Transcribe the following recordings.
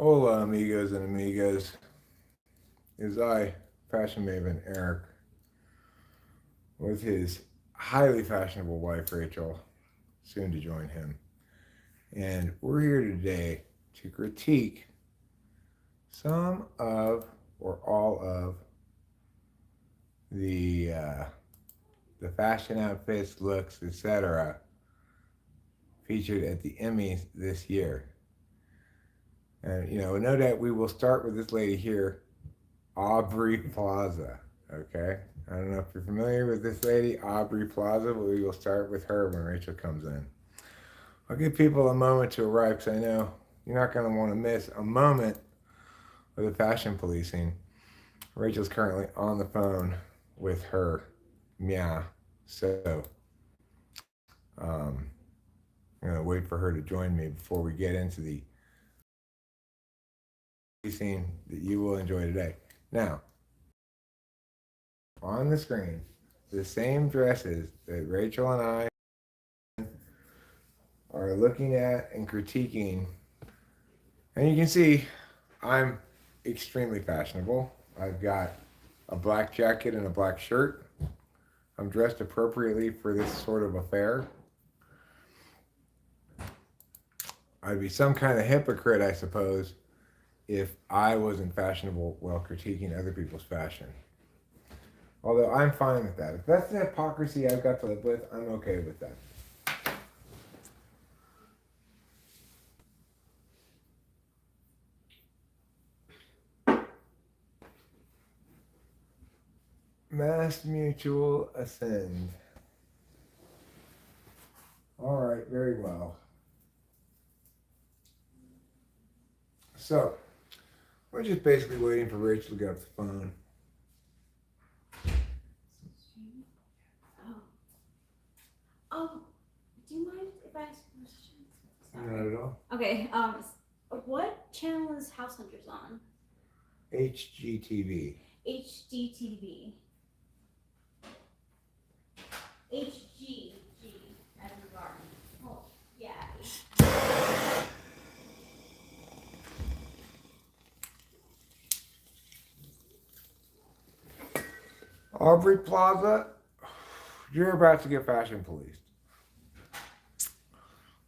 Hola, amigos and amigas. It is I, fashion maven Eric, with his highly fashionable wife Rachel, soon to join him. And we're here today to critique some of or all of the uh, the fashion outfits, looks, etc. featured at the Emmys this year. And no doubt we will start with this lady here, Aubrey Plaza. Okay? I don't know if you're familiar with this lady, Aubrey Plaza, but we will start with her when Rachel comes in. I'll give people a moment to arrive because I know you're not going to want to miss a moment of the fashion policing. Rachel's currently on the phone with her Mia, so um, I'm going to wait for her to join me before we get into the policing that you will enjoy today. Now, on the screen, the same dresses that Rachel and I are looking at and critiquing. And you can see I'm extremely fashionable. I've got a black jacket and a black shirt. I'm dressed appropriately for this sort of affair. I'd be some kind of hypocrite, I suppose, if I wasn't fashionable while critiquing other people's fashion. Although I'm fine with that. If that's the hypocrisy I've got to live with, I'm okay with that. Mass Mutual Ascend. All right, very well. So, we're just basically waiting for Rachel to get off the phone. Oh, do you mind if I ask questions? Sorry. Not at all. Okay. What channel is House Hunters on? HGTV. HDTV. HGG as in the garden. Oh, yeah. Aubrey Plaza, you're about to get fashion policed.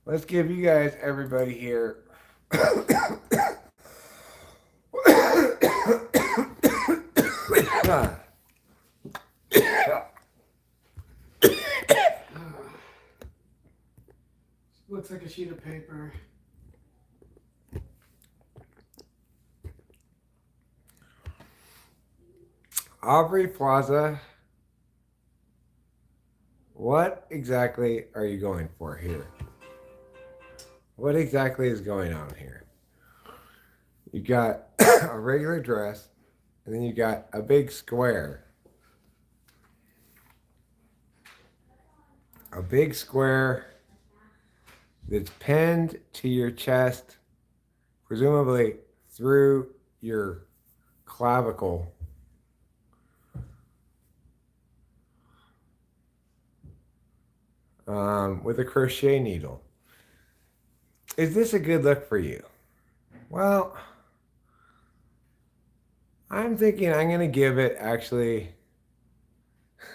Let's give you guys, everybody here, Looks like a sheet of paper. Aubrey Plaza, what exactly are you going for here? What exactly is going on here? You got a regular dress, and then you got a big square. A big square that's pinned to your chest, presumably through your clavicle. With a crochet needle. Is this a good look for you? Well, I'm thinking I'm going to give it actually,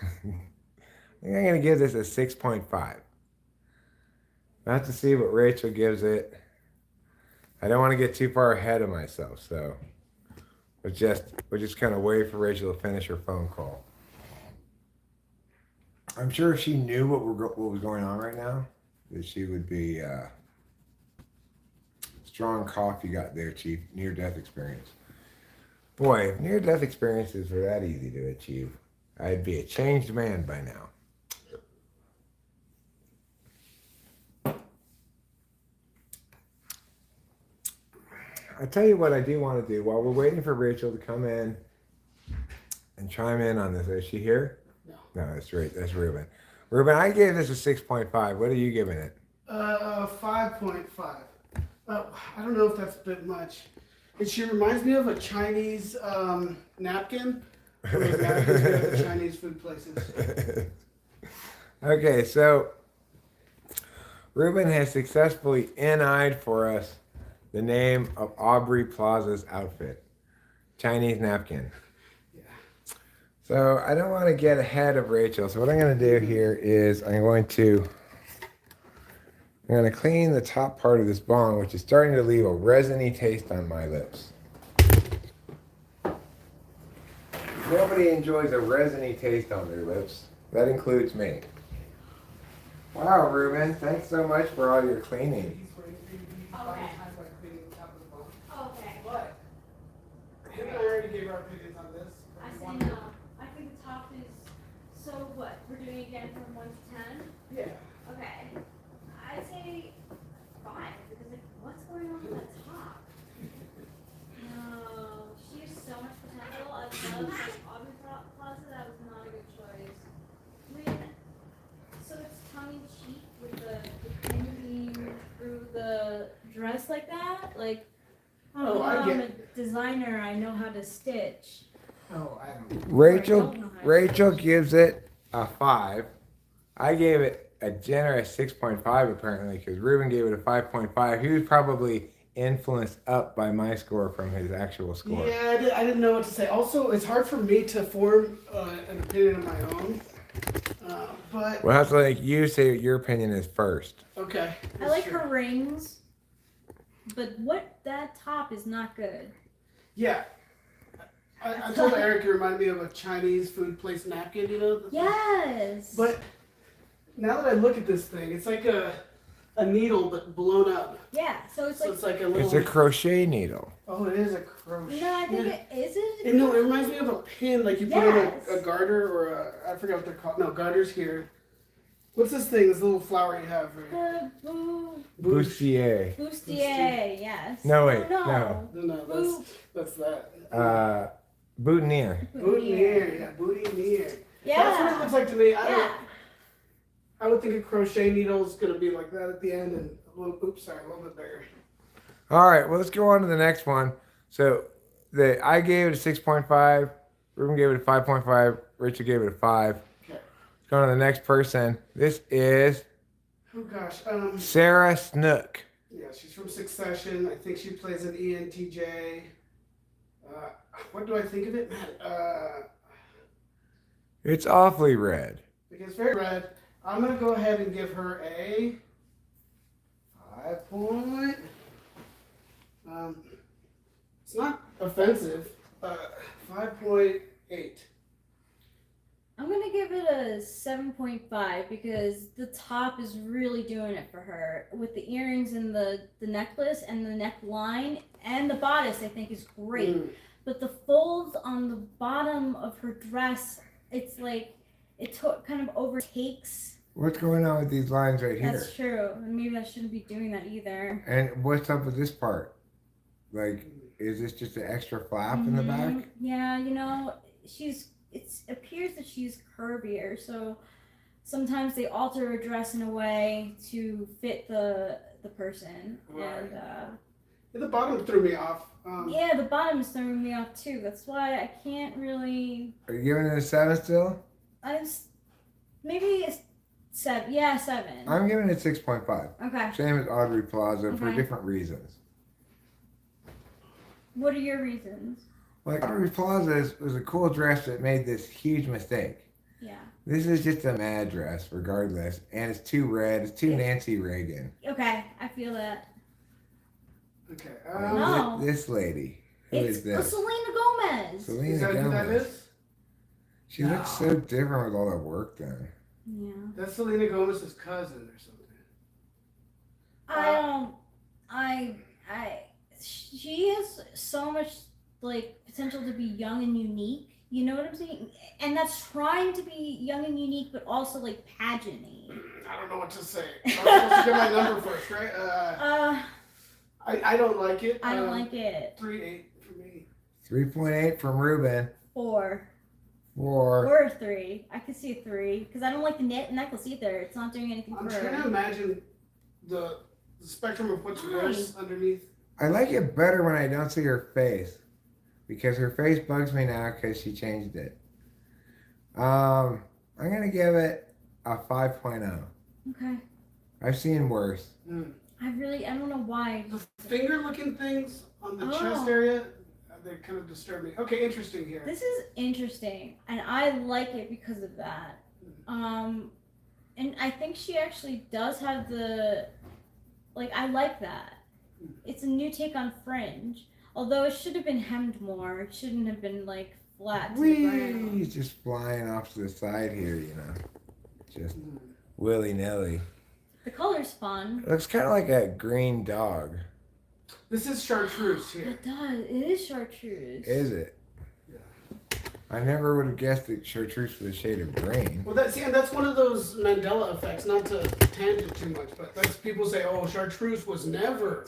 I think I'm going to give this a 6.5. I'll have to see what Rachel gives it. I don't want to get too far ahead of myself, so we'll just kind of wait for Rachel to finish her phone call. I'm sure if she knew what was going on right now, that she would be strong cough you got there, Chief. Near-death experience. Boy, if near-death experiences were that easy to achieve, I'd be a changed man by now. I tell you what I do want to do while we're waiting for Rachel to come in and chime in on this. Is she here? No, that's right. That's Ruben. Ruben, I gave this a 6.5. What are you giving it? 5.5. I don't know if that's a bit much. She reminds me of a Chinese napkin. Those napkins we have at Chinese food places. Okay, so Ruben has successfully NI'd for us the name of Aubrey Plaza's outfit. Chinese napkin. Yeah. So I don't want to get ahead of Rachel. So what I'm going to do here is I'm going to clean the top part of this bong, which is starting to leave a resiny taste on my lips. Nobody enjoys a resiny taste on their lips. That includes me. Wow, Ruben, thanks so much for all your cleaning. Okay. What? Him and I already gave our opinions on this. I say no. I think the top is, so what, we're doing it again from 1 to 10? Yeah. Okay. I'd say 5, because like, what's going on with the top? No, she has so much potential. I love like Aubrey Plaza, that was not a good choice. I mean, so it's tongue in cheek with the pin being through the dress like that? Like, Oh, I I'm get a designer, I know how to stitch. Oh, I don't. Rachel gives it a 5. I gave it a generous 6.5 apparently because Ruben gave it a 5.5. He was probably influenced up by my score from his actual score. Yeah, I didn't know what to say. Also, it's hard for me to form an opinion of my own. But We'll have to let you say what your opinion is first. okay. I like her rings, but that top is not good. Yeah. I told Eric it reminded me of a Chinese food place napkin, you know? Yes. But now that I look at this thing, it's like a needle but blown up. Yeah, so it's So like. it's like a little. It's a crochet needle. Oh, it is a crochet. No, I think it is it. No, it reminds me of a pin, like you put Yes. in a garter or I forgot what they're called. No, garters here. What's this thing? This little flower you have right? The Bustier. bustier, yes. No, wait, no. No, that's that. Boutonniere. Boutonniere, yeah, boutonniere. Yeah. That's what it looks like to me. Yeah. I would think a crochet needle is gonna be like that at the end and a little bit bigger. All right, well, let's go on to the next one. So I gave it a 6.5. Ruben gave it a 5.5. Rachel gave it a 5. Okay. Let's go on to the next person. This is Oh gosh. Sarah Snook. Yeah, she's from Succession. I think she plays an ENTJ. What do I think of it? Man, It's awfully red. it's very red. I'm gonna go ahead and give her a 5 point. It's not offensive. 5.8. I'm gonna give it a 7.5 because the top is really doing it for her with the earrings and the necklace and the neckline and the bodice. I think is great, but the folds on the bottom of her dress, it's like it kind of overtakes. What's going on with these lines right here? That's true. Maybe I shouldn't be doing that either. And what's up with this part? Like, is this just an extra flap in the back? Yeah, you know, it appears that she's curvier, so sometimes they alter her dress in a way to fit the person. Right. And The bottom threw me off. yeah, the bottom is throwing me off too. That's why I can't really. Are you giving it a 7 still? Maybe a 7. Yeah, 7. I'm giving it 6.5. Okay. Same as Audrey Plaza for Okay. different reasons. What are your reasons? Like, Audrey Plaza was a cool dress that made this huge mistake. Yeah. This is just a mad dress, regardless, and it's too red. It's too Nancy Reagan. Okay, I feel that. Okay. No. This lady. Who It's is this? Selena Gomez. Selena Is that who that Gomez. is? She looks so different with all that work done. Yeah. That's Selena Gomez's cousin or something. She has so much like potential to be young and unique. You know what I'm saying? And that's trying to be young and unique, but also like pageant-y. I don't know what to say. I'm supposed to get my number first, right? I don't like it. I don't like it. 3.8 for me. 3.8 from Ruben. 4 4. or 3. I could see a 3 because I don't like the necklace either. It's not doing anything I'm for trying to her. imagine the spectrum of what she wears underneath. I like it better when I don't see her face. Because her face bugs me now because she changed it. I'm going to give it a 5.0. Okay. I've seen worse. I don't know why. The finger-looking things on the chest Oh. area, they kind of disturb me. Okay, interesting here. This is interesting, and I like it because of that. And I think she actually does have the, like, I like that. It's a new take on fringe. Although it should have been hemmed more. It shouldn't have been, like, flat to the Whee! ground. Just flying off to the side here, you know. Just willy-nilly. The color's fun. It looks kind of like a green dog. This is chartreuse here. It does. It is chartreuse. Is it? Yeah. I never would have guessed that chartreuse was a shade of green. Well, and that's one of those Mandela effects. Not to tangent too much, but that's people say, "Oh, chartreuse was never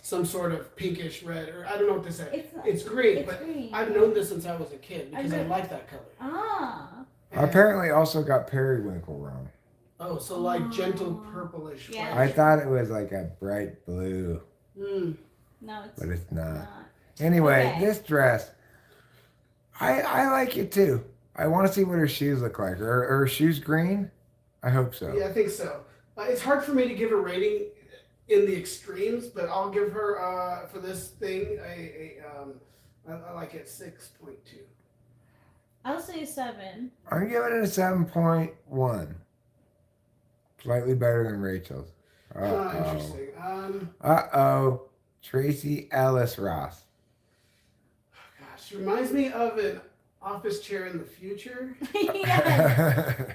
some sort of pinkish red," or I don't know what they say. It's green, It's but green. I've known this since I was a kid because I like that color. Ah. And- Apparently, also got periwinkle wrong. Oh, so like gentle purplish. Yeah. I thought it was like a bright blue, Mm. No, it's but it's not. not. Anyway, Okay. this dress, I like it too. I want to see what her shoes look like. Are her shoes green? I hope so. Yeah, I think so. It's hard for me to give a rating in the extremes, but I'll give her for this thing I like it 6.2. I'll say a 7. I'm giving it a 7.1. Slightly better than Rachel's. Interesting. Uh-oh. Tracy Ellis Ross. Gosh, reminds me of an office chair in the future. Yes.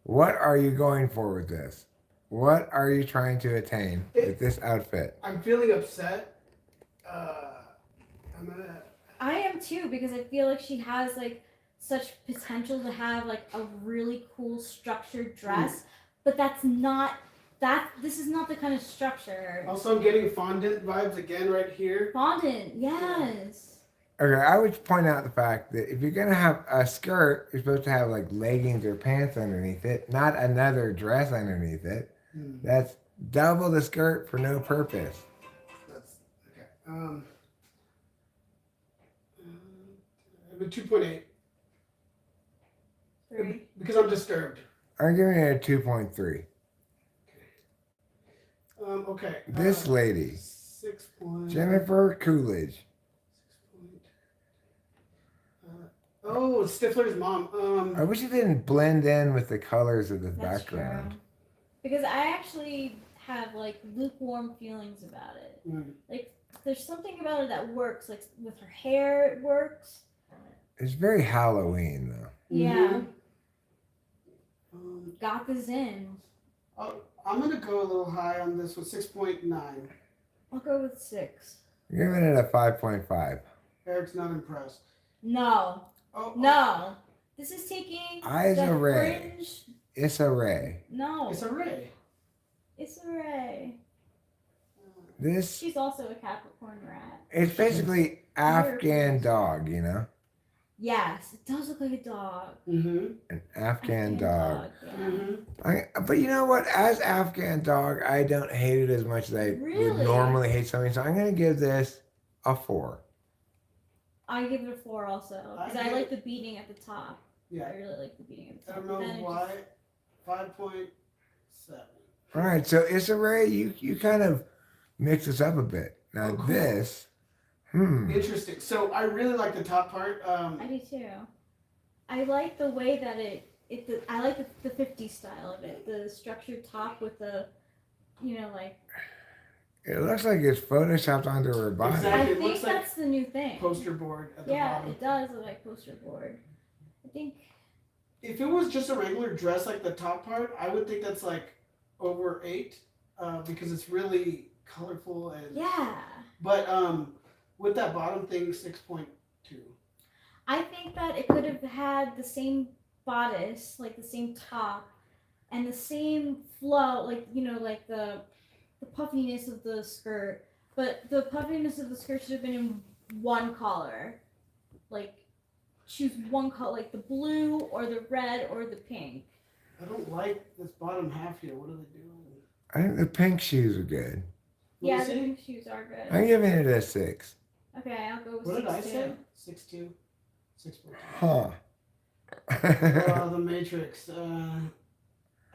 What are you going for with this? What are you trying to attain with this outfit? I'm feeling upset. I'm gonna. I am too, because I feel like she has like such potential to have like a really cool structured dress, but this is not the kind of structure. Also, I'm getting fondant vibes again right here. Fondant, yes. Okay, I would point out the fact that if you're gonna have a skirt, you're supposed to have like leggings or pants underneath it, not another dress underneath it. That's double the skirt for no purpose. That's okay. I have a 2.8 3. because I'm disturbed. I'm giving it a 2.3. Okay. This lady, 6 point. Jennifer Coolidge. 6 point. Oh, it's Stifler's mom. I wish it didn't blend in with the colors of the That's background. true. Because I actually have like lukewarm feelings about it. Like there's something about it that works. Like with her hair, it works. It's very Halloween though. Yeah. Got this in. I'm gonna go a little high on this with 6.9. I'll go with 6. I'm giving it a 5.5. Eric's not impressed. No. Oh, No. This is taking Eyes the array. fringe. Issa Rae. No. It's a Ray. It's a Ray. This She's also a Capricorn rat. it's basically Afghan dog, you know? Yes, it does look like a dog. Mm-hmm. An Afghan dog. Yeah. Mm-hmm. But you know what? As Afghan dog, I don't hate it as much as I would Really? normally hate something. So I'm gonna give this a 4. I give it a 4 also. Because I like the beating at the top. Yeah. I really like the beating at the I top. don't know Then it why. 5.7. All right, so Issa Rae, you kind of mix this up a bit. Now Oh, cool. this, Interesting. So I really like the top part. I do too. I like the way that I like the 50s style of it. The structured top with the, like. it looks like it's photoshopped onto her body. Exactly. I It think looks like that's the new thing. poster board at the Yeah, bottom. it does look like poster board. I think. If it was just a regular dress like the top part, I would think that's like over 8 because it's really colorful and. Yeah. But with that bottom thing, 6.2. I think that it could have had the same bodice, like the same top, and the same flow, like like the puffiness of the skirt. But the puffiness of the skirt should have been in one color, like choose one color, like the blue or the red or the pink. I don't like this bottom half here. What are they doing? I think the pink shoes are good. Yeah, What the is it? pink shoes are good. I'm giving it a 6. Okay, I'll go with What did I 6 say? too. 6.2? 6.2. Huh. The Matrix.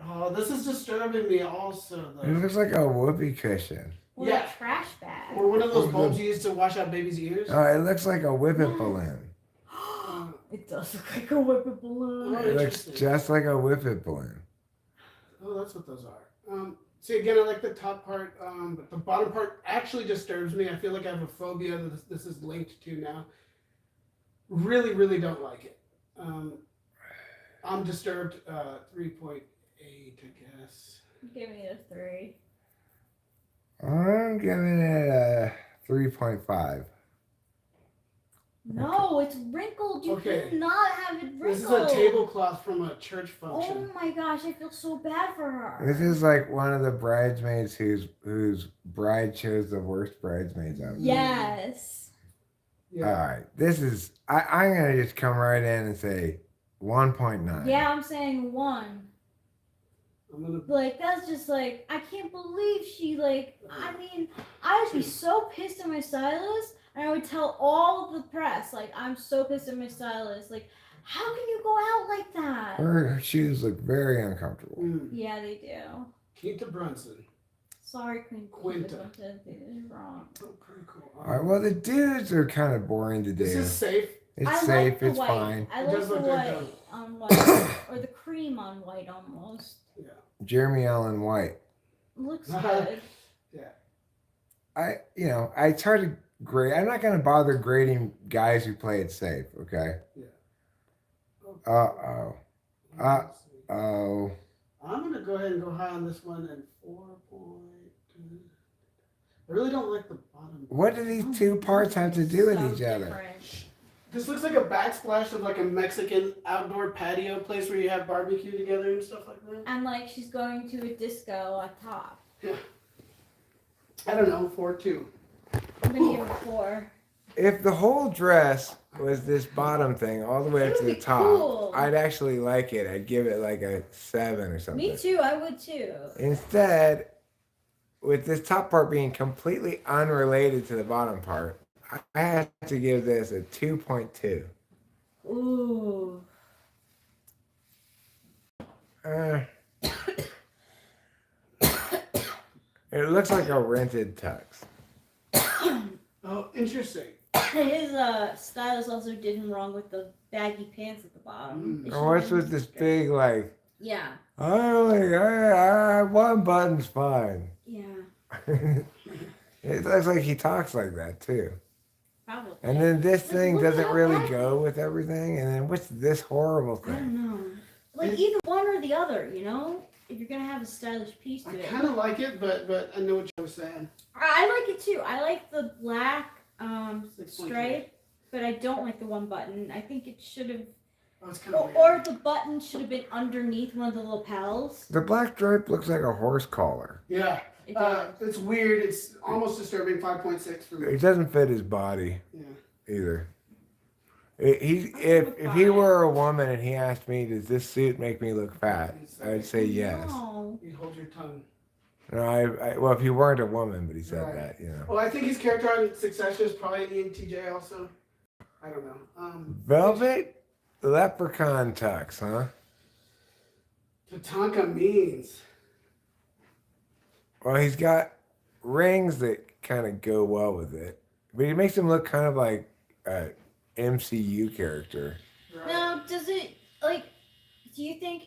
Oh, this is disturbing me also, It though. looks like a whoopee cushion. Or Yeah. a trash bag. Or one of those Or bulbs the- you use to wash out babies' ears. Oh, it looks like a whippet Yes. balloon. It does look like a whippet balloon. Oh, It looks interesting. just like a whippet balloon. Oh, that's what those are. See, again, I like the top part, but the bottom part actually disturbs me. I feel like I have a phobia that this is linked to now. Really, really don't like it. I'm disturbed. 3.8, I guess. Give me a 3. I'm giving it a 3.5. No, it's wrinkled. You Okay. cannot have it wrinkled. This is a tablecloth from a church Oh function. my gosh, I feel so bad for her. This is like one of the bridesmaids whose bride chose the worst bridesmaids ever. Yes. All Yeah. right, this is. I'm gonna just come right in and say 1.9. Yeah, I'm saying 1. I'm gonna. Like, that's just like, I can't believe she, like, I mean, I would be so pissed at my stylist, and I would tell all the press, like, I'm so pissed at my stylist. Like, how can you go out like that? Her shoes look very uncomfortable. Yeah, they do. Quinta Brunson. Sorry, Quinta. This is wrong. Oh, pretty cool. All right, well the dudes are kind of boring to do. This is safe. It's I safe. like the It's white. fine. I It like does the look good, white on white, or the cream on white almost. Jeremy Allen White. Looks good. It's hard to grade. I'm not gonna bother grading guys who play it safe. Okay. Yeah. Oh. I'm gonna go ahead and go high on this one and 4.2. I really don't like the bottom. What do these two parts have to do with So each other? different. This looks like a backsplash of like a Mexican outdoor patio place where you have barbecue together and stuff like that. And like she's going to a disco at top. I don't know, 4.2. I'm gonna give it a 4. If the whole dress was this bottom thing all the way up to the That'd be top, cool. I'd actually like it. I'd give it like a 7 or something. Me too, I would too. Instead, with this top part being completely unrelated to the bottom part, I have to give this a 2.2. Ooh. It looks like a rented tux. Oh, interesting. His stylist also did him wrong with the baggy pants at the bottom. It Or what's should've with been- this big like? Yeah. I one button's fine. Yeah. It looks like he talks like that too. Probably. And then this thing look at doesn't how really baggy. go with everything. And then what's this horrible I thing? don't know. Like either one or the other, you know? If you're gonna have a stylish piece I to it. kind of like it, but I know what you were saying. I like it too. I like the black 6.2. stripe, but I don't like the one button. I think it should have, Oh, it's kind of or the button should have been underneath one of the lapels. The black stripe looks like a horse collar. Yeah. It does. It's weird. It's almost disturbing. 5.6 for me. It doesn't fit his body Yeah. either. If he were a woman and he asked me, does this suit make me look fat? I'd say yes. No. You'd hold your tongue. No, well, if he weren't a woman, but he said Right. that, you know. Well, I think his character on Succession is probably an ENTJ also. I don't know. Velvet leprechaun tux, huh? Tatanka means. Well, he's got rings that kind of go well with it, but he makes him look kind of like a MCU character. Right? Now, does it like? Do you think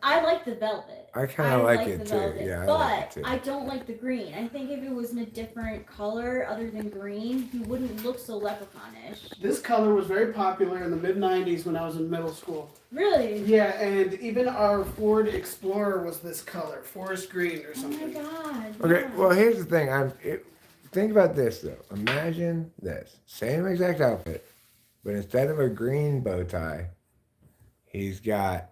I like the velvet? I kind of like the it too. velvet, Yeah, I but like it too. I don't like the green. I think if it was in a different color other than green, he wouldn't look so leprechaunish. This color was very popular in the mid 90s when I was in middle school. Really? Yeah, and even our Ford Explorer was this color, forest green or Oh my something. god. Okay, yeah. well, here's the thing. Think about this though. Imagine this: same exact outfit, but instead of a green bow tie, he's got,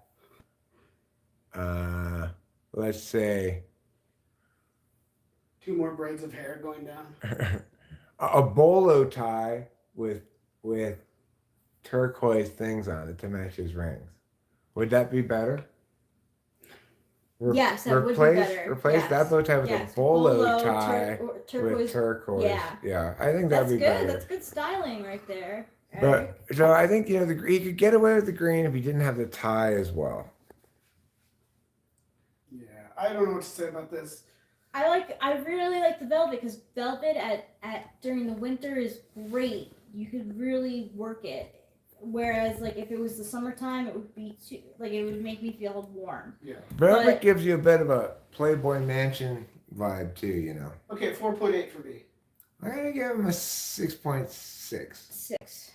let's say, 2 more braids of hair going down. a bolo tie with turquoise things on it to match his rings. Would that be better? Yes, that would be better. Replace Yes. that bow tie with Yes, a bolo bolo, tie turquoise. with turquoise. Yeah. I think That's that'd be good. better. That's good styling right there. But so I think he could get away with the green if he didn't have the tie as well. I don't know what to say about this. I really like the velvet because velvet at during the winter is great. You could really work it. Whereas like if it was the summertime, it would be too like it would make me feel warm. Yeah. Velvet But- gives you a bit of a Playboy Mansion vibe too, you know. Okay, 4.8 for me. I'm gonna give him a 6.6. 6.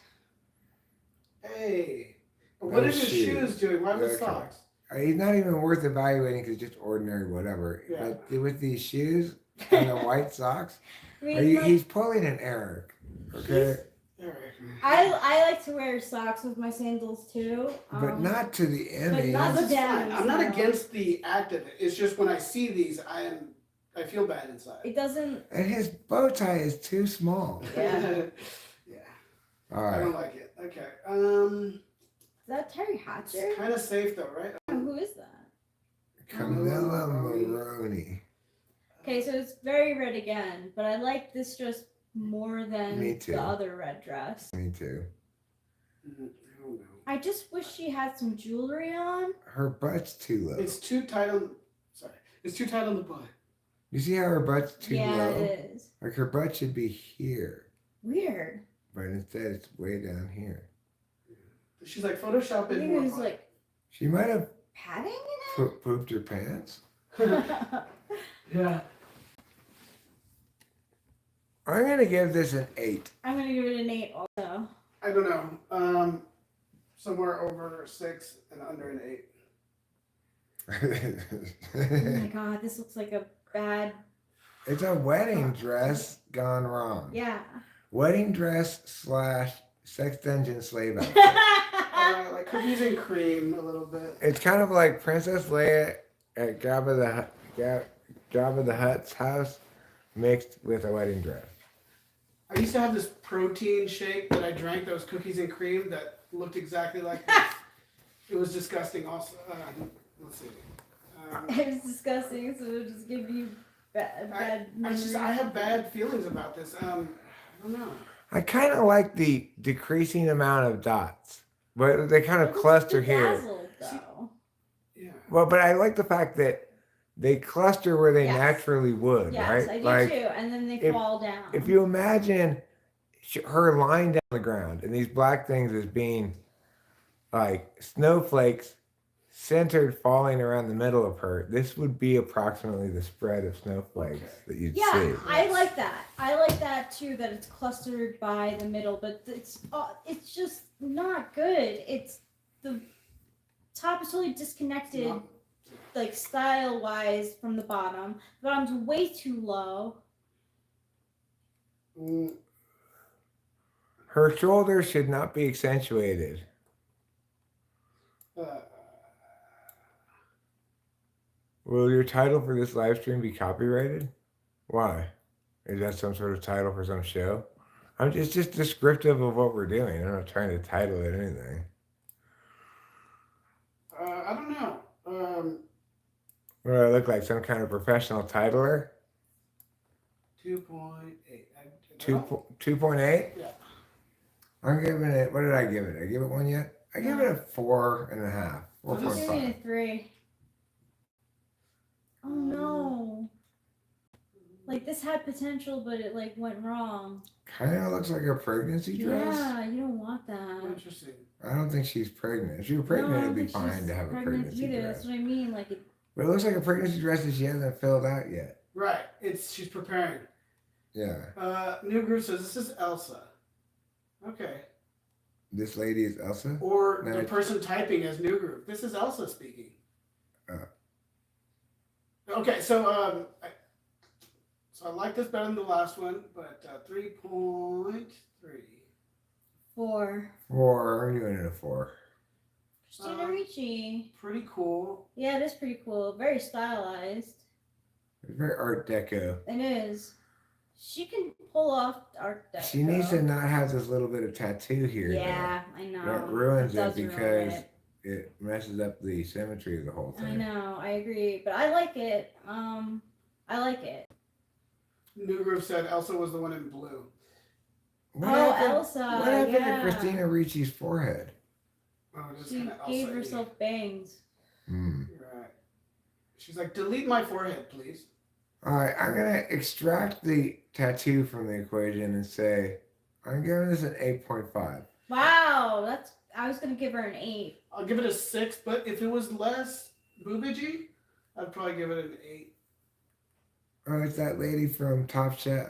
Hey. But what are Those his shoes. shoes doing? Why the Okay. socks? He's not even worth evaluating because just ordinary whatever. Yeah. But with these shoes and the white socks, I mean, like, he's pulling an Eric. Okay, All right. I like to wear socks with my sandals too. but not to the Emmys. not the That's fine. Dems, I'm not no. against the act of it. It's just when I see these, I feel bad inside. It doesn't. And his bow tie is too small. Yeah. Yeah. All I don't right. like it. Okay. Is that Terry Hatcher? It's kind of safe though, right? Who is that? Camilla Maroney. Okay, so it's very red again, but I like this dress more than Me too. the other red dress. Me too. I don't know. I just wish she had some jewelry on. Her butt's too low. It's too tight on. Sorry, it's too tight on the butt. You see how her butt's too Yeah, low? it is. Like her butt should be here, Weird. but instead it's way down here. She's like Photoshop I it think more. there's like She might have padding pooped her pants. in it. Yeah. I'm gonna give this an 8. I'm gonna give it an 8 also. I don't know. Somewhere over 6 and under an 8. Oh my god, this looks like a bad. It's a wedding dress gone wrong. Yeah. Wedding dress / sex dungeon slave outfit. Like cookies and cream a little bit. It's kind of like Princess Leia at Jabba the Hutt's house mixed with a wedding dress. I used to have this protein shake that I drank that was cookies and cream that looked exactly like this. It was disgusting. Also, let's see. It's disgusting, so it'll just give you bad memories. I have bad feelings about this. I don't know. I kind of like the decreasing amount of dots, but they kind of cluster here. Bedazzled, though. Yeah. Well, but I like the fact that they cluster where they Yes. naturally would, Yes, right? I do Like, too, and then they if- fall down. if you imagine her lying down on the ground and these black things as being like snowflakes centered falling around the middle of her, this would be approximately the spread of snowflakes Okay. that you'd Yeah, see. I like that. I like that too. That it's clustered by the middle, but it's just not good. It's the top is totally disconnected, No. like style wise from the bottom. The bottom's way too low. Mm, Her shoulders should not be accentuated. uh, Will your title for this live stream be copyrighted? Why? Is that some sort of title for some show? It's just descriptive of what we're doing. I'm not trying to title it anything. I don't know. What do I look like? Some kind of professional titler? 2.8. 2.8? Yeah. I'm giving it, what did I give it? I give it one yet? I give it a 4.5. I'm giving 4.5. it a 3. Oh no! Like this had potential, but it like went wrong. Kind of looks like a pregnancy dress. Yeah, you don't want that. Interesting. I don't think she's pregnant. If she were No, I pregnant, don't it'd be think fine she's to have a pregnant pregnancy either. dress. That's what I mean. Like it. But it looks like a pregnancy dress that she hasn't filled out yet. Right. She's preparing. Yeah. New Groove says this is Elsa. Okay. This lady is Elsa. Or the Nice. person typing as New Groove. This is Elsa speaking. Okay, so I like this better than the last one, but 3.3. 4. 4. I'm giving it a 4. Christina Ricci. Pretty cool. Yeah, it is pretty cool. Very stylized. It's very Art Deco. It is. She can pull off Art Deco. She needs to not have this little bit of tattoo here. though. Yeah, I know. That ruins it does ruin because it. it messes up the symmetry of the whole I thing. know. I agree, but I like it. I like it. New Groove said Elsa was the one in blue. What Oh, happened, Elsa, What happened yeah. to Christina Ricci's forehead? Oh, just She kinda gave Elsa-y. herself bangs. Hmm. Right. She's like, delete my forehead, please. All right, I'm gonna extract the tattoo from the equation and say I'm giving this an 8.5. Wow, I was gonna give her an 8. I'll give it a 6, but if it was less boobagey, I'd probably give it an 8. Oh, it's that lady from Top Chef,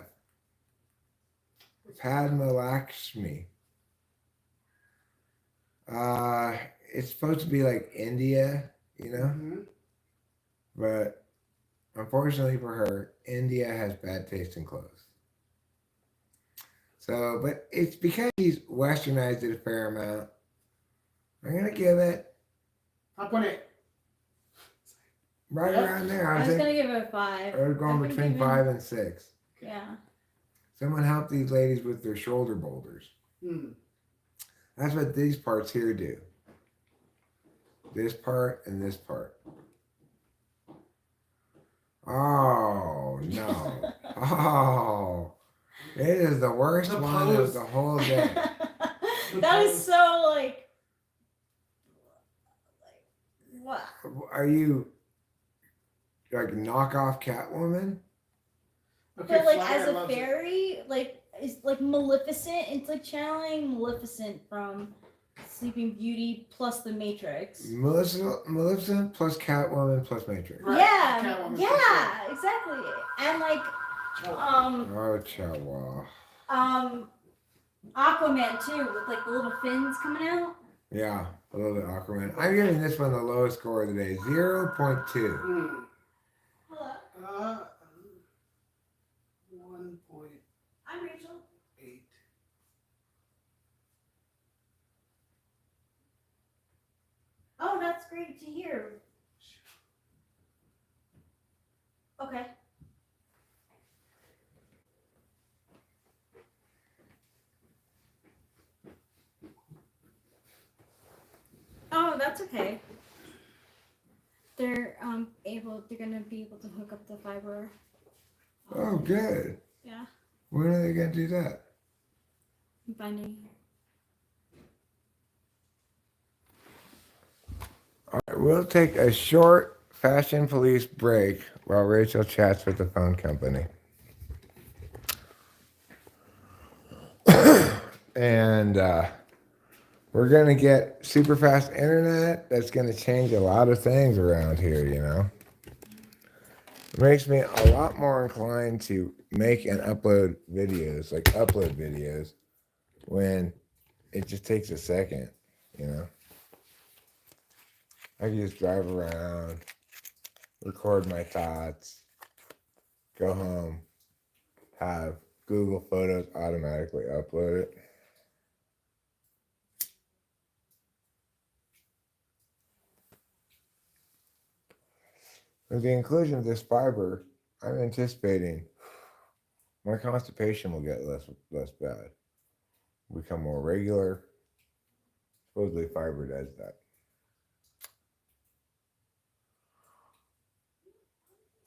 Padma Lakshmi. It's supposed to be like India, you know, Mm-hmm. but unfortunately for her, India has bad taste in clothes. So, but it's because she's westernized it a fair amount. I'm gonna give it Hop on it. right Yeah. around there. I I was think gonna give her a 5. I was going I've been between giving- 5 and 6. Yeah. Someone help these ladies with their shoulder boulders. Mm. That's what these parts here do. This part and this part. Oh no! Oh, it is the worst The one pose. of the whole day. That is so like what? Are you like knockoff Catwoman? Okay, But like Flyer as a loves it. fairy, like is like Maleficent. It's like channeling Maleficent from Sleeping Beauty plus The Matrix. Maleficent plus Catwoman plus Matrix. Right, Yeah, Catwoman for yeah, exactly. And like Oh, Chawa. Aquaman too, with like the little fins coming out. Yeah, a little bit Aquaman. I'm giving this one the lowest score of the day, 0.2. Mm. Hello, 1.8. I'm Rachel. Oh, that's great to hear. Okay. Oh, that's okay. They're gonna be able to hook up the fiber. Oh, good. Yeah. When are they going to do that? By New Year. All right, we'll take a short fashion police break while Rachel chats with the phone company. And we're going to get super fast internet that's going to change a lot of things around here, you know. It makes me a lot more inclined to make and upload videos, when it just takes a second, you know. I can just drive around, record my thoughts, go home, have Google Photos automatically upload it. With the inclusion of this fiber, I'm anticipating my constipation will get less bad, become more regular. Supposedly fiber does that.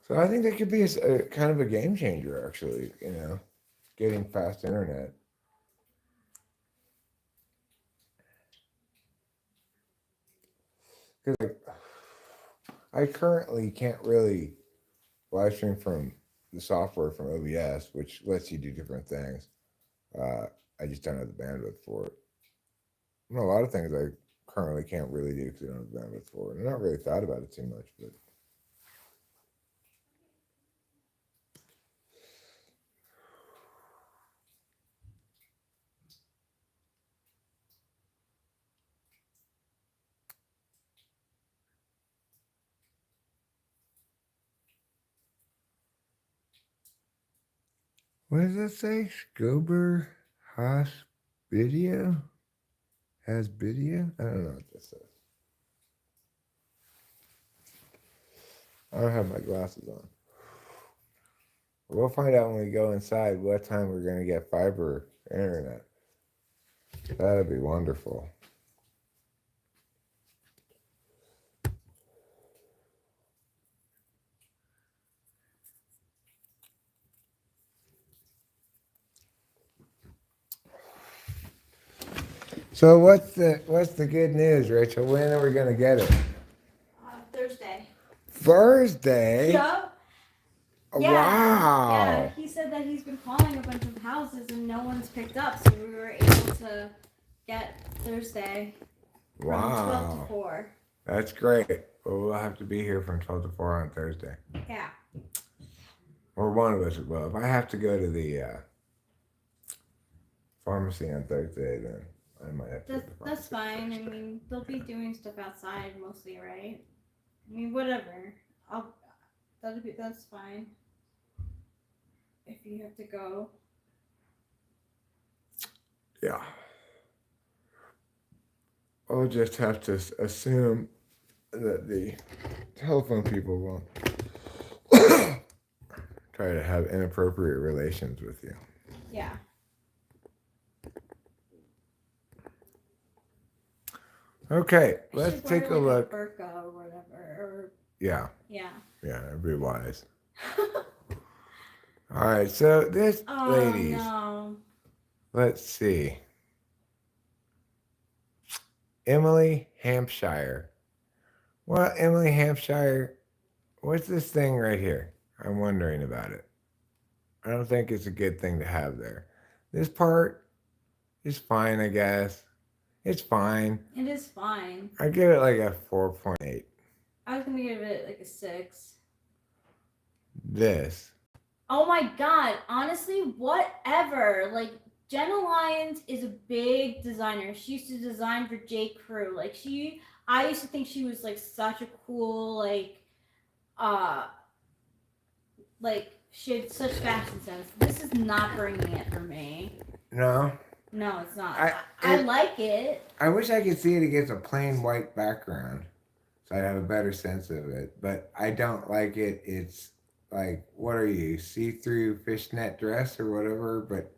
So I think that could be a kind of a game changer, actually, you know, getting fast internet. Because I currently can't really live stream from the software from OBS, which lets you do different things. I just don't have the bandwidth for it. And a lot of things I currently can't really do because I don't have the bandwidth for it. I've not really thought about it too much, but. What does that say? Scober has video? Has video? I don't know what this says. I don't have my glasses on. We'll find out when we go inside what time we're going to get fiber internet. That'd be wonderful. So what's the good news, Rachel? When are we gonna get it? Thursday. Thursday? Yup. Yeah. Wow. Yeah, he said that he's been calling a bunch of houses and no one's picked up, so we were able to get Thursday from 12 to Wow. 4. That's great. Well, we'll have to be here from 12 to 4 on Thursday. Yeah. Or one of us will. If I have to go to the pharmacy on Thursday, then I might have to go to the pharmacy. That's fine. I mean, they'll be doing stuff outside mostly, right? I mean, whatever. That's fine. If you have to go. Yeah. I'll just have to assume that the telephone people won't try to have inappropriate relations with you. Yeah. Okay, I let's should take wear, a look. A burqa or whatever. Yeah, Yeah. that'd be wise. All right, so this, ladies, No. let's see. Emily Hampshire. Well, Emily Hampshire, what's this thing right here? I'm wondering about it. I don't think it's a good thing to have there. This part is fine, I guess. It's fine. It is fine. I give it like a 4.8. I was gonna give it like a 6. This. Oh my god, honestly, whatever. Like, Jenna Lyons is a big designer. She used to design for J. Crew. I used to think she was like such a cool, she had such fashion sense. This is not bringing it for me. No? No, it's not. I like it. I wish I could see it against a plain white background so I'd have a better sense of it. But I don't like it. It's like, what are you, see-through fishnet dress or whatever? But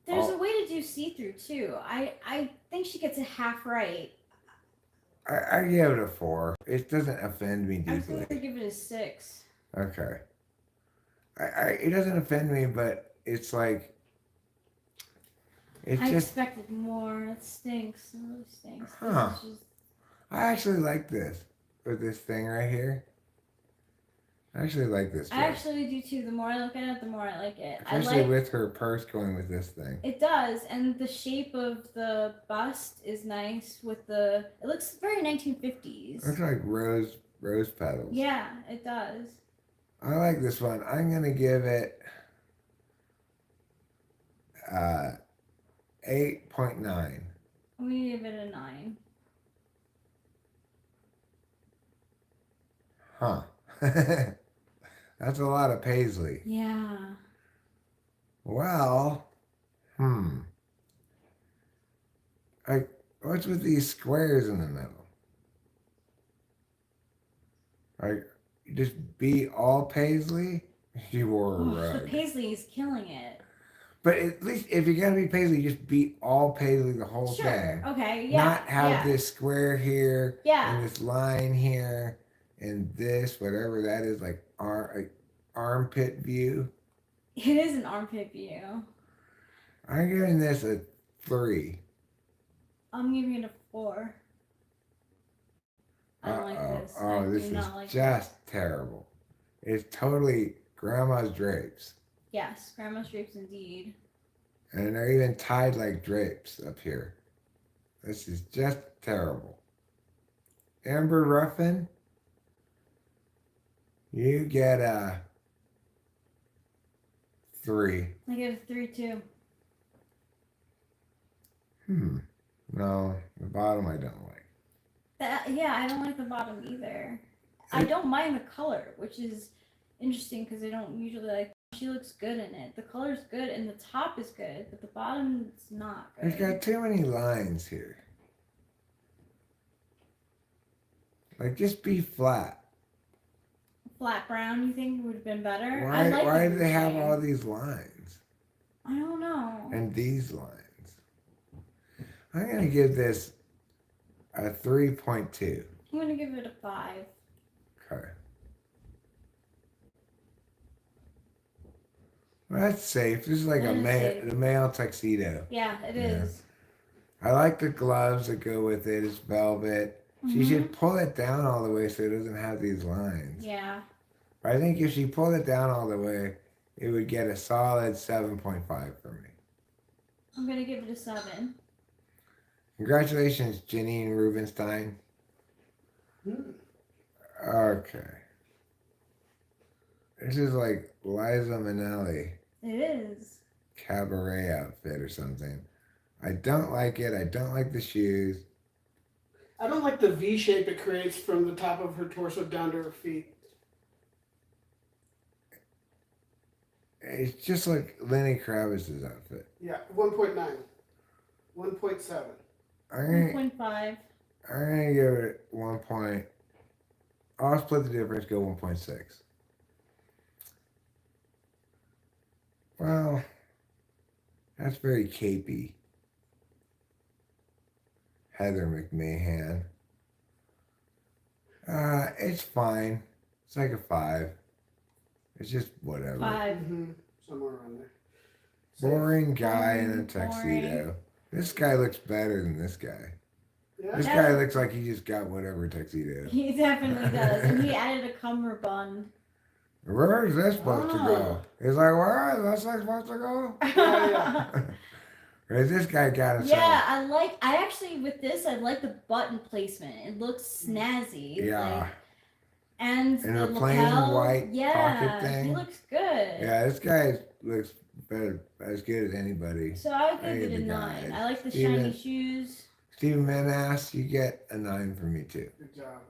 there's a way to do see-through too. I think she gets it half right. I give it a 4. It doesn't offend me I was deeply. going to give it a 6. Okay. It doesn't offend me, but it's like, I expected more. It stinks. It really stinks. Huh. I actually like this with this thing right here. I actually like this dress. I actually do too. The more I look at it, the more I like it. Especially with her purse going with this thing. It does, and the shape of the bust is nice with the. It looks very 1950s. Looks like rose petals. Yeah, it does. I like this one. I'm gonna give it 8.9. I'm gonna give it a 9. Huh. That's a lot of paisley. Yeah. Well, like, what's with these squares in the middle? Like, you just be all paisley? She wore a rug. The paisley is killing it. But at least if you're gonna be paisley, just be all paisley the whole Sure. thing. Okay. Yeah. Not have this square here Yeah. and this line here and this, whatever that is, like armpit view. It is an armpit view. I'm giving this a 3. I'm giving it a 4. I don't like this. Oh, this is just terrible. It's totally grandma's drapes. Yes, grandma's drapes indeed. And they're even tied like drapes up here. This is just terrible. Amber Ruffin, you get a 3. I give it a 3 too. No, the bottom I don't like. Yeah, I don't like the bottom either. I don't mind the color, which is interesting because I don't usually like. She looks good in it. The color's good and the top is good, but the bottom's not good. It's got too many lines here. Like, just be flat. Flat brown, you think would have been better? Why do they have all these lines? I don't know. And these lines. I'm going to give this a 3.2. I'm going to give it a 5. Okay. Well, that's safe. This is like a male tuxedo. Yeah, it is. I like the gloves that go with it. It's velvet. She should pull it down all the way so it doesn't have these lines. Yeah. But I think if she pulled it down all the way, it would get a solid 7.5 for me. I'm gonna give it a 7. Congratulations, Janine Rubenstein. Okay. This is like Liza Minnelli It is. cabaret outfit or something. I don't like it. I don't like the shoes. I don't like the V shape it creates from the top of her torso down to her feet. It's just like Lenny Kravitz's outfit. Yeah, 1.9. 1.7. I'm 1.5. gonna give it 1 point. I'll split the difference, go 1.6. Well, that's very capey. Heather McMahon. It's fine. It's like a 5. It's just whatever. 5. Somewhere around there. Boring guy in a Boring. tuxedo. This guy looks better than this guy. Yeah. This guy looks like he just got whatever tuxedo. He definitely does. And he added a cummerbund. Where is this supposed to go? He's like, where is this supposed to go? Yeah. Whereas this guy got it. Yeah, I actually, with this, I like the button placement. It looks snazzy. Yeah. Like, and And the a plain lapel, white pocket thing. he looks good. Yeah, this guy looks better, as good as anybody. So I would Any give of it a the 9. guys. I like the Steven- shiny shoes. Stephen Manass, you get a 9 for me too. Good job.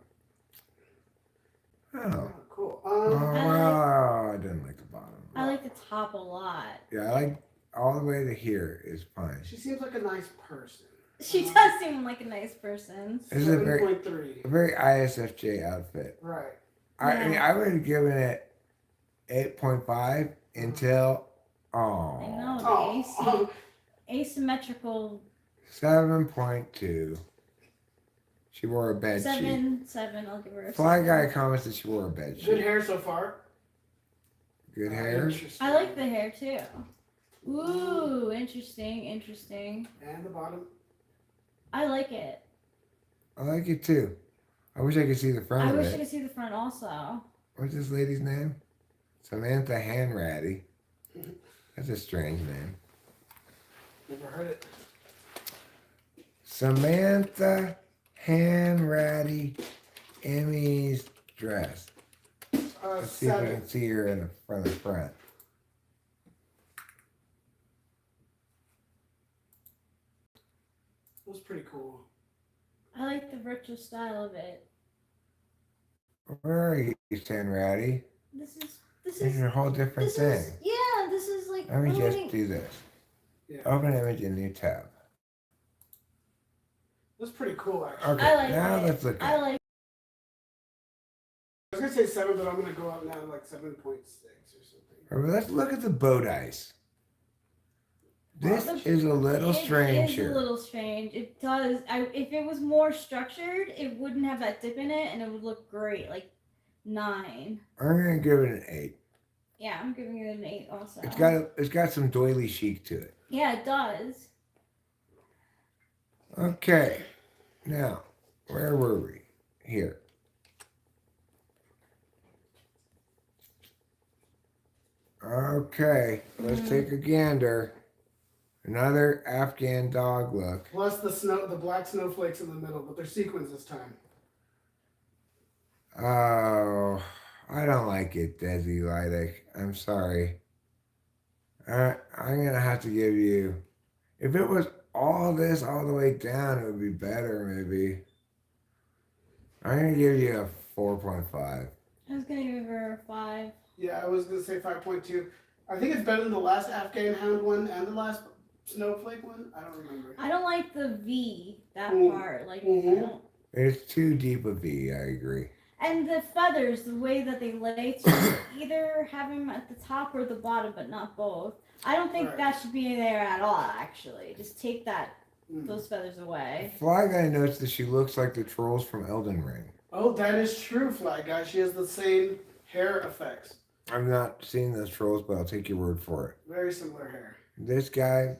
Oh. Cool. Well, I didn't like the bottom. I like the top a lot. Yeah, I like all the way to here is fine. She seems like a nice person. She does seem like a nice person. This is a very, 7.3. a very ISFJ outfit. Right. I mean, I would have given it 8.5 until, I know, the Oh. asymmetrical 7.2. She wore a bed sheet. 7, I'll give her a Fly 7. Guy comments that she wore a bed Good sheet. hair so far. Good hair. Interesting. I like the hair too. Ooh, interesting. And the bottom. I like it. I like it too. I wish I could see the front I of wish I it. could see the front also. What's this lady's name? Samantha Hanratty. That's a strange name. Never heard it. Samantha Hanratty Emmys dress. Let's see if we 7. can see her in the front. It was pretty cool. I like the retro style of it. Where are you, Hanratty? This This is is a whole different this thing. is yeah. This is like Let me just loading- do this. Yeah. Open image in new tab. It was pretty cool, actually. Okay, I like now it. let's look I at it. like. I was going to say 7, but I'm going to go up now to like 7.6 or something. Let's look at the bow dice. This Well, is a little strange It is here. a little strange. It does. If it was more structured, it wouldn't have that dip in it, and it would look great. Like 9. I'm gonna give it an 8. Yeah, I'm giving it an 8 also. It's got some doily chic to it. Yeah, it does. Okay, now where were we? Here. Okay, let's take a gander. Another Afghan dog look. Plus the black snowflakes in the middle, but they're sequins this time. Oh, I don't like it, Desi Lidick. I'm sorry. I'm gonna have to give you. If it was all this all the way down, it would be better, maybe. I'm gonna give you a 4.5. I was gonna give her a 5. Yeah, I was going to say 5.2. I think it's better than the last Afghan Hound one and the last Snowflake one. I don't remember. I don't like the V, that Mm. part. Like, Mhm. I don't. It's too deep a V. I agree. And the feathers, the way that they lay, to either have them at the top or the bottom, but not both. I don't think Right. that should be there at all. Actually, just take Mm. those feathers away. Fly Guy notes that she looks like the trolls from Elden Ring. Oh, that is true, Fly Guy. She has the same hair effects. I've not seen those trolls, but I'll take your word for it. Very similar hair. This guy,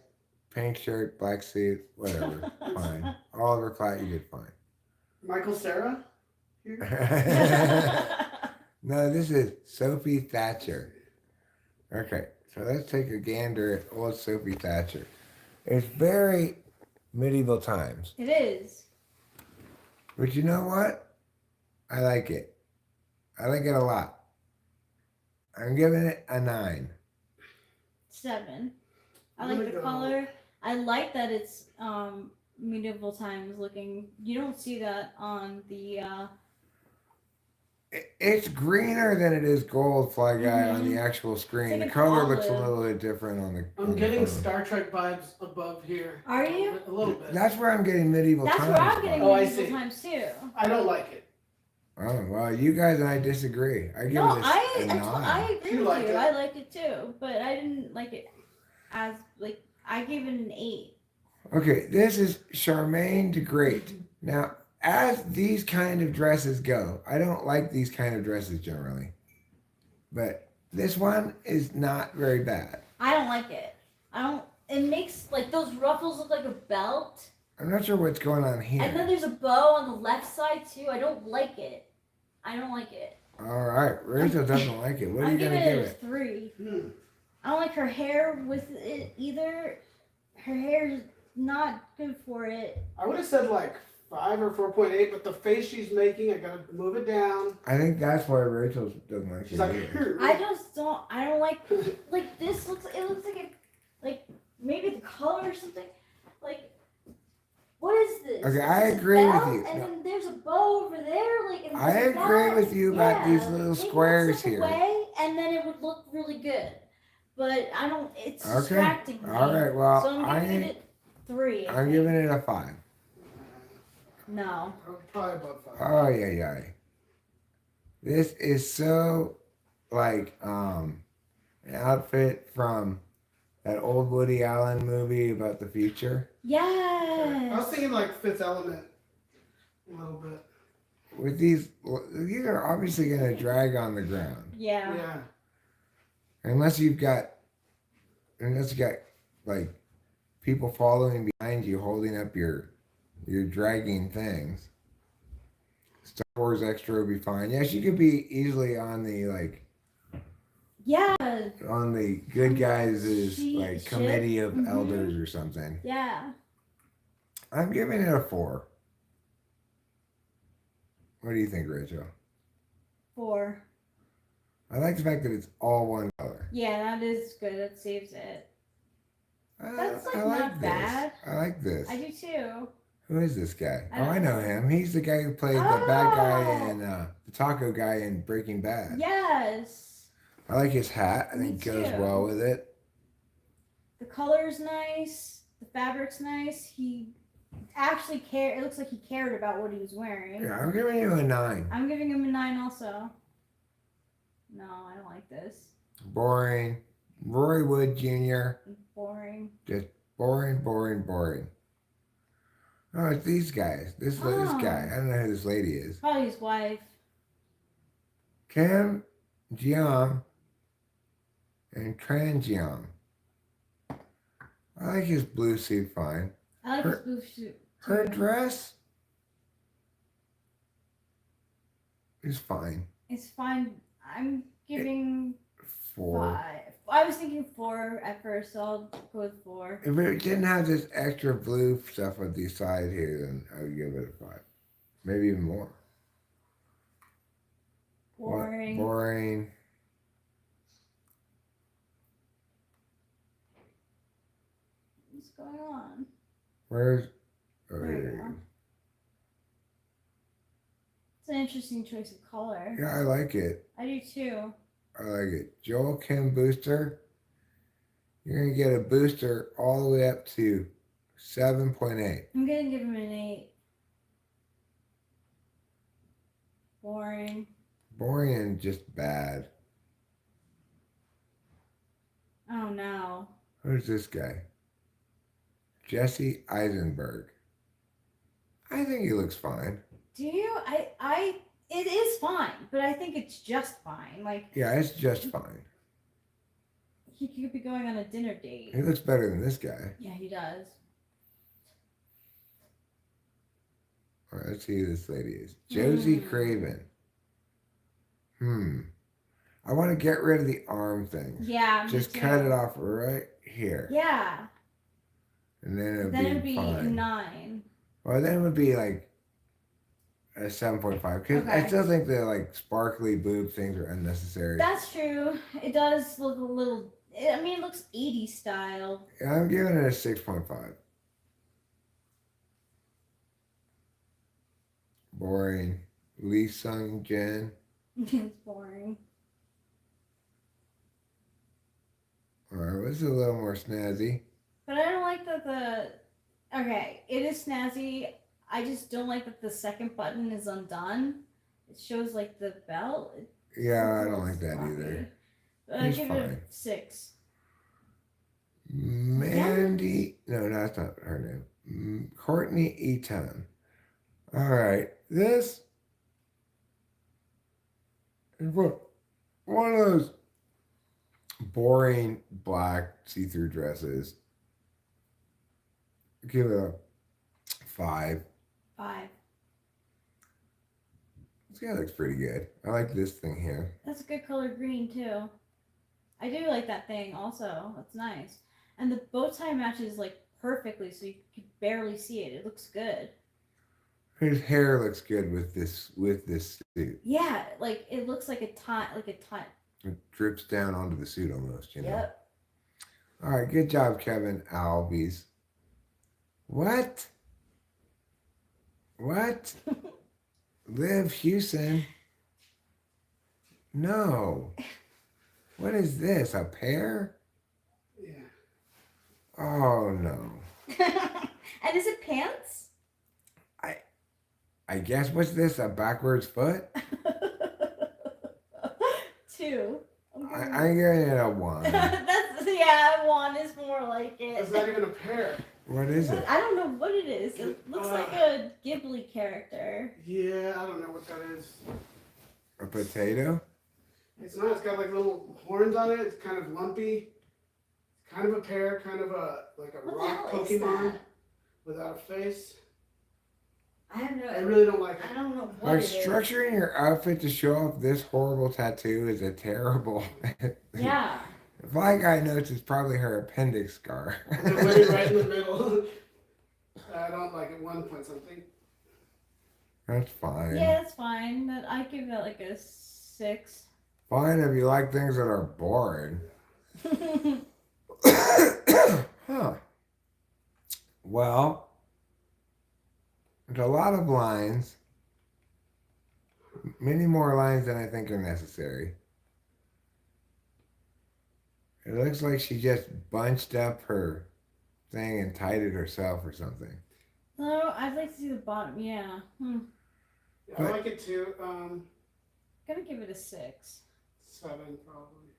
pink shirt, black suit, whatever, fine. Oliver Platt, you did fine. Michael Cera here. No, this is Sophie Thatcher. Okay, so let's take a gander at old Sophie Thatcher. It's very medieval times. It is. But you know what? I like it. I like it a lot. I'm giving it a 9. 7. I I'm like gonna the go- color. I like that it's medieval times looking. You don't see that on the It's greener than it is gold, Fly Guy, on the actual screen. like The an color looks a olive. little bit different on the. I'm on the getting phone. Star Trek vibes above here. Are you? A little bit. That's where I'm getting medieval That's times. where I'm getting Oh, I medieval see. times too. I don't like it. Oh well, you guys and I disagree. I give No, it a I 9. agree You with like you. it. I like it too, but I didn't like it as like I gave it an 8. Okay, this is Charmaine to Great. Now, as these kind of dresses go, I don't like these kind of dresses generally, but this one is not very bad. I don't like it. I don't. It makes like those ruffles look like a belt, I'm not sure what's going on and then here. there's a bow on the left side too. I don't like it. I don't like it. All right, Rachel doesn't like it. What are I'm you gonna giving give it a it? 3. Hmm. I don't like her hair with it either. Her hair's not good for it. I would have said like 5 or 4.8, but the face she's making, I gotta move it down. I think that's why Rachel doesn't like She's it like, either. I just don't. I don't like this. It looks like maybe the color or something. Like what is this? Okay, Is I this a agree with belt? you. And No. then there's a bow over there. Like and I there's a agree belt. with you about these Yeah, little take one squares step here. away, and then it would look really good. But I don't. It's Okay. distracting me. All right. Well, So I'm giving it 3. I I'm think. giving it a 5. No. Probably above 5. Oh yeah. This is so like an outfit from that old Woody Allen movie about the future. I was Yes. thinking like Fifth Element a little bit. With these are obviously going to drag on the ground Yeah. Yeah. unless you got like people following behind you holding up your dragging things. Star Wars Extra would be fine. Yes, you could be easily on the Yeah. on the good guys' like Ship. committee of Mhm. elders or something. Yeah. I'm giving it a 4. What do you think, Rachel? 4. I like the fact that it's all one color. Yeah, that is good. That saves it. That's, like, I like not this. bad. I like this. I do too. Who is this guy? I Oh, don't I know know. him. He's the guy who played the bad guy Oh. in the taco guy in Breaking Bad. Yes. I like his hat. I Me think it goes too. well with it. The color's nice. The fabric's nice. He actually cared. It looks like he cared about what he was wearing. Yeah, I'm giving you a 9. I'm giving him a 9 also. No, I don't like this. Boring. Roy Wood Jr. Boring. Just boring. Oh, it's these guys. This guy. I don't know who this lady is. Probably his wife. Kim Jeong and Tran Jeong. I like his blue suit fine. I like Her- his blue suit. Her too. dress is fine. It's fine. I'm giving 4. 5. I was thinking 4 at first, so I'll go with 4. If it didn't have this extra blue stuff on the side here, then I would give it a 5. Maybe even more. What? Boring. Boring. What's going on? Where's... Oh, There you here. go. It's an interesting choice of color. Yeah, I like it. I do too. I like it. Joel Kim booster. You're going to get a booster all the way up to 7.8. I'm gonna give him an 8. Boring. Boring and just bad. Oh no. Who's this guy? Jesse Eisenberg. I think he looks fine. Do you? It is fine, but I think it's just fine. Like Yeah, it's just fine. he could be going on a dinner date. He looks better than this guy. Yeah, he does. Let's see who this lady is. Josie Craven. I want to get rid of the arm things. Yeah, me Just too. cut it off right here. Yeah. And then it'd be fine. 9. Well, then it would be like a 7.5. Because I Okay. still think the like sparkly boob things are unnecessary. That's true. It does look a little. I mean, it looks 80s style. I'm giving it a 6.5. Boring. Lee Sung Jin. It's boring. Alright, this is a little more snazzy. But I don't like that the. Okay, it is snazzy. I just don't like that the second button is undone. It shows like the belt. Yeah, I don't like that either. But I It's give it a fine. 6. Mandy. No, that's not her name. Courtney Eaton. Alright, this is one of those boring black see-through dresses. Give it a 5. 5. This guy looks pretty good. I like this thing here. That's a good color green too. I do like that thing also. That's nice. And the bow tie matches like perfectly, so you can barely see it. It looks good. His hair looks good with this suit. Yeah, like it looks like a tie, It drips down onto the suit almost, you know. Yep. All right, good job, Kevin Albies. What? What? Liv Hewson? No. What is this? A pear? Yeah. Oh no. And is it pants? I guess what's this? A backwards foot? 2. I'm giving it a 1. Yeah, 1 is more like It's it. not even a pear. What is it? I don't know what it is. It looks like a Ghibli character. Yeah, I don't know what that is. A potato? It's not. It's got like little horns on it. It's kind of lumpy. It's kind of a pear, kind of like a What the rock hell is Pokemon that? without a face. I have no. I really don't like I it. don't know what Like it is. structuring your outfit to show off this horrible tattoo is a terrible. Yeah. Fly Guy notes it's probably her appendix scar. The way right in the middle. I don't like it. 1 point something. That's fine. Yeah, it's fine. But I give it like a 6. Fine if you like things that are boring. Huh. Well, there's a lot of lines. Many more lines than I think are necessary. It looks like she just bunched up her thing and tied it herself or something. No, I'd like to see the bottom. Yeah. Yeah, I like it too. Gonna give it a 6. 7 probably.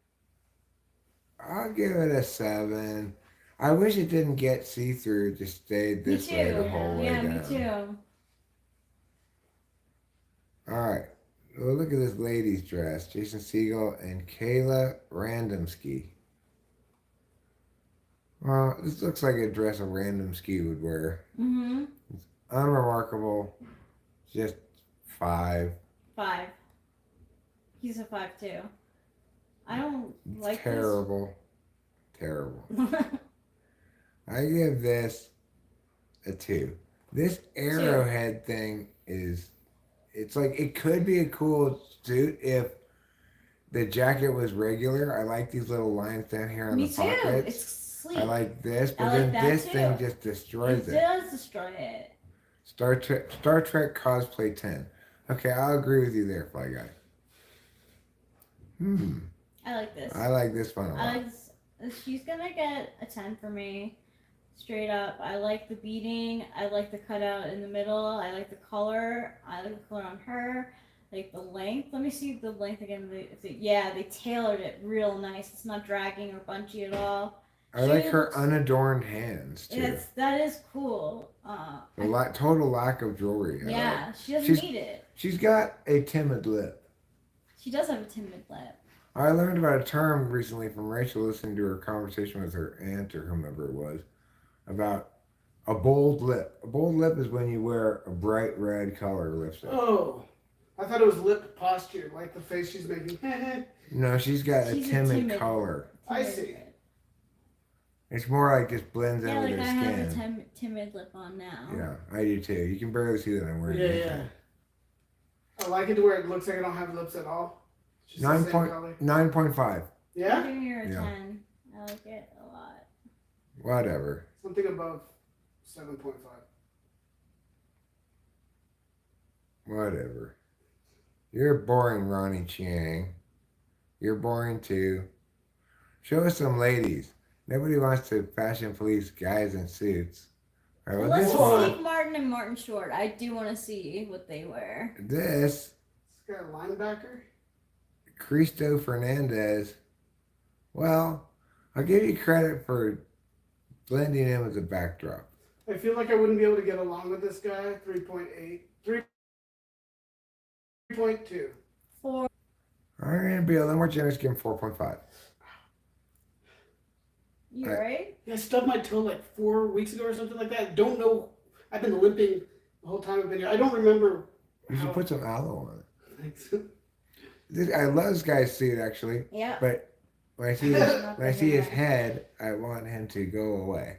I'll give it a 7. I wish it didn't get see-through. It just stayed Me this too. way the whole way Yeah, down. me too. All right. Well, look at this lady's dress. Jason Segel and Kayla Randomski. Well, this looks like a dress a Randomski would wear. Mm-hmm. It's unremarkable. Just 5. 5. He's a 5 too. I don't It's like terrible. Terrible. this. I give this a 2. This arrowhead thing is, it's like, it could be a cool suit if the jacket was regular. I like these little lines down here on Me the too. pockets. It's sleek. I like this, but I like then that this too. thing just destroys It it. does destroy it. Star Trek cosplay 10. Okay, I'll agree with you there, Fly Guy. I like this. I like this one a lot. I like this. She's gonna get a 10 for me. Straight up. I like the beading. I like the cutout in the middle. I like the color. I like the color on her. Like the length. Let me see the length again. Yeah, they tailored it real nice. It's not dragging or bunchy at all. I like her unadorned hands too. That is cool. Total lack of jewelry. Yeah, she doesn't need it. She's got a timid lip. She does have a timid lip. I learned about a term recently from Rachel listening to her conversation with her aunt or whomever it was about A bold lip. A bold lip is when you wear a bright red color lipstick. Oh, I thought it was lip posture, like the face she's making. No, she's got She's a a timid timid- color. I see. It's more like just blends Yeah, in like with I her have a skin. timid lip on now. Yeah, I do too. You can barely see that I'm wearing Yeah, makeup. I like it to where it looks like I don't have lips at all. It's just the Nine same point color. 9.5. I'm Yeah? giving her a Yeah. 10. I like it a lot. Whatever. Something above 7.5. Whatever. You're boring, Ronnie Chiang. You're boring too. Show us some ladies. Nobody wants to fashion police guys in suits. All right, well, Let's this one- see one, Steve Martin and Martin Short. I do want to see what they wear. this This guy a linebacker? Cristo Fernandez. Well, I'll give you credit for blending in with the backdrop. I feel like I wouldn't be able to get along with this guy. 3.8. 3.2. For I'm gonna be a little more generous. Give him 4.5. you, Right. right? Yeah, I stubbed my toe like 4 weeks ago or something like that. Don't know. I've been limping the whole time I've been here. I don't remember. You should how- put some aloe on it. Thanks. I love this guy's suit actually, Yeah. but when I see his head, I want him to go away.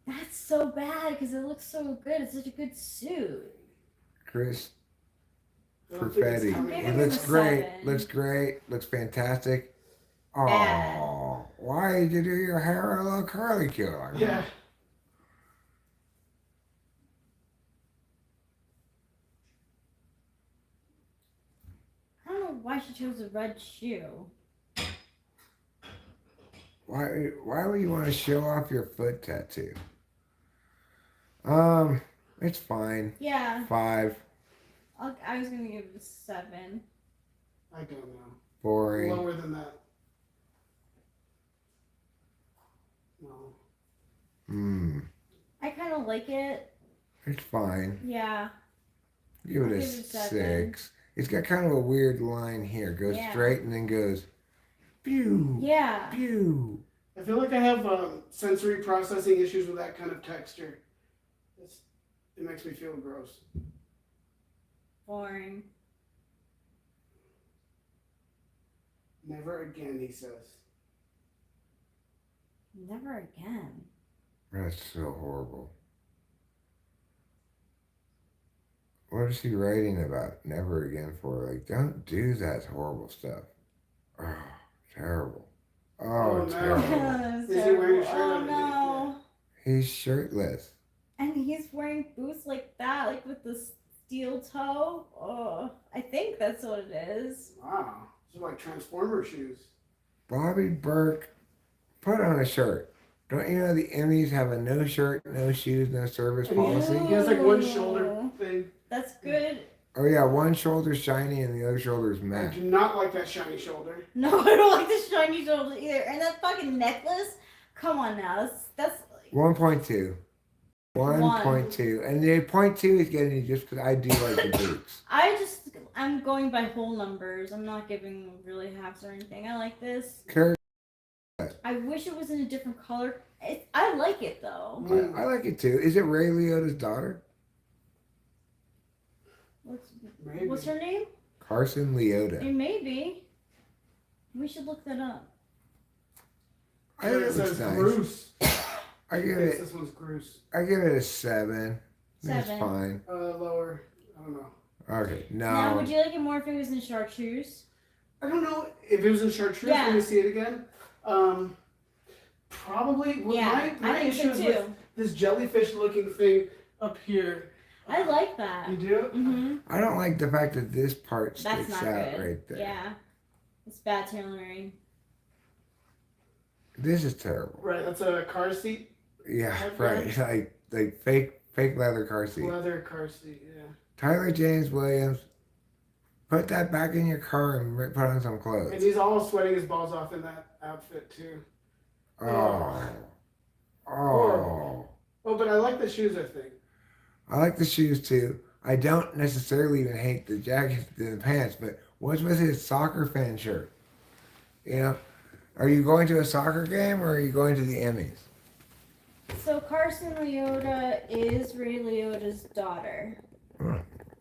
That's so bad because it looks so good. It's such a good suit. Chris I don't think it's Perfetti. coming. He Give him looks a great. 7. Looks great. Looks fantastic. Bad. Oh, why did you do your hair a little curly cute like that? Yeah. I don't know why she chose a red shoe. Why would you want to show off your foot tattoo? It's fine. Yeah. 5. I was gonna give it a 7. I don't know. Boring. Lower than that. No. I kind of like it. It's fine. Yeah. Give it I'll a give it a 7. 6. It's got kind of a weird line here. Goes Yeah. straight and then goes pew, Yeah. pew. I feel like I have sensory processing issues with that kind of texture. It makes me feel gross. Boring. Never again, he says. Never again. That's so horrible. What is he writing about? Never again for? Like, don't do that horrible stuff. Oh, terrible. Oh, Oh, no. terrible. Is he wearing a shirt Oh underneath? no. He's shirtless. And he's wearing boots like that, like with the steel toe. Oh, I think that's what it is. Wow. These are like Transformer shoes. Bobby Burke, put on a shirt. Don't you know the Emmys have a no shirt, no shoes, no service And he policy? has like one shoulder thing. That's good. Oh yeah, one shoulder's shiny and the other shoulder's I matte. do not like that shiny shoulder. No, I don't like the shiny shoulders either. And that fucking necklace. Come on now. That's like, 1.2. 1.2. And the 0.2 is getting you just because I do like the boots. I'm going by whole numbers. I'm not giving really halves or anything. I like this. Kurt, I wish it was in a different color. I like it though. I like it too. Is it Ray Liotta's daughter? Maybe. What's her name? Carson Leota. It may be. We should look that up. I think it it looks says nice. Bruce. I give Yes, it this one's Bruce. I give it a 7. It's 7. fine. Lower. I don't know. Okay. Now, No. would you like it more if it was in chartreuse? I don't know if it was in chartreuse. Yeah. Let me see it again. Probably. Well, Yeah, my I think issue so is too. with this jellyfish-looking thing up here. I like that. You do? Mm-hmm. I don't like the fact that this part That's sticks not out good. right there. Yeah. It's bad tailoring. This is terrible. Right. That's a car seat. Yeah, Headband? right. Like fake leather car seat. Leather car seat. Yeah. Tyler James Williams, put that back in your car and put on some And clothes. he's all sweating his balls off in that outfit too. Oh. Horrible. Oh, but I like the shoes. I think. I like the shoes too. I don't necessarily even hate the jacket and the pants, but what's with his soccer fan shirt? You know, are you going to a soccer game or are you going to the Emmys? So Carson Leota is Ray Liotta's daughter.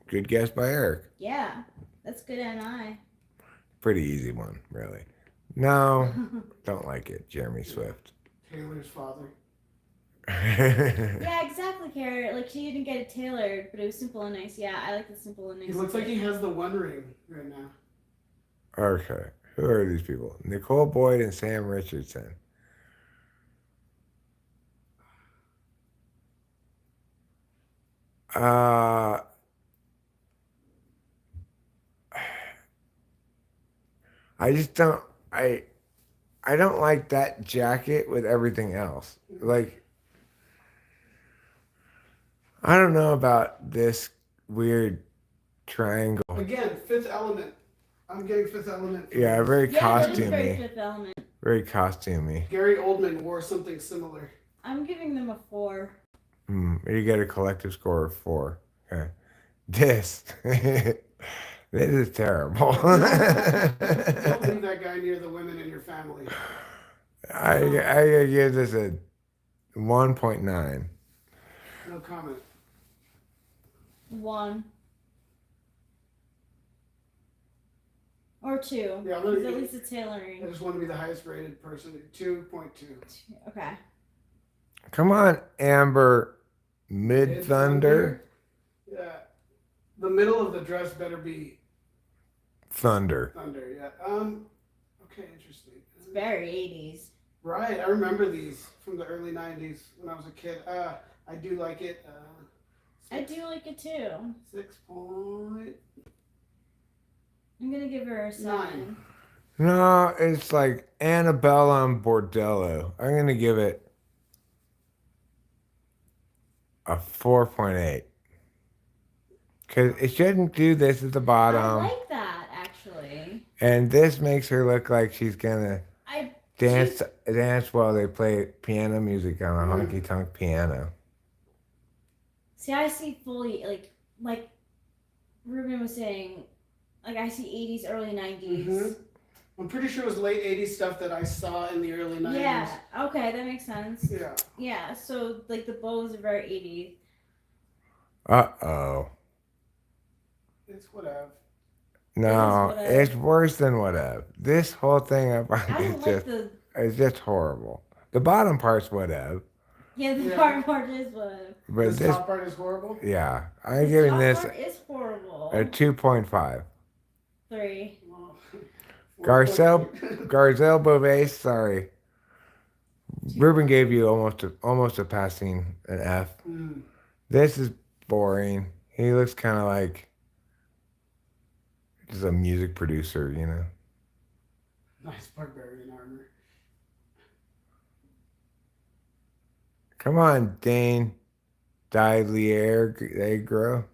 Good guess by Eric. Yeah, that's good NI. Pretty easy one, really. No, don't like it. Jeremy Swift. Taylor's father. Yeah, exactly, Carrot. Like, she didn't get it tailored, but it was simple and nice. Yeah, I like the simple and nice. He looks like he has the One Ring right now. Okay. Who are these people? Nicole Boyd and Sam Richardson. I just don't. I don't like that jacket with everything else. Like, I don't know about this weird triangle. Again, Fifth Element. I'm getting Fifth Element. Yeah, very Yeah, that is very costumey. Fifth Element. Very costumey. Gary Oldman wore something similar. I'm giving them a 4. You get a collective score of 4. Okay. This. This is terrible. Don't leave that guy near the women in your family. I gotta give this a 1.9. No comment. 1. Or 2. Yeah, I'm gonna Because at give- least it's tailoring. I just want to be the highest rated person. 2.2. Okay. Come on, Amber Mid Thunder. Yeah. The middle of the dress better be Thunder. thunder. Yeah. Okay, interesting. It's very 80s. Right, I remember these from the early '90s when I was a kid. I do like it. I do like it too. 6.9. I'm gonna give her a 7. No, it's like Annabellum Bordello. I'm gonna give it a 4.8. Because it shouldn't do this at the I bottom. like that actually. And this makes her look like she's gonna I dance while they play piano music on a honky tonk piano. see. I see fully like Ruben was saying. Like, I see 80s, early 90s. Mhm. I'm pretty sure it was late '80s stuff that I saw in the early '90s. Yeah, okay, that makes sense. Yeah. Yeah, so, like, the bows are very 80s. Uh-oh. It's whatever. No, whatever. it's worse than whatever. This whole thing up I on don't is like just, the... it's just horrible. The bottom part's whatever. Yeah, the Yeah. part is whatever. But This this, top part is horrible. yeah, I'm The giving top this part is horrible. a 2.5. 3. Well, Garcelle Beauvais, sorry. Ruben gave you almost a passing an F. This is boring. He looks kind of like just a music producer, you know. Nice barbarian armor. Come on, Dane Deliegro.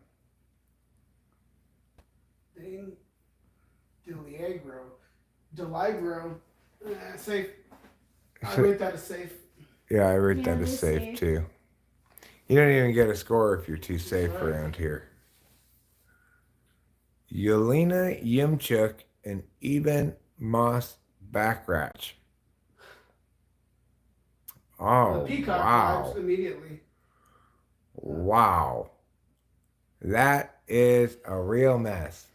Dane Deligro. Safe. I rate that as safe. Yeah, I rate Yeah, that it as is safe safe. too. You don't even get a score if you're too safe right. around here. Yelena Yemchuk and Eben Moss Backrach. Oh, Peacock wow. vibes immediately. Wow. That is a real mess.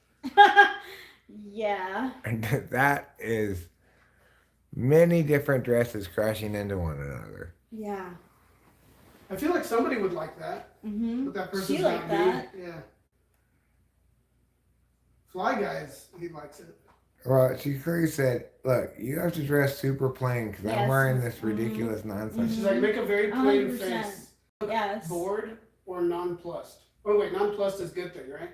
Yeah. And that is many different dresses crashing into one another. Yeah. I feel like somebody would like that. Mm-hmm. But that person's She liked not me. that. Yeah. Fly Guys, he likes it. Well, she clearly said, look, you have to dress super plain because I'm Yes. wearing this ridiculous nonsense. She's like, make a very plain 100%. face. Yes. Bored or nonplussed. Oh wait, nonplussed is a good thing, right?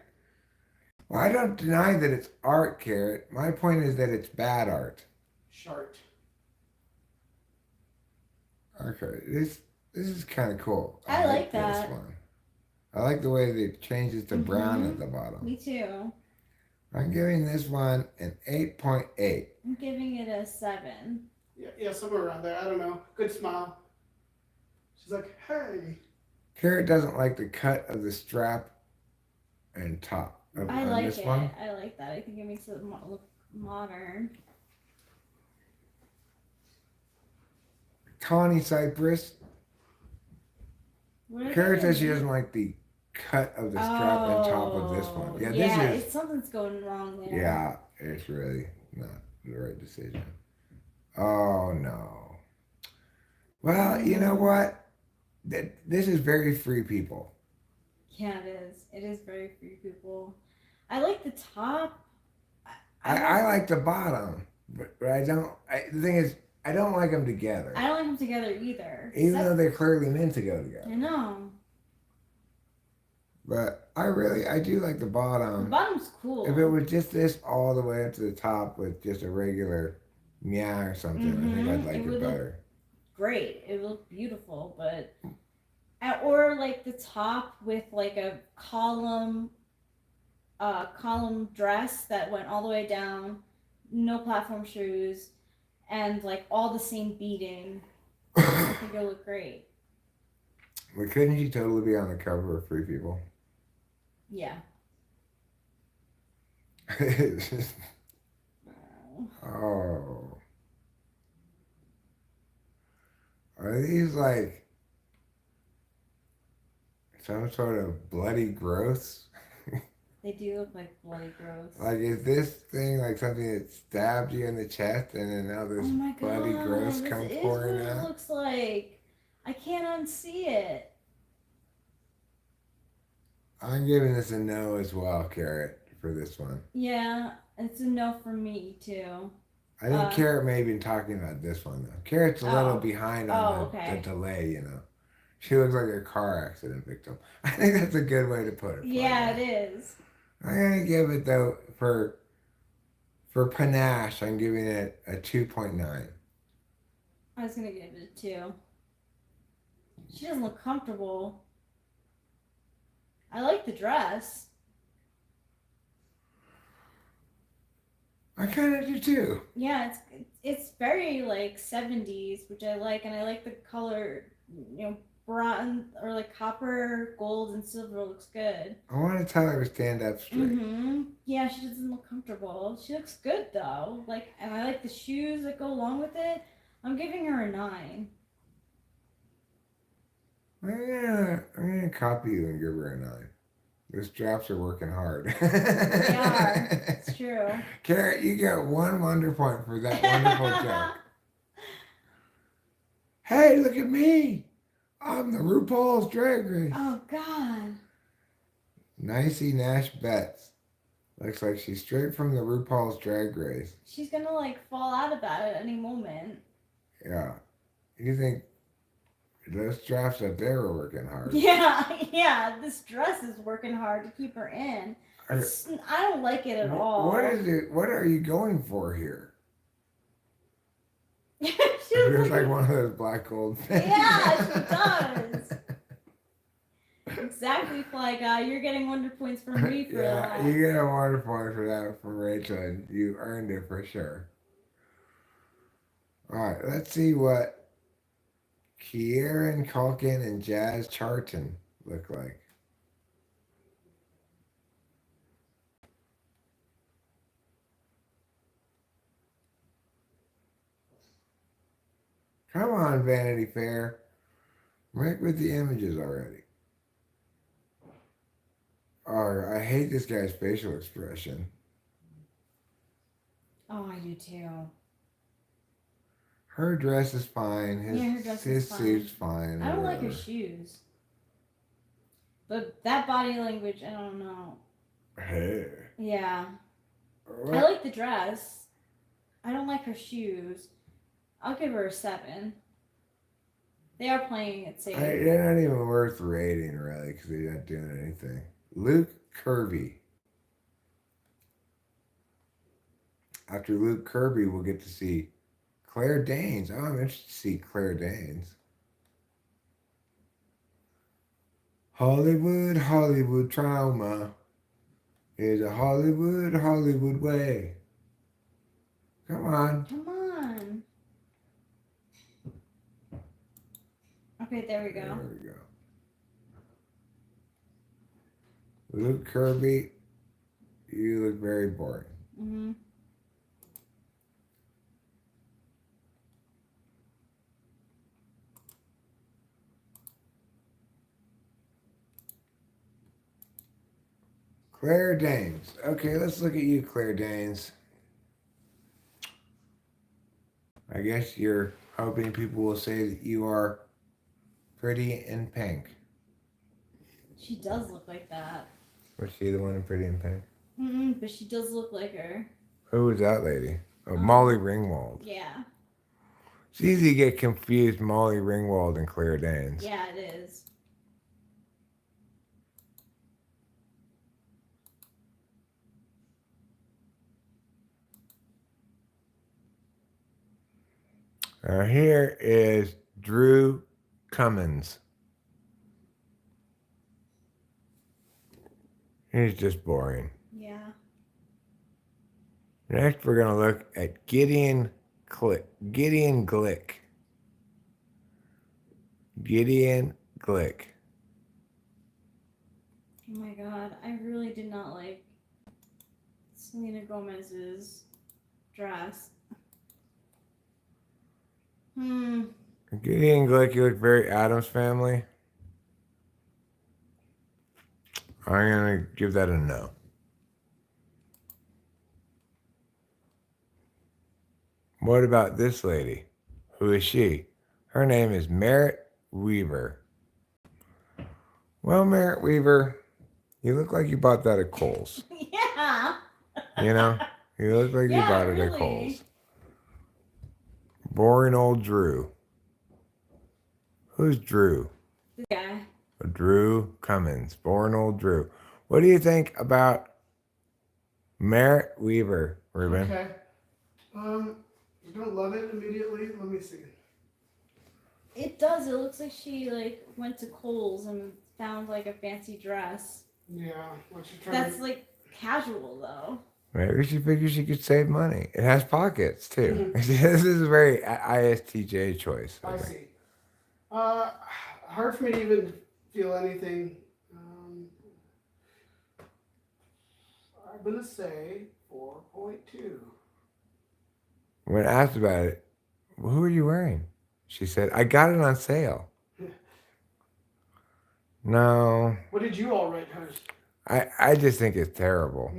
Well, I don't deny that it's art, Carrot. My point is that it's bad art. Shart. Okay, this is kind of cool. I like this that. one. I like the way that it changes to brown Mhm. at the bottom. Me too. I'm giving this one an 8.8. I'm giving it a 7. Yeah, somewhere around there. I don't know. Good smile. She's like, hey. Carrot doesn't like the cut of the strap and top I on like this it. one. I like that. I think it makes it look modern. Connie Cypress. Kara says she doesn't like the cut of the strap on top of this one. Yeah, this is. Something's going wrong there. Yeah, it's really not the right decision. Oh no. Well, you know what? This is very free people. Yeah, it is. It is very free people. I like the top. I like the bottom, but I don't. The thing is, I don't like them together. I don't like them together either. Even though they're clearly meant to go together. I know. But I do like the bottom. The bottom's cool. If it was just this all the way up to the top with just a regular meow or something, I think I'd like it better. Great. It would look beautiful, but or like the top with like a column dress that went all the way down, no platform shoes, and like all the same beading. I think it'll look great. But couldn't you totally be on the cover of Free People? Yeah. Oh. Are these like some sort of bloody growths? They do look like bloody growths. Like, is this thing like something that stabbed you in the chest and then now this bloody growth comes pouring out? It looks like. I can't unsee it. I'm giving this a no as well, Carrot, for this one. Yeah, it's a no for me too. I think Carrot may have been talking about this one though. Carrot's a little behind on the delay, you know. She looks like a car accident victim. I think that's a good way to put it. Yeah, it is. I'm gonna give it though for panache. I'm giving it a 2.9. I was gonna give it a 2. She doesn't look comfortable. I like the dress. I kind of do too. Yeah, it's very like 70s, which I like, and I like the color. You know, bronze or like copper, gold, and silver looks good. I want to tell her to stand up straight. Yeah, she doesn't look comfortable. She looks good though. Like, and I like the shoes that go along with it. I'm giving her a 9. I'm gonna copy you and give her a 9. The straps are working hard. They are. It's true. Carrot, you get 1 wonder point for that wonderful joke. Hey, look at me. I'm the RuPaul's Drag Race. Oh, God. Nicey Nash Betts. Looks like she's straight from the RuPaul's Drag Race. She's gonna, like, fall out of that at any moment. Yeah. You think those straps up there were working hard? Yeah. This dress is working hard to keep her in. I don't like it at all. What is it? What are you going for here? She looks like one of those black gold things. Yeah, she does. Exactly, Fly Guy. You're getting wonder points from me for that. You get a wonder point for that from Rachel, and you earned it for sure. All right, let's see what Kieran Culkin and Jazz Charlton look like. Come on, Vanity Fair. Right with the images already. Oh, I hate this guy's facial expression. Oh, I do too. Her dress is fine. His suit's fine. I don't like her shoes. But that body language, I don't know. Hey. Yeah. What? I like the dress. I don't like her shoes. I'll give her a 7. They are playing it safe. They're not even worth rating, really, because they're not doing anything. Luke Kirby. After Luke Kirby, we'll get to see Claire Danes. Oh, I'm interested to see Claire Danes. Hollywood trauma is a Hollywood way. Come on. Come on. Okay, there we go. There we go. Luke Kirby, you look very boring. Mm-hmm. Claire Danes. Okay, let's look at you, Claire Danes. I guess you're hoping people will say that you are pretty in pink. She does look like that. Was she the one in Pretty in Pink? But she does look like her. Who was that lady? Oh, Molly Ringwald. Yeah. It's easy to get confused, Molly Ringwald and Claire Danes. Yeah, it is. Here is Drew Cummins. He's just boring. Yeah. Next, we're going to look at Gideon Glick. Gideon Glick. Gideon Glick. Oh my god, I really did not like Selena Gomez's dress. Gideon Glick, you look very Addams Family. I'm going to give that a no. What about this lady? Who is she? Her name is Merritt Weaver. Well, Merritt Weaver, you look like you bought that at Kohl's. Yeah. You know? You look like you bought it at Kohl's. Boring old Drew. Who's Drew? This guy. Drew Cummins. Boring old Drew. What do you think about Merritt Weaver, Ruben? Okay. You don't love it immediately? Let me see. It does. It looks like she went to Kohl's and found a fancy dress. Yeah. What you trying That's casual though. Maybe she figured she could save money. It has pockets too. This is a very ISTJ choice. I see. Hard for me to even feel anything. I'm gonna say 4.2. When asked about it, who are you wearing? She said, I got it on sale. No. What did you all rate hers? I just think it's terrible.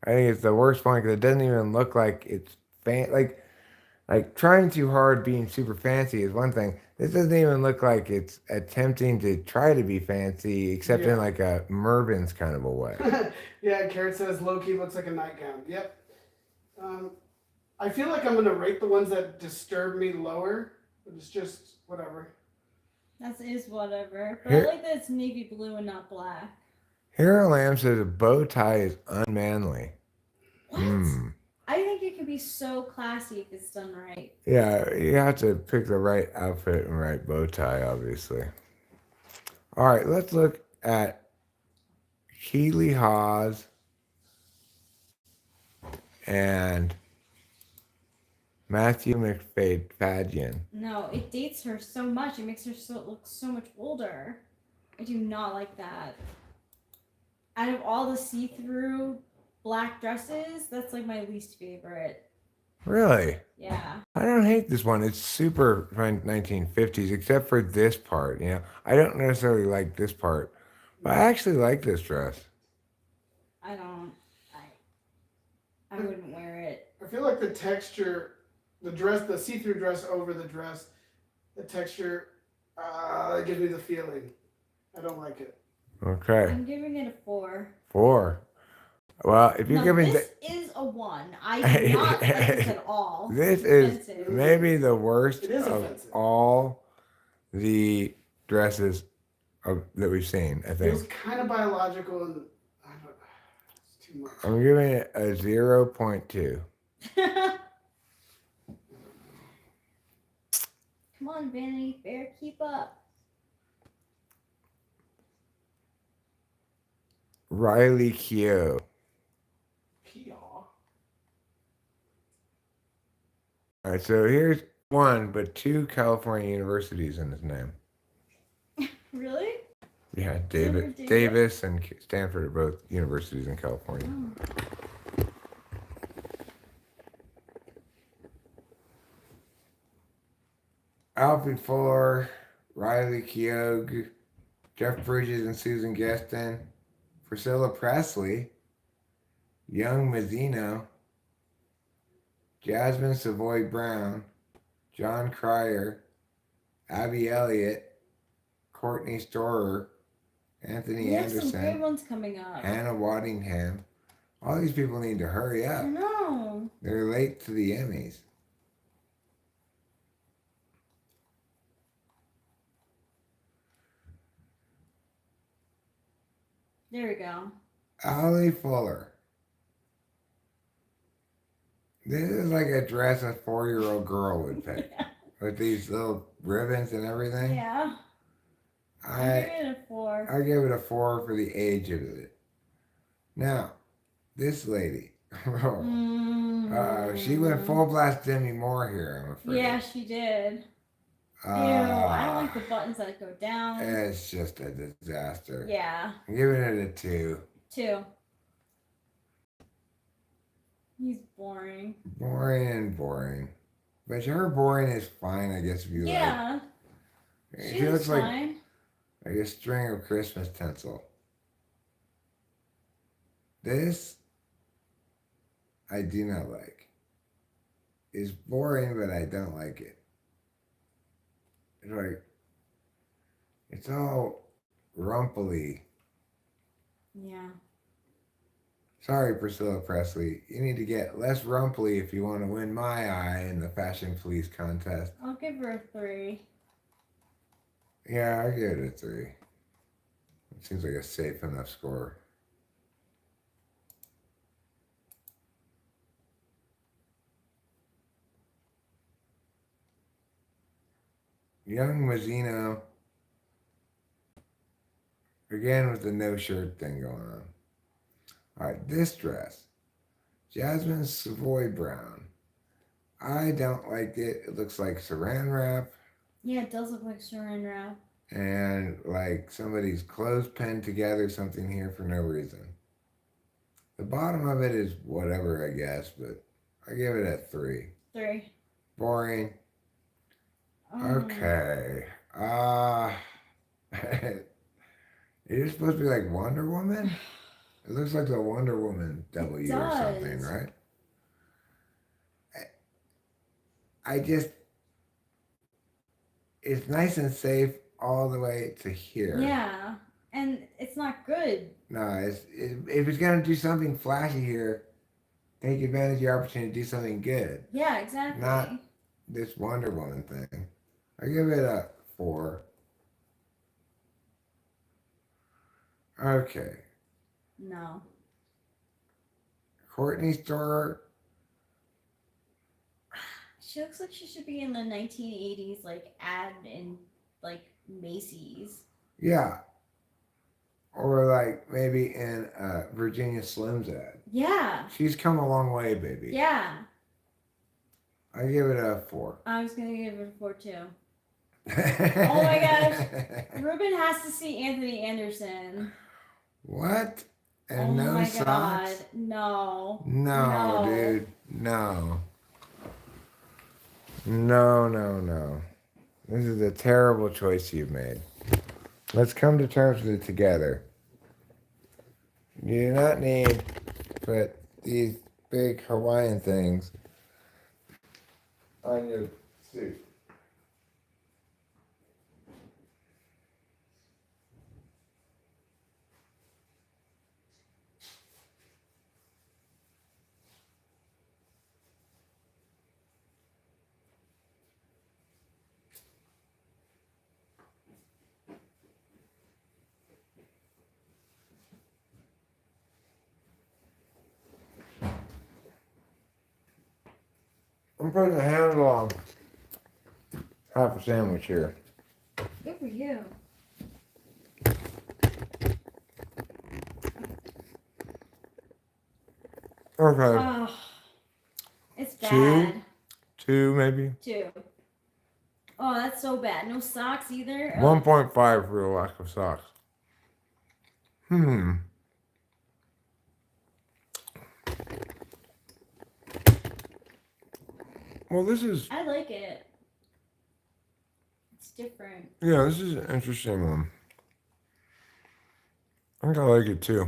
I think it's the worst one because it doesn't even look like it's like trying too hard being super fancy is one thing. This doesn't even look like it's attempting to try to be fancy except in like a Mervyn's kind of a way. Yeah, Carrot says low-key looks like a nightgown. Yep. I feel like I'm going to rate the ones that disturb me lower. But it's just whatever. That is whatever. But I like that it's navy blue and not black. Hero Lamb says a bow tie is unmanly. What? I think it can be so classy if it's done right. Yeah, you have to pick the right outfit and right bow tie, obviously. All right, let's look at Keely Hawes and Matthew McFadyen. No, it dates her so much. It makes her look so much older. I do not like that. Out of all the see-through black dresses, that's my least favorite. Really? Yeah. I don't hate this one. It's super 1950s, except for this part. I don't necessarily like this part, but I actually like this dress. I don't. I wouldn't wear it. I feel like the texture, the see-through dress over the dress, the texture, it gives me the feeling. I don't like it. Okay. I'm giving it a 4. 4. Well, if you're giving this is a 1. I do not like this at all. This is maybe the worst of all the dresses that we've seen, I think. It feels kind of biological and it's too much. I'm giving it a 0.2. Come on, Vanity Fair, keep up. Riley Keough. All right, so here's one, but 2 California universities in his name. Really? Yeah, Davis and Stanford are both universities in California. Oh. Alfie Fuller, Riley Keough, Jeff Bridges and Susan Gaston, Priscilla Presley. Young Mazzino, Jasmine Savoy Brown, John Cryer, Abby Elliott, Courtney Storer, Anthony We have some good Anderson, ones coming up. Hannah Waddingham. All these people need to hurry I up. know. They're late to the Emmys. There we go. Ollie Fuller. This is like a dress a 4-year-old girl would pick. With these little ribbons and everything. Yeah. I'm giving it a 4. I give it a 4 for the age of it. Now, this lady. She went full blast Demi Moore here, I'm afraid. Yeah, she did. Ew, I don't like the buttons that go down. It's just a disaster. Yeah. I'm giving it a 2. 2. He's boring. Boring and boring. But her boring is fine, I guess, if you Yeah. like. She She looks like fine. a string of Christmas tinsel. This, I do not like. It's boring, but I don't like it. It's like, it's all rumply. Yeah. Sorry, Priscilla Presley. You need to get less rumply if you want to win my eye in the Fashion Police contest. I'll give her a 3. Yeah, I'll give it a 3. It seems like a safe enough score. Young Mazzino, again with the no shirt thing going on. All right, this dress, Jasmine Savoy Brown. I don't like it. It looks like saran wrap Yeah, it does look like saran wrap. and like somebody's clothes pinned together something here for no reason. The bottom of it is whatever, I guess, but I give it a 3. 3. Boring. Okay. It is supposed to be like Wonder Woman? It looks like the Wonder Woman W or something, right? I just, it's nice and safe all the way to here. Yeah, and it's not good. No, if it's going to do something flashy here, take advantage of your opportunity to do something good. Yeah, exactly. Not this Wonder Woman thing. I give it a 4. Okay. No. Courtney Storer. She looks like she should be in the 1980s, like, ad in, like, Macy's. Yeah. Or like maybe in Virginia Slim's ad. Yeah. She's come a long way, baby. Yeah. I give it a 4. I was going to give it a 4 too. Oh my gosh. Ruben has to see Anthony Anderson. What? And oh no my socks? God. No. No, dude. No. No. This is a terrible choice you've made. Let's come to terms with it together. You do not need to put these big Hawaiian things on your suit. I'm putting a handle on half a sandwich here. Good for you. Okay. Oh, it's bad. 2 maybe? 2. Oh, that's so bad. No socks either. 1.5 for the lack of socks. Well, this is... I like it. It's different. Yeah, this is an interesting one. I think I like it too.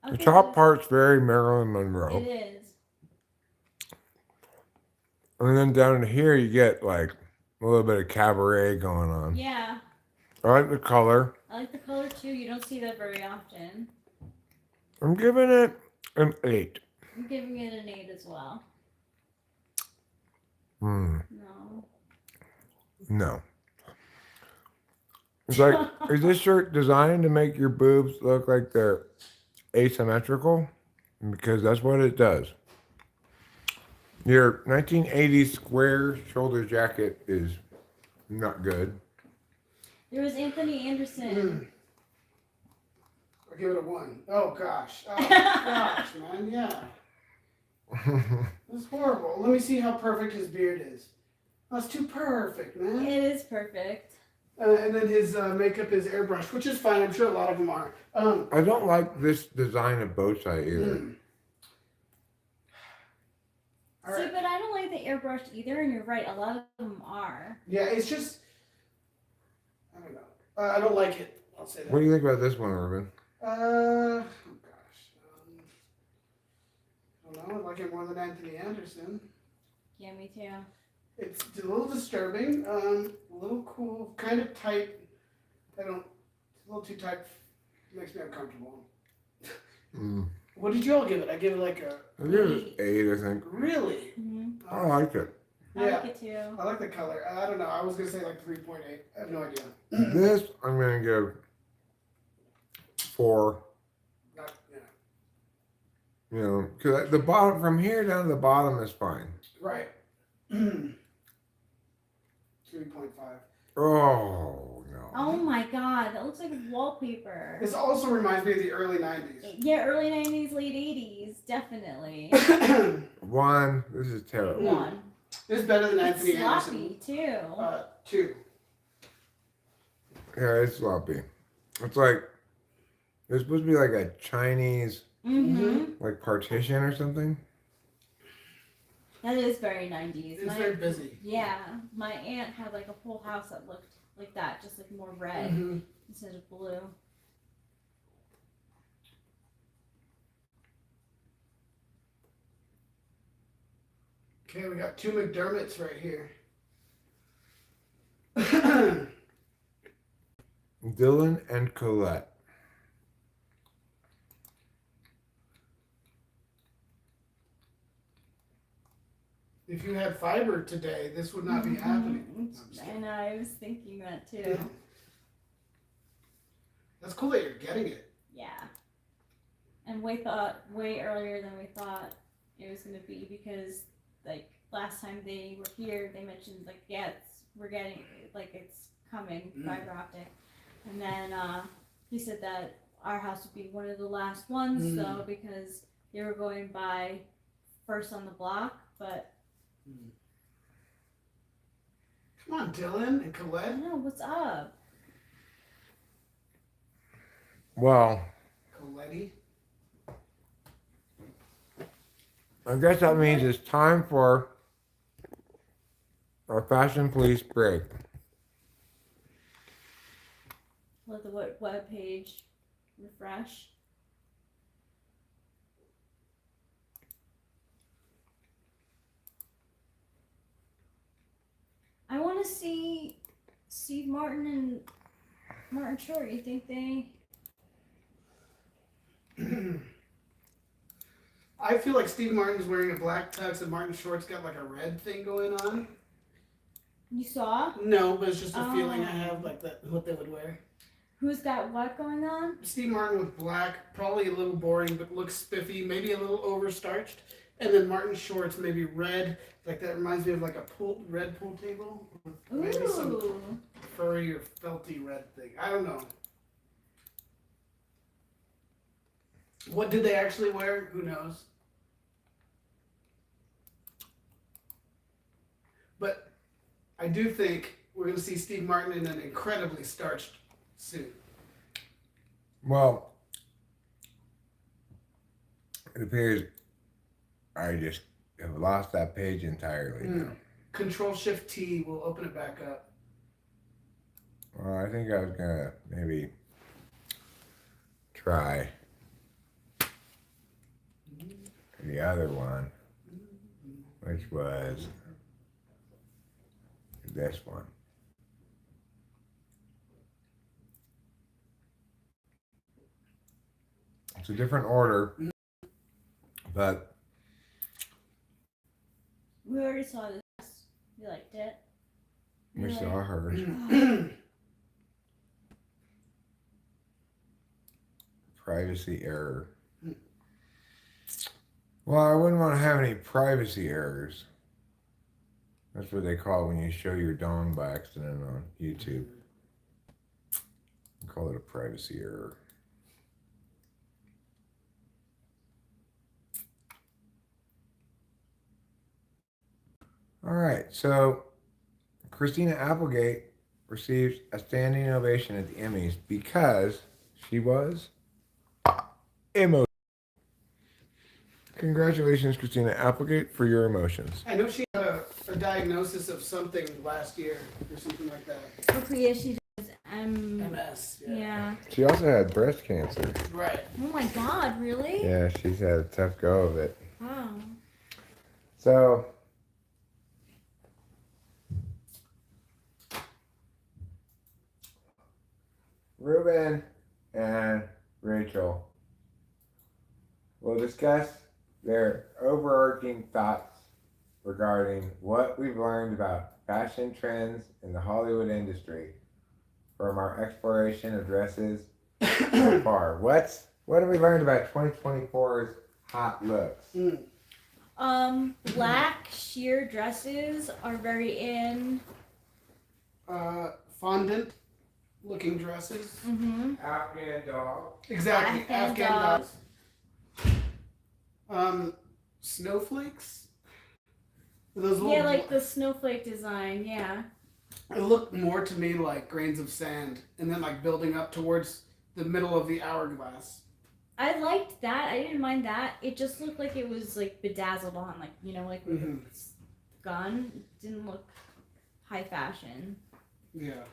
The Okay, top so part's very Marilyn Monroe. it is. And then down here you get like a little bit of cabaret going on. Yeah, I like the color. I like the color too. You don't see that very often. I'm giving it an 8. I'm giving it an 8 as well. Hmm. No. No. It's like, is this shirt designed to make your boobs look like they're asymmetrical? Because that's what it does. Your 1980s square shoulder jacket is not good. There was Anthony Anderson. I'll give it a 1. Oh gosh. Oh gosh, man. Yeah. That's horrible. Let me see how perfect his beard is. That's too perfect, man. It is perfect. And then his makeup is airbrushed, which is fine. I'm sure a lot of them are. I don't like this design of bow tie either. All See, right. but I don't like the airbrushed either, and you're right. A lot of them are. Yeah, it's just, I don't know. I don't like it. I'll say that. What do you think about this one, Ruben? Oh gosh. I don't know. I like it more than Anthony Anderson. Yeah, me too. It's a little disturbing. A little cool. Kind of tight. It's a little too tight. Makes me uncomfortable. What did you all give it? I give it like a. I give it 8, I think. Really? Mm-hmm. I liked it. I Yeah. like it too. I like the color. I don't know. I was gonna say like 3.8. I have no idea. This I'm gonna give 4. Not, You know, because the bottom from here down to the bottom is fine. right. 3.5. Oh no. Oh my god, that looks like wallpaper. This also reminds me of the early 90s. Yeah, early 90s, late 80s, definitely. 1. This is terrible. 1. This is better than It's Anthony Anderson. sloppy too. 2. Yeah, it's sloppy. It's like it's supposed to be like a Chinese like partition or something. That is very 90s. It's very busy. Yeah, my aunt had like a whole house that looked like that, just like more red instead of blue. Okay, we got 2 McDermotts right here. Dylan and Colette. If you had fiber today, this would not be happening. And I was thinking that too. That's cool that you're getting it. Yeah. And we thought way earlier than we thought it was gonna be because like last time they were here they mentioned like we're getting like it's coming fiber optic. And then he said that our house would be one of the last ones though because they were going by first on the block, but Come on, Dylan and I Colette. don't know, what's up? Well, Colette. I guess that means it's time for our fashion police break. Let the web page refresh. I want to see Steve Martin and Martin Short. You think they? I feel like Steve Martin's wearing a black tux and Martin Short's got like a red thing going on. You saw? No, but it's just a feeling I have like that what they would wear. Who's got what going on? Steve Martin with black, probably a little boring, but looks spiffy, maybe a little overstarched. And then Martin Short's maybe red, like that reminds me of like a red pool table. Maybe some Ooh. furry or felty red thing. I don't know. What did they actually wear? Who knows? But I do think we're going to see Steve Martin in an incredibly starched suit. Well, it appears I just have lost that page entirely now. Control-Shift-T will open it back up. Well, I think I was gonna maybe try the other one, which was this one. It's a different order, but We already saw this. You liked it? we Really? saw hers. Privacy error. Well, I wouldn't want to have any privacy errors. That's what they call it when you show your dong by accident on YouTube. They call it a privacy error. All right, so Christina Applegate received a standing ovation at the Emmys because she was emotional. Congratulations, Christina Applegate, for your emotions. I know she had a diagnosis of something last year or something like that. Okay, yeah, she does. MS. Yeah. She also had breast cancer. Right. Oh my God, really? Yeah, she's had a tough go of it. Wow. So, Ruben and Rachel will discuss their overarching thoughts regarding what we've learned about fashion trends in the Hollywood industry from our exploration of dresses so far. What have we learned about 2024's hot looks? Black sheer dresses are very in. Fondant looking dresses. Mm-hmm. Afghan dog. Exactly. Afghan dogs. Snowflakes. Those little, Yeah, like the snowflake design, yeah. it looked more to me like grains of sand, and then like building up towards the middle of the hourglass. I liked that. I didn't mind that. It just looked like it was like bedazzled on, like, you know, like with a gun. It didn't look high fashion. Yeah.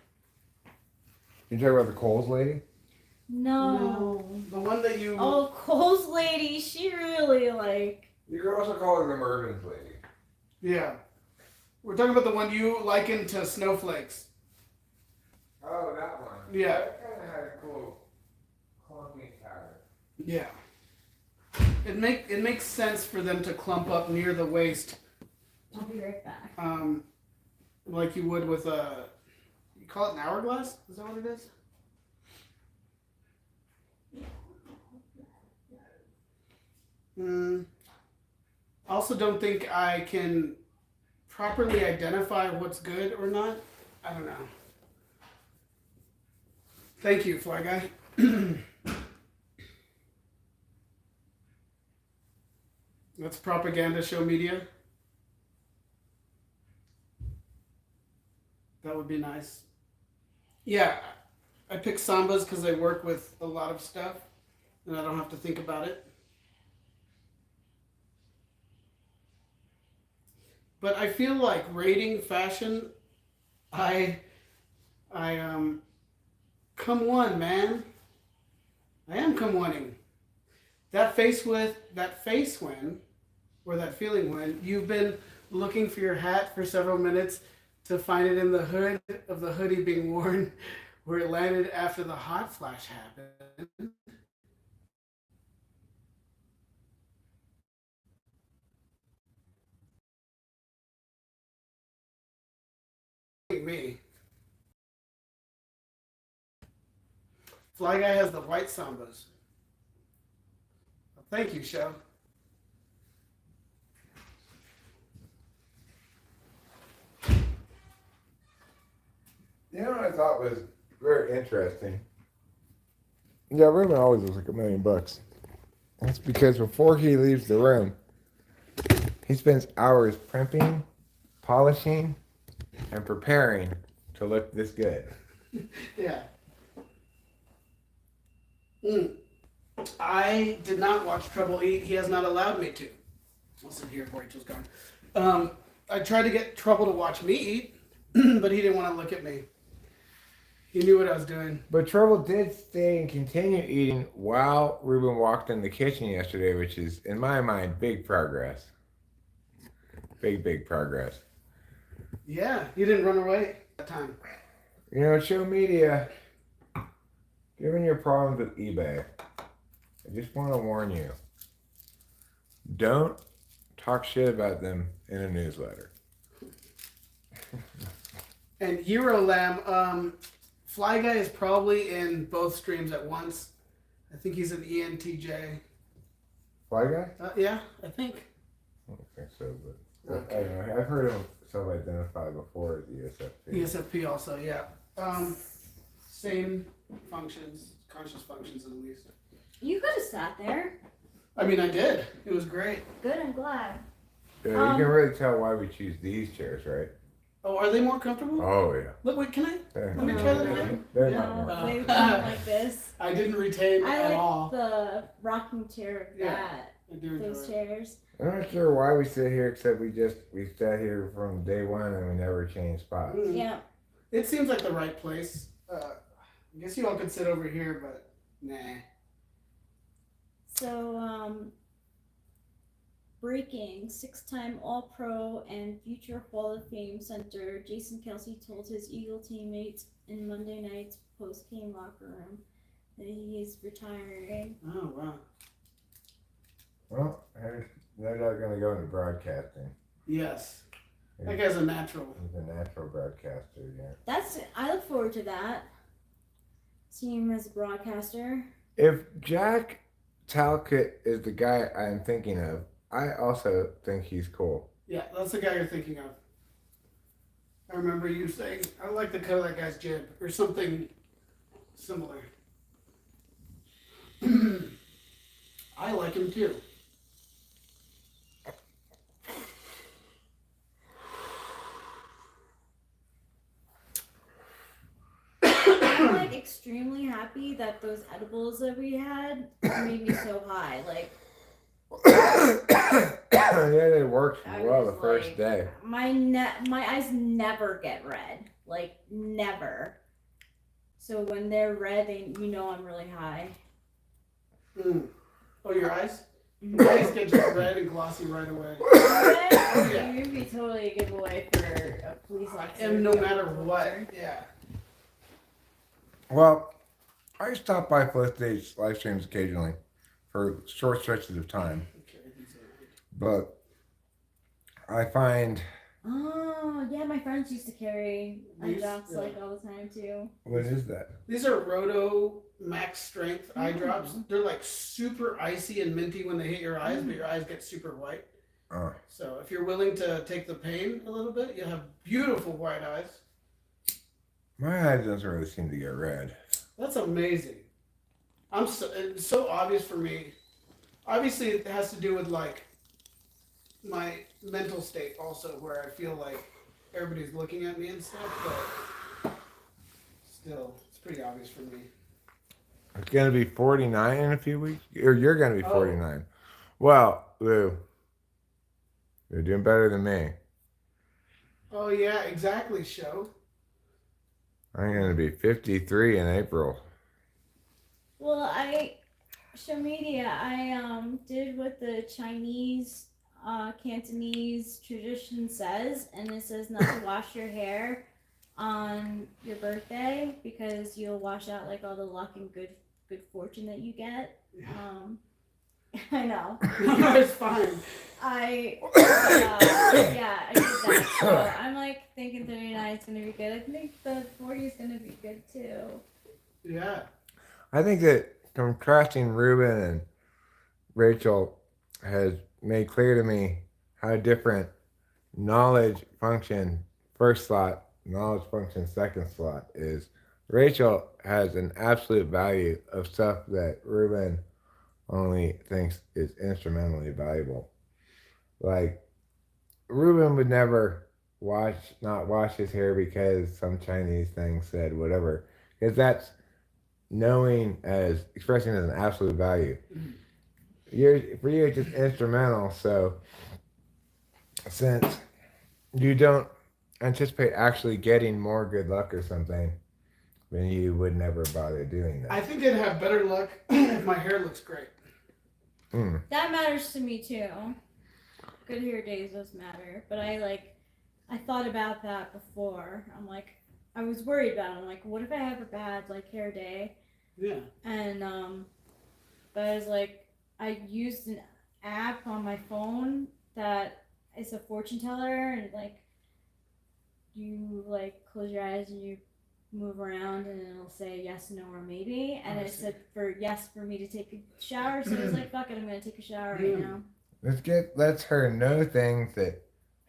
You talking about the Coles lady? No. The one that you. Oh, Cole's lady, she really like. You could also call her the Mervyn's lady. Yeah. We're talking about the one you likened to snowflakes. Oh, that one. Yeah. That kind of had a cool clumping pattern. Yeah. It makes sense for them to clump up near the waist, I'll be right back. like you would with a. You call it an hourglass? Is that what it is? I also don't think I can properly identify what's good or not. I don't know. Thank you, Fly Guy. That's propaganda show media. That would be nice. Yeah, I pick Sambas because they work with a lot of stuff and I don't have to think about it. But I feel like rating fashion, I come one, man. I am come oneing. That face when, or that feeling when, you've been looking for your hat for several minutes to find it in the hood of the hoodie being worn where it landed after the hot flash happened. Me. Fly Guy has the white Sambas. Thank you, Shell. You know what I thought was very interesting? Yeah, Ruben always looks like $1 million. That's because before he leaves the room, he spends hours primping, polishing, and preparing to look this good. Yeah. I did not watch Trouble Eat. He has not allowed me to. I'll sit here before Rachel's gone. I tried to get Trouble to watch me eat, but he didn't want to look at me. He knew what I was doing. But Trouble did stay and continue eating while Ruben walked in the kitchen yesterday, which is, in my mind, big progress. Big progress. Yeah, he didn't run away that time. You know, show media, given your problems with eBay, I just want to warn you, don't talk shit about them in a newsletter. And Hero Lamb, Fly Guy is probably in both streams at once. I think he's an ENTJ. Fly Guy? Yeah, I think. I don't think so, but I don't know. I've heard him self-identify before as ESFP. ESFP also, yeah. Same functions, conscious functions at least. You could have sat there. I mean, I did. It was great. Good, I'm glad. Yeah, you can really tell why we choose these chairs, right? Oh, are they more comfortable? Oh, yeah. Look, wait, can I? They're Let me not try more- that again. They're Yeah. not more. No, they don't like this. I didn't retain I at like all. the rocking chair of Yeah. that. I do enjoy Those it. chairs. I'm not sure why we sit here, except we sat here from day one and we never changed spots. Mm. Yeah. It seems like the right place. I guess you all could sit over here, but nah. So, breaking, 6-time All-Pro and future Hall of Fame center Jason Kelsey told his Eagle teammates in Monday night's post-game locker room that he is retiring. Oh, wow. Well, they're not going to go into broadcasting. Yes. That guy's a natural. He's a natural broadcaster, yeah. I look forward to that. See him as a broadcaster. If Jack Talcott is the guy I'm thinking of, I also think he's cool. Yeah, that's the guy you're thinking of. I remember you saying, I like the cut of that guy's jib, or something similar. I like him too. I'm like extremely happy that those edibles that we had made me so high. Like, Yeah, they worked I well was the first like- day. my eyes never get red. Like, never. So when they're red, you know I'm really high. Mm. Oh, your eyes? Mhm. Your eyes get just red and glossy right away. Red? Yeah. You'd be totally a giveaway for a police officer. And no matter what, yeah. Well, I stop by Flip Date's live streams occasionally for short stretches of time, but I find Oh, yeah, my friends used to carry eye These? drops Yeah. like all the time too. what is that? These are Roto Max Strength eye Mm. drops. They're like super icy and minty when they hit your eyes, but your eyes get super white. Oh, So if you're willing to take the pain a little bit, you'll have beautiful white eyes. my eyes doesn't really seem to get red. That's amazing. It's so obvious for me. Obviously, it has to do with like my mental state also, where I feel like everybody's looking at me and stuff. But still, it's pretty obvious for me. It's gonna be 49 in a few weeks, or you're gonna be Oh. 49. Well, Lou, you're doing better than me. Oh yeah, exactly. Show. I'm gonna be 53 in April. Well, show media. I did what the Chinese, Cantonese tradition says, and it says not to wash your hair on your birthday because you'll wash out like all the luck and good fortune that you get. I know. It's fine. Yeah, I did that. So I'm like thinking 39 is gonna be good. I think the 40 is gonna be good too. Yeah. I think that contrasting Ruben and Rachel has made clear to me how different knowledge function first slot, knowledge function second slot is. Rachel has an absolute value of stuff that Ruben only thinks is instrumentally valuable. Like, Ruben would never not wash his hair because some Chinese thing said whatever. Because that's knowing as expressing as an absolute value. For you, it's just instrumental. So, since you don't anticipate actually getting more good luck or something, then you would never bother doing I that. think I'd have better luck if my hair looks great. Mm. That matters to me too. Good hair days does matter, but I thought about that before. I'm like, I was worried about it. I'm like, what if I have a bad like hair day? Yeah. And but I was like, I used an app on my phone that is a fortune teller, and like you like close your eyes and you move around and it'll say yes, no, or maybe, and it said for yes for me to take a shower, so I was like, fuck it, I'm gonna take a shower right now. Lets her know things that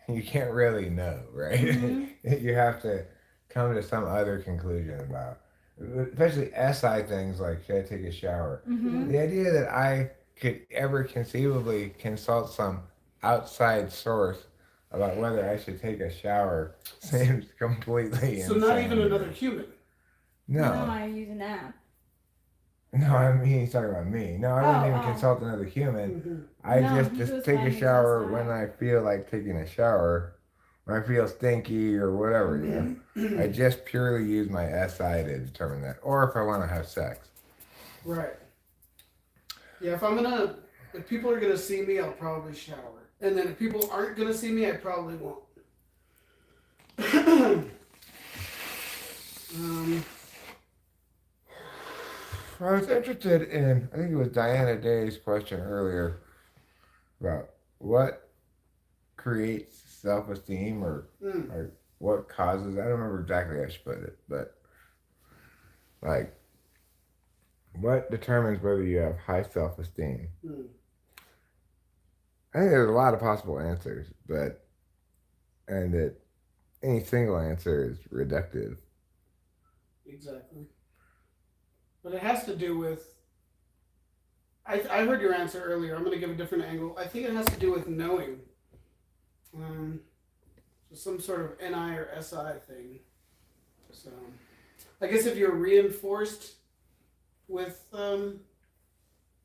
you can't really know, right? Mm-hmm. You have to come to some other conclusion about, especially SI things like should I take a shower? Mm-hmm. The idea that I could ever conceivably consult some outside source about whether I should take a shower seems completely So insane. not even to another me. human. No, No, I use an app. no, I mean he's talking about me. No, I wouldn't even consult another human. Mm-hmm. I No, just he just goes take by a his shower SI. when I feel like taking a shower, when I feel stinky or whatever, you know. I just purely use my SI to determine that, or if I want to have sex. Right. Yeah, if people are gonna see me, I'll probably shower. And then if people aren't gonna see me, I probably won't. I was interested in, I think it was Diana Day's question earlier about what creates self-esteem or what causes, I don't remember exactly how she put it, but like, what determines whether you have high self-esteem? I think there's a lot of possible answers, and that any single answer is reductive. Exactly. But it has to do with. I heard your answer earlier. I'm going to give a different angle. I think it has to do with knowing. So some sort of NI or SI thing. So, I guess if you're reinforced with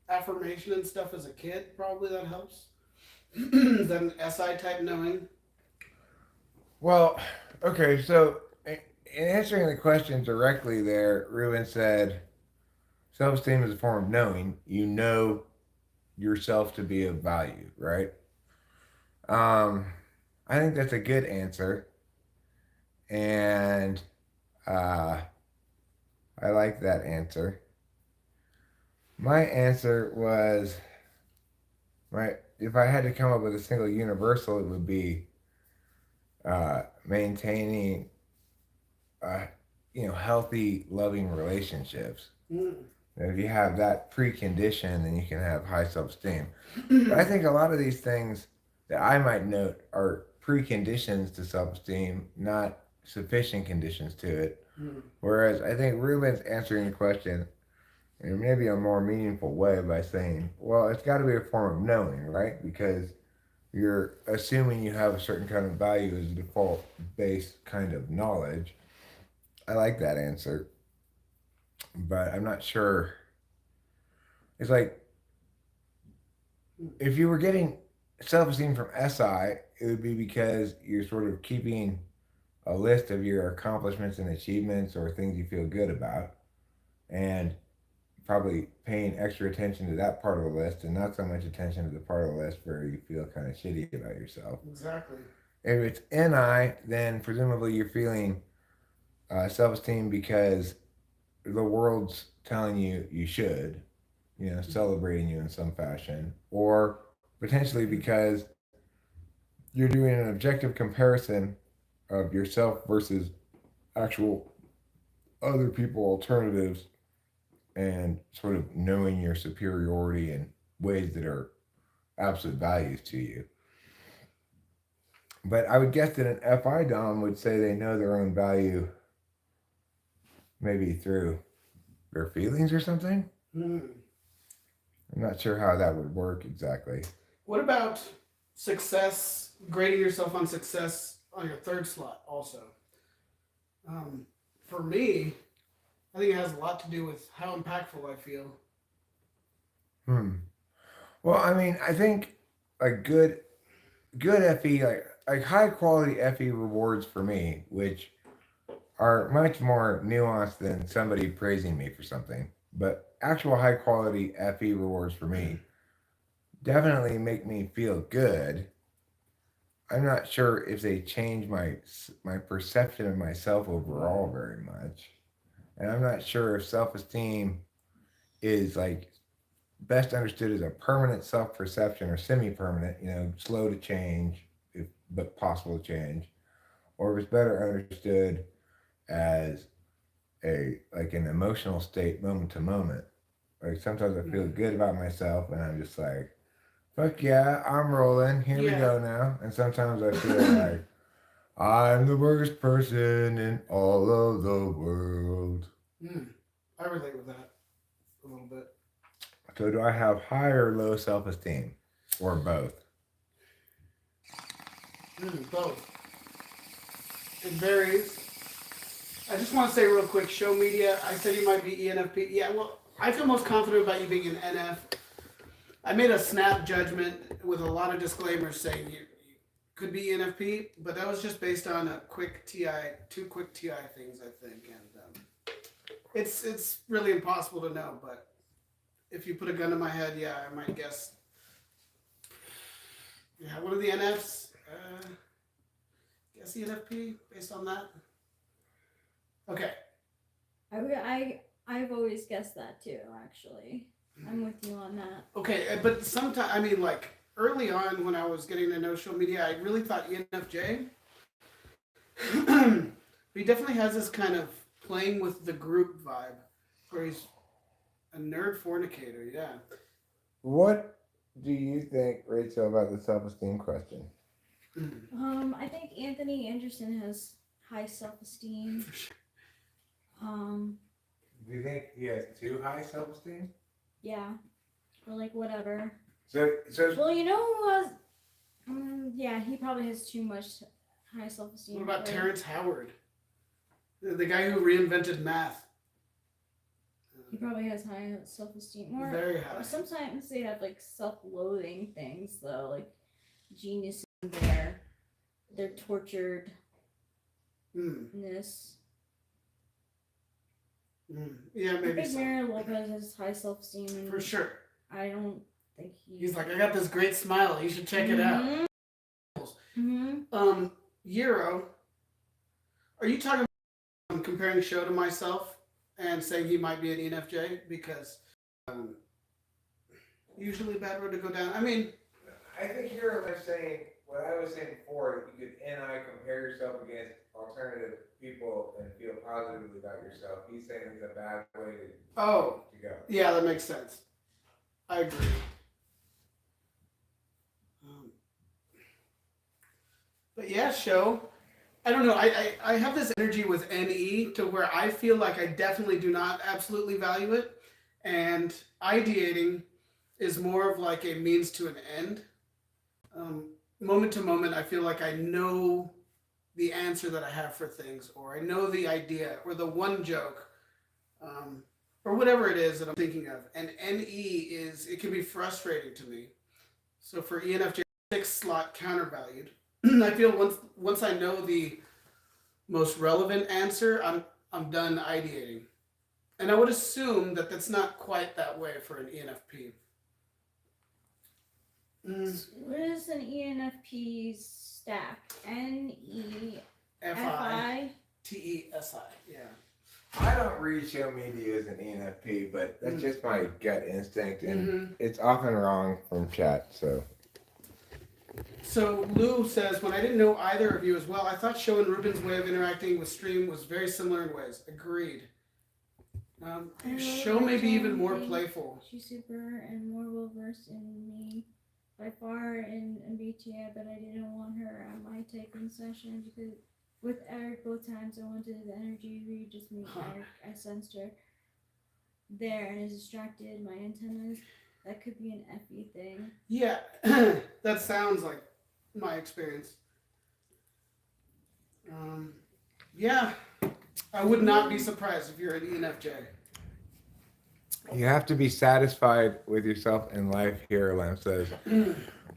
affirmation and stuff as a kid, probably that helps. Is that an SI type knowing? Well, okay, so in answering the question directly there, Ruben said self-esteem is a form of knowing. You know yourself to be of value, right? I think that's a good answer, and uh, I like that answer. My answer was if I had to come up with a single universal, it would be maintaining, healthy, loving relationships. Mm. And if you have that precondition, then you can have high self-esteem. But I think a lot of these things that I might note are preconditions to self-esteem, not sufficient conditions to it. Whereas I think Ruben's answering the question in maybe a more meaningful way by saying, well, it's got to be a form of knowing, right? Because you're assuming you have a certain kind of value as a default base kind of knowledge. I like that answer, but I'm not sure. It's like if you were getting self-esteem from SI, it would be because you're sort of keeping a list of your accomplishments and achievements or things you feel good about, and probably paying extra attention to that part of the list and not so much attention to the part of the list where you feel kind of shitty about yourself. Exactly. If it's NI, then presumably you're feeling self-esteem because the world's telling you you should, celebrating you in some fashion, or potentially because you're doing an objective comparison of yourself versus actual other people alternatives and sort of knowing your superiority in ways that are absolute values to you. But I would guess that an FI Dom would say they know their own value maybe through their feelings or something. I'm not sure how that would work exactly. What about success, grading yourself on success on your third slot also? For me, I think it has a lot to do with how impactful I feel. Well, I mean, I think a good FE, like high quality FE rewards for me, which are much more nuanced than somebody praising me for something. But actual high quality FE rewards for me definitely make me feel good. I'm not sure if they change my perception of myself overall very much, and I'm not sure if self esteem is like best understood as a permanent self perception or semi permanent, slow to change, but possible to change, or if it's better understood as a like an emotional state moment to moment. Like sometimes I feel good about myself and I'm just like, fuck yeah, I'm rolling. Here we Yeah. go now. And sometimes I feel like I'm the worst person in all of the world. I relate with that a little bit. So do I have high or low self esteem? Or both? Both. It varies. I just want to say real quick, show media, I said you might be ENFP. Yeah, well, I feel most confident about you being an NF. I made a snap judgment with a lot of disclaimers saying you could be ENFP, but that was just based on a quick TI, two quick TI things, I think. And it's really impossible to know, but if you put a gun to my head, yeah, I might guess. Yeah, one of the NFs, guess ENFP based on that. Okay. I've always guessed that too. Actually, I'm with you on that. Okay, but sometimes, I mean, like early on when I was getting to know show media, I really thought ENFJ. He definitely has this kind of playing with the group vibe, where he's a nerd fornicator. Yeah. What do you think, Rachel, about the self esteem question? I think Anthony Anderson has high self-esteem. Do you think he has too high self esteem? Yeah, or like whatever. So Well, you know who has? Yeah, he probably has too much high self-esteem. What about Terrence Howard, the guy who reinvented math? He probably has high self-esteem. Or Very high. sometimes they have like self-loathing things though, like geniuses. Their torturedness. Yeah, I maybe think so. Mario Lopez has high self-esteem, and For sure. I don't think He's like, I got this great smile. You should check it out. Euro, are you talking about comparing show to myself and saying he might be an ENFJ? Because usually bad road to go down. I mean, I think you're saying what I was saying before. You could NI compare yourself against alternative people and feel positively about yourself. He's saying it's a bad way to go. Yeah, that makes sense. I agree. But yeah, show. I don't know. I have this energy with NE to where I feel like I definitely do not absolutely value it. And ideating is more of like a means to an end. Moment to moment, I feel like I know the answer that I have for things, or I know the idea, or the one joke, or whatever it is that I'm thinking of. And NE it can be frustrating to me. So for ENFJ, 6 slot countervalued. I feel once I know the most relevant answer, I'm done ideating. And I would assume that that's not quite that way for an ENFP. What is an ENFP's stack? NEFI? TESI. Yeah. I don't read show media as an ENFP, but that's just my gut instinct, and it's often wrong from chat. So Lou says, when I didn't know either of you as well, I thought Show and Ruben's way of interacting with stream was very similar in ways. Agreed. Show may be even more playful. She's super and more well versed in me by far in MBTI, but I didn't want her at my typing session because with Eric both times I wanted the energy read, just me Eric. I sensed her there and is distracted. My antennas. That could be an FE thing. Yeah, that sounds like my experience. Yeah, I would not be surprised if you're an ENFJ. You have to be satisfied with yourself in life here, Lem says.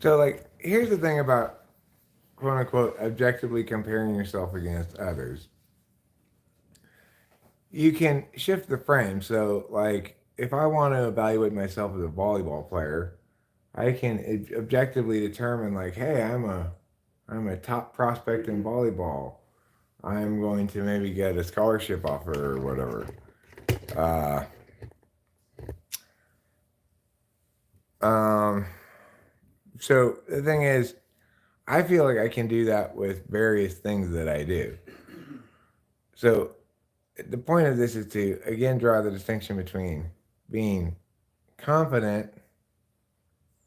So, like, here's the thing about, quote unquote, objectively comparing yourself against others. you can shift the frame. So, like, if I want to evaluate myself as a volleyball player, I can objectively determine, like, hey, I'm a top prospect in volleyball. I'm going to maybe get a scholarship offer or whatever. Uh, um, so the thing is, I feel like I can do that with various things that I do. So the point of this is to again draw the distinction between being confident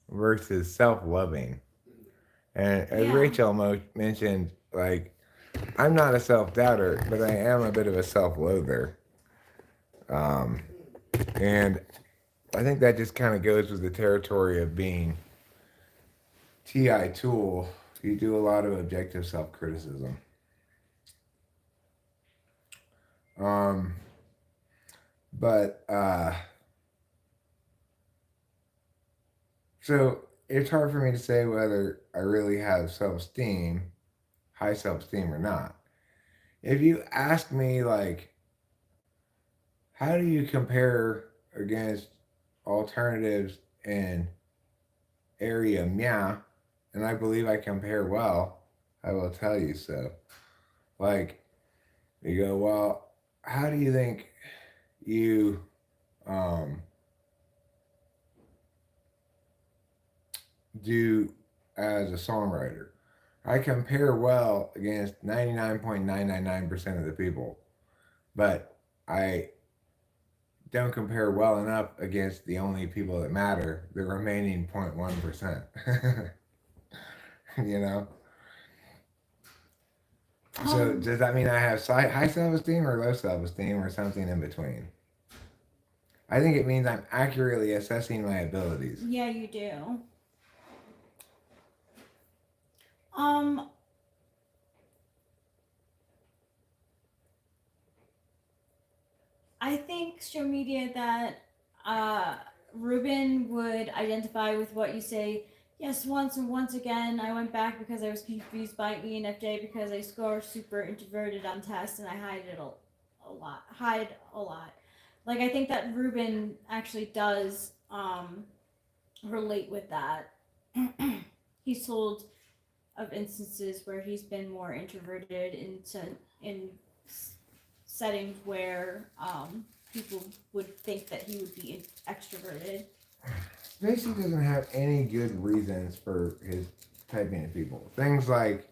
versus self-loving. And as Yeah. Rachel mentioned, like, I'm not a self-doubter, but I am a bit of a self-loather. Um, and I think that just kind of goes with the territory of being TI tool. You do a lot of objective self-criticism. Um, but so it's hard for me to say whether I really have self-esteem, high self-esteem or not. If you ask me, like, how do you compare against alternatives in area meow, and I believe I compare well, I will tell you so. Like, you go, well, how do you think you um, do as a songwriter? I compare well against 99.999% of the people, but I don't compare well enough against the only people that matter, the remaining 0.1%. You know? So does that mean I have high self-esteem or low self-esteem or something in between? I think it means I'm accurately assessing my abilities. Yeah, you do. Um, I think social media that Ruben would identify with what you say. Yes, once and once again, I went back because I was confused by ENFJ because I score super introverted on tests and I hide it a lot. Hide a lot. Like I think that Ruben actually does relate with that. He's told of instances where he's been more introverted in settings where people would think that he would be extroverted. Spacey doesn't have any good reasons for his typing to people. Things like,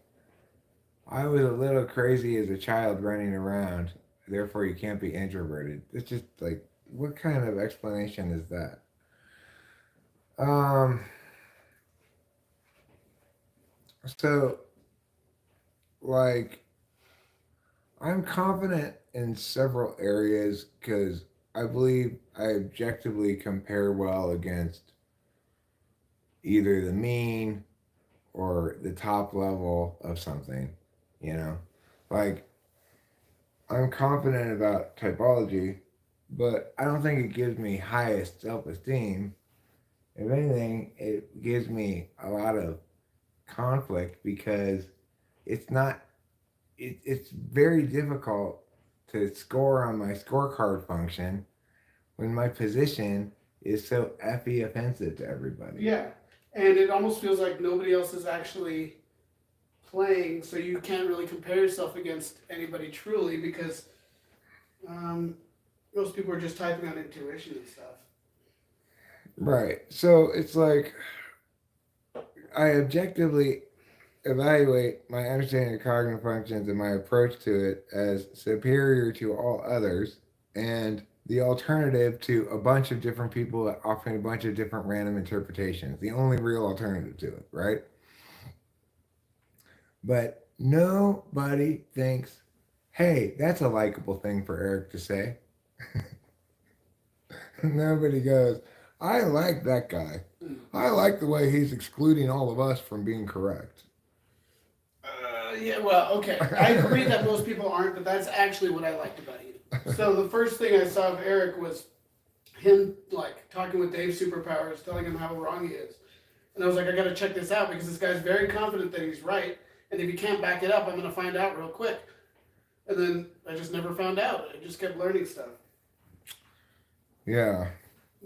I was a little crazy as a child running around, therefore you can't be introverted. It's just like, what kind of explanation is that? Um, so, like, I'm confident in several areas because I believe I objectively compare well against either the mean or the top level of something, you know? Like, I'm confident about typology, but I don't think it gives me highest self esteem. If anything, it gives me a lot of conflict because it's not, it's very difficult to score on my scorecard function when my position is so effing offensive to everybody. Yeah, and it almost feels like nobody else is actually playing, so you can't really compare yourself against anybody truly because most people are just typing on intuition and stuff. Right. So it's like I objectively evaluate my understanding of cognitive functions and my approach to it as superior to all others and the alternative to a bunch of different people offering a bunch of different random interpretations. The only real alternative to it, right? But nobody thinks, hey, that's a likable thing for Eric to say. Nobody goes, I like that guy. I like the way he's excluding all of us from being correct. Yeah, well, okay. I agree that most people aren't, but that's actually what I liked about you. So the first thing I saw of Eric was him like talking with Dave's superpowers, telling him how wrong he is. And I was like, I gotta check this out because this guy's very confident that he's right. And if he can't back it up, I'm gonna find out real quick. And then I just never found out. I just kept learning stuff. Yeah.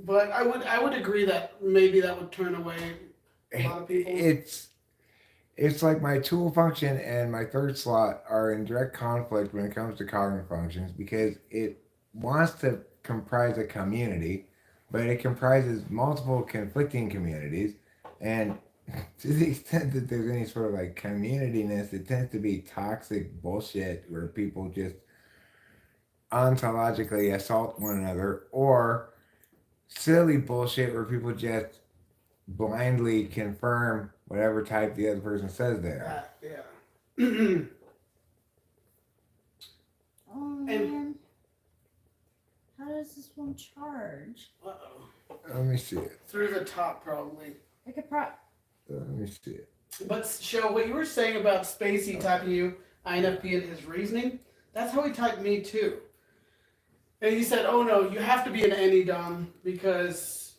But I would agree that maybe that would turn away a lot of people. It's like my tool function and my third slot are in direct conflict when it comes to cognitive functions because it wants to comprise a community, but it comprises multiple conflicting communities. And to the extent that there's any sort of like communityness, it tends to be toxic bullshit where people just ontologically assault one another, or silly bullshit where people just blindly confirm whatever type the other person says they are. Yeah. Oh man. How does this one charge? Uh-oh. Let me see it. Through the top, probably. I could Let me see it. But, Show, what you were saying about Spacey typing you INFP and his reasoning, that's how he typed me, too. And he said, oh, no, you have to be an AnyDom because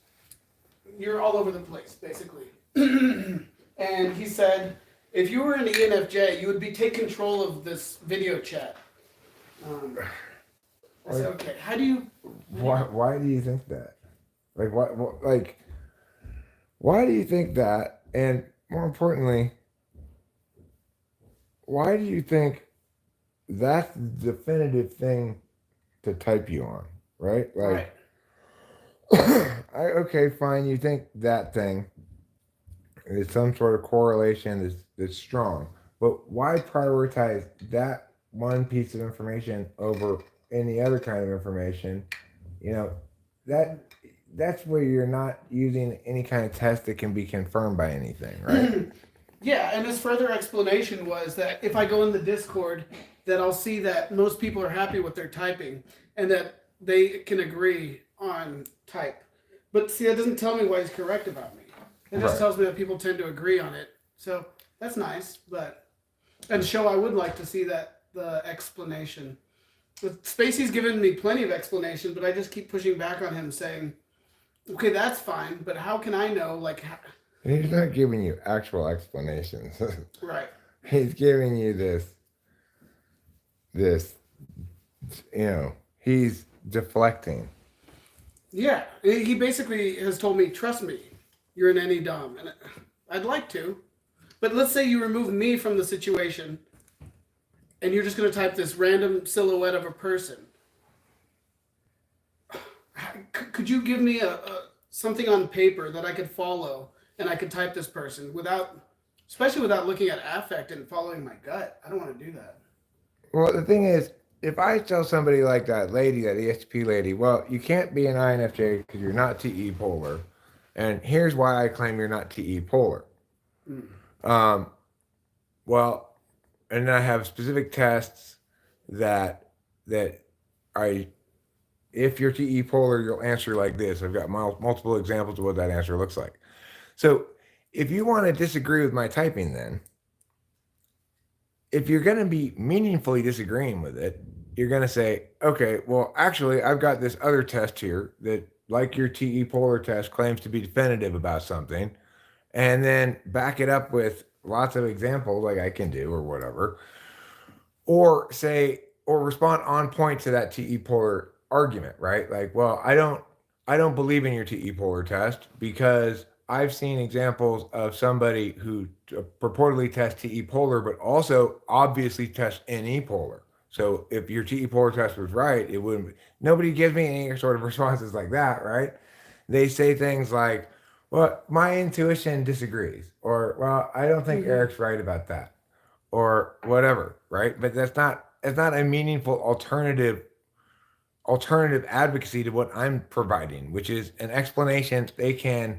you're all over the place, basically. And he said, if you were an ENFJ, you would take control of this video chat. I said, okay, how do you... Why do you think that? Like, why do you think that? And more importantly, why do you think that's the definitive thing to type you on, right? Like, Right. Okay, fine, you think that thing is some sort of correlation that's strong, but why prioritize that one piece of information over any other kind of information? You know, that's where you're not using any kind of test that can be confirmed by anything, right? Yeah, and his further explanation was that if I go in the Discord, that I'll see that most people are happy with their typing and that they can agree on type. But see, that doesn't tell me why he's correct about me. It just tells me that people tend to agree on it. So that's nice, and Show, I would like to see the explanation. But Spacey's given me plenty of explanation, but I just keep pushing back on him saying, okay, that's fine, but how can I know, like... He's not giving you actual explanations. Right. He's giving you this, he's deflecting. Yeah, he basically has told me, trust me, you're an AnyDom. And I'd like to, but let's say you remove me from the situation and you're just going to type this random silhouette of a person. Could you give me something on paper that I could follow and I could type this person especially without looking at affect and following my gut? I don't want to do that. Well, the thing is, if I tell somebody like that lady, that ESP lady, well, you can't be an INFJ because you're not TE polar, and here's why I claim you're not TE polar. Well, and then I have specific tests that if you're TE polar, you'll answer like this. I've got multiple examples of what that answer looks like. So if you want to disagree with my typing, then if you're going to be meaningfully disagreeing with it, you're going to say, okay, well, actually, I've got this other test here that, like your TE polar test, claims to be definitive about something, and then back it up with lots of examples like I can do or whatever, or respond on point to that TE polar argument, right? Like, well, I don't believe in your TE polar test because I've seen examples of somebody who purportedly tests TE polar, but also obviously tests NE polar. So if your TE polar test was right, it wouldn't. Nobody gives me any sort of responses like that, right? They say things like, "Well, my intuition disagrees," or "Well, I don't think Eric's right about that," or whatever, right? But that's not a meaningful alternative advocacy to what I'm providing, which is an explanation they can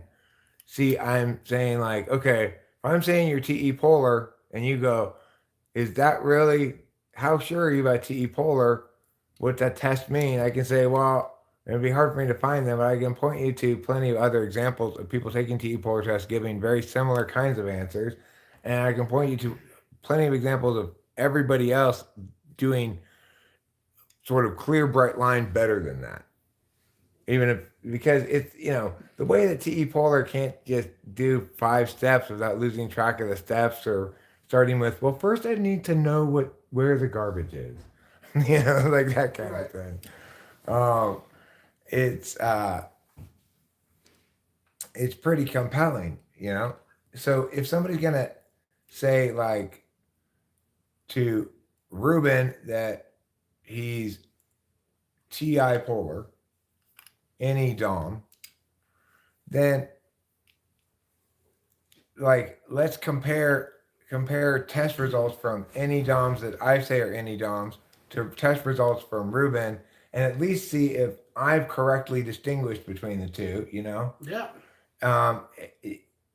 see. I'm saying like, okay, if I'm saying you're TE polar and you go, is that really, how sure are you about TE polar? What that test mean? I can say, well, it'd be hard for me to find them, but I can point you to plenty of other examples of people taking TE polar tests giving very similar kinds of answers. And I can point you to plenty of examples of everybody else doing sort of clear, bright line better than that. Even if, because it's, the way that TE polar can't just do 5 steps without losing track of the steps, or starting with, well, first I need to know where the garbage is. you know, like that kind Right. of thing. Um, it's it's pretty compelling, you know. So if somebody's gonna say like to Ruben that he's TI polar, any Dom, then like let's compare test results from any DOMs that I say are any DOMs to test results from Ruben, and at least see if I've correctly distinguished between the two, you know, Yeah. um,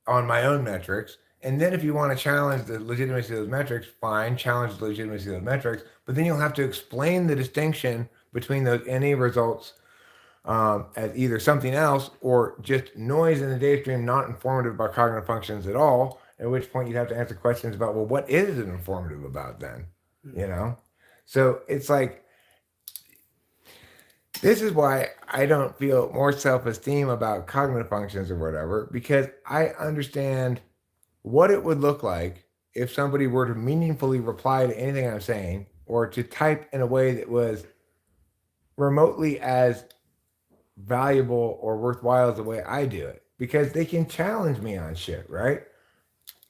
on my own metrics. And then if you want to challenge the legitimacy of those metrics, fine, challenge the legitimacy of those metrics. But then you'll have to explain the distinction between those any results as either something else or just noise in the data stream, not informative about cognitive functions at all. At which point you'd have to answer questions about, well, what is it informative about then? You know? So it's like, this is why I don't feel more self esteem about cognitive functions or whatever, because I understand what it would look like if somebody were to meaningfully reply to anything I'm saying or to type in a way that was remotely as valuable or worthwhile as the way I do it, because they can challenge me on shit, right?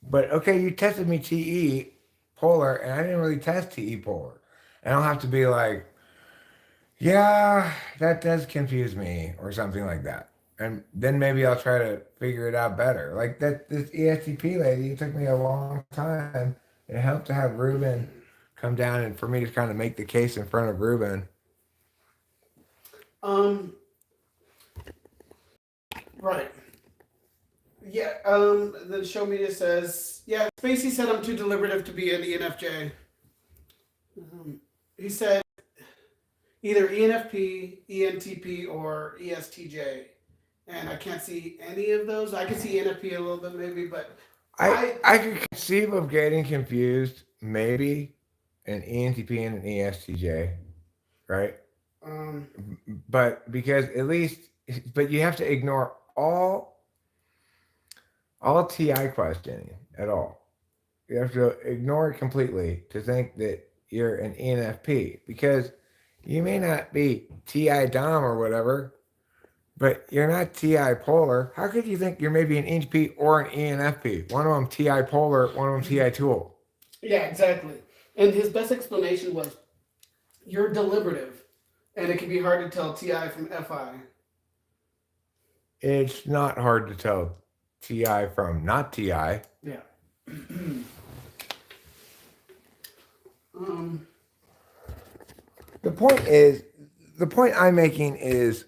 But okay, you tested me TE polar and I didn't really test TE polar. And I'll have to be like, yeah, that does confuse me or something like that. And then maybe I'll try to figure it out better. Like that this ESTP lady, it took me a long time. It helped to have Ruben come down and for me to kind of make the case in front of Ruben. Um. Right. Yeah. The show media says, yeah. Spacey said I'm too deliberative to be an ENFJ. He said either ENFP, ENTP, or ESTJ, and I can't see any of those. I can see ENFP a little bit maybe, but I could conceive of getting confused, maybe an ENTP and an ESTJ, right? um. But because at least, but you have to ignore all TI questioning at all. You have to ignore it completely to think that you're an ENFP because you may not be TI Dom or whatever, but you're not TI Polar. How could you think you're maybe an ENFP or an ENFP? One of them TI Polar, one of them TI Tool. Yeah, exactly. And his best explanation was, "You're deliberative, and it can be hard to tell TI from FI." It's not hard to tell TI from not TI. Yeah. um. The point is, the point I'm making is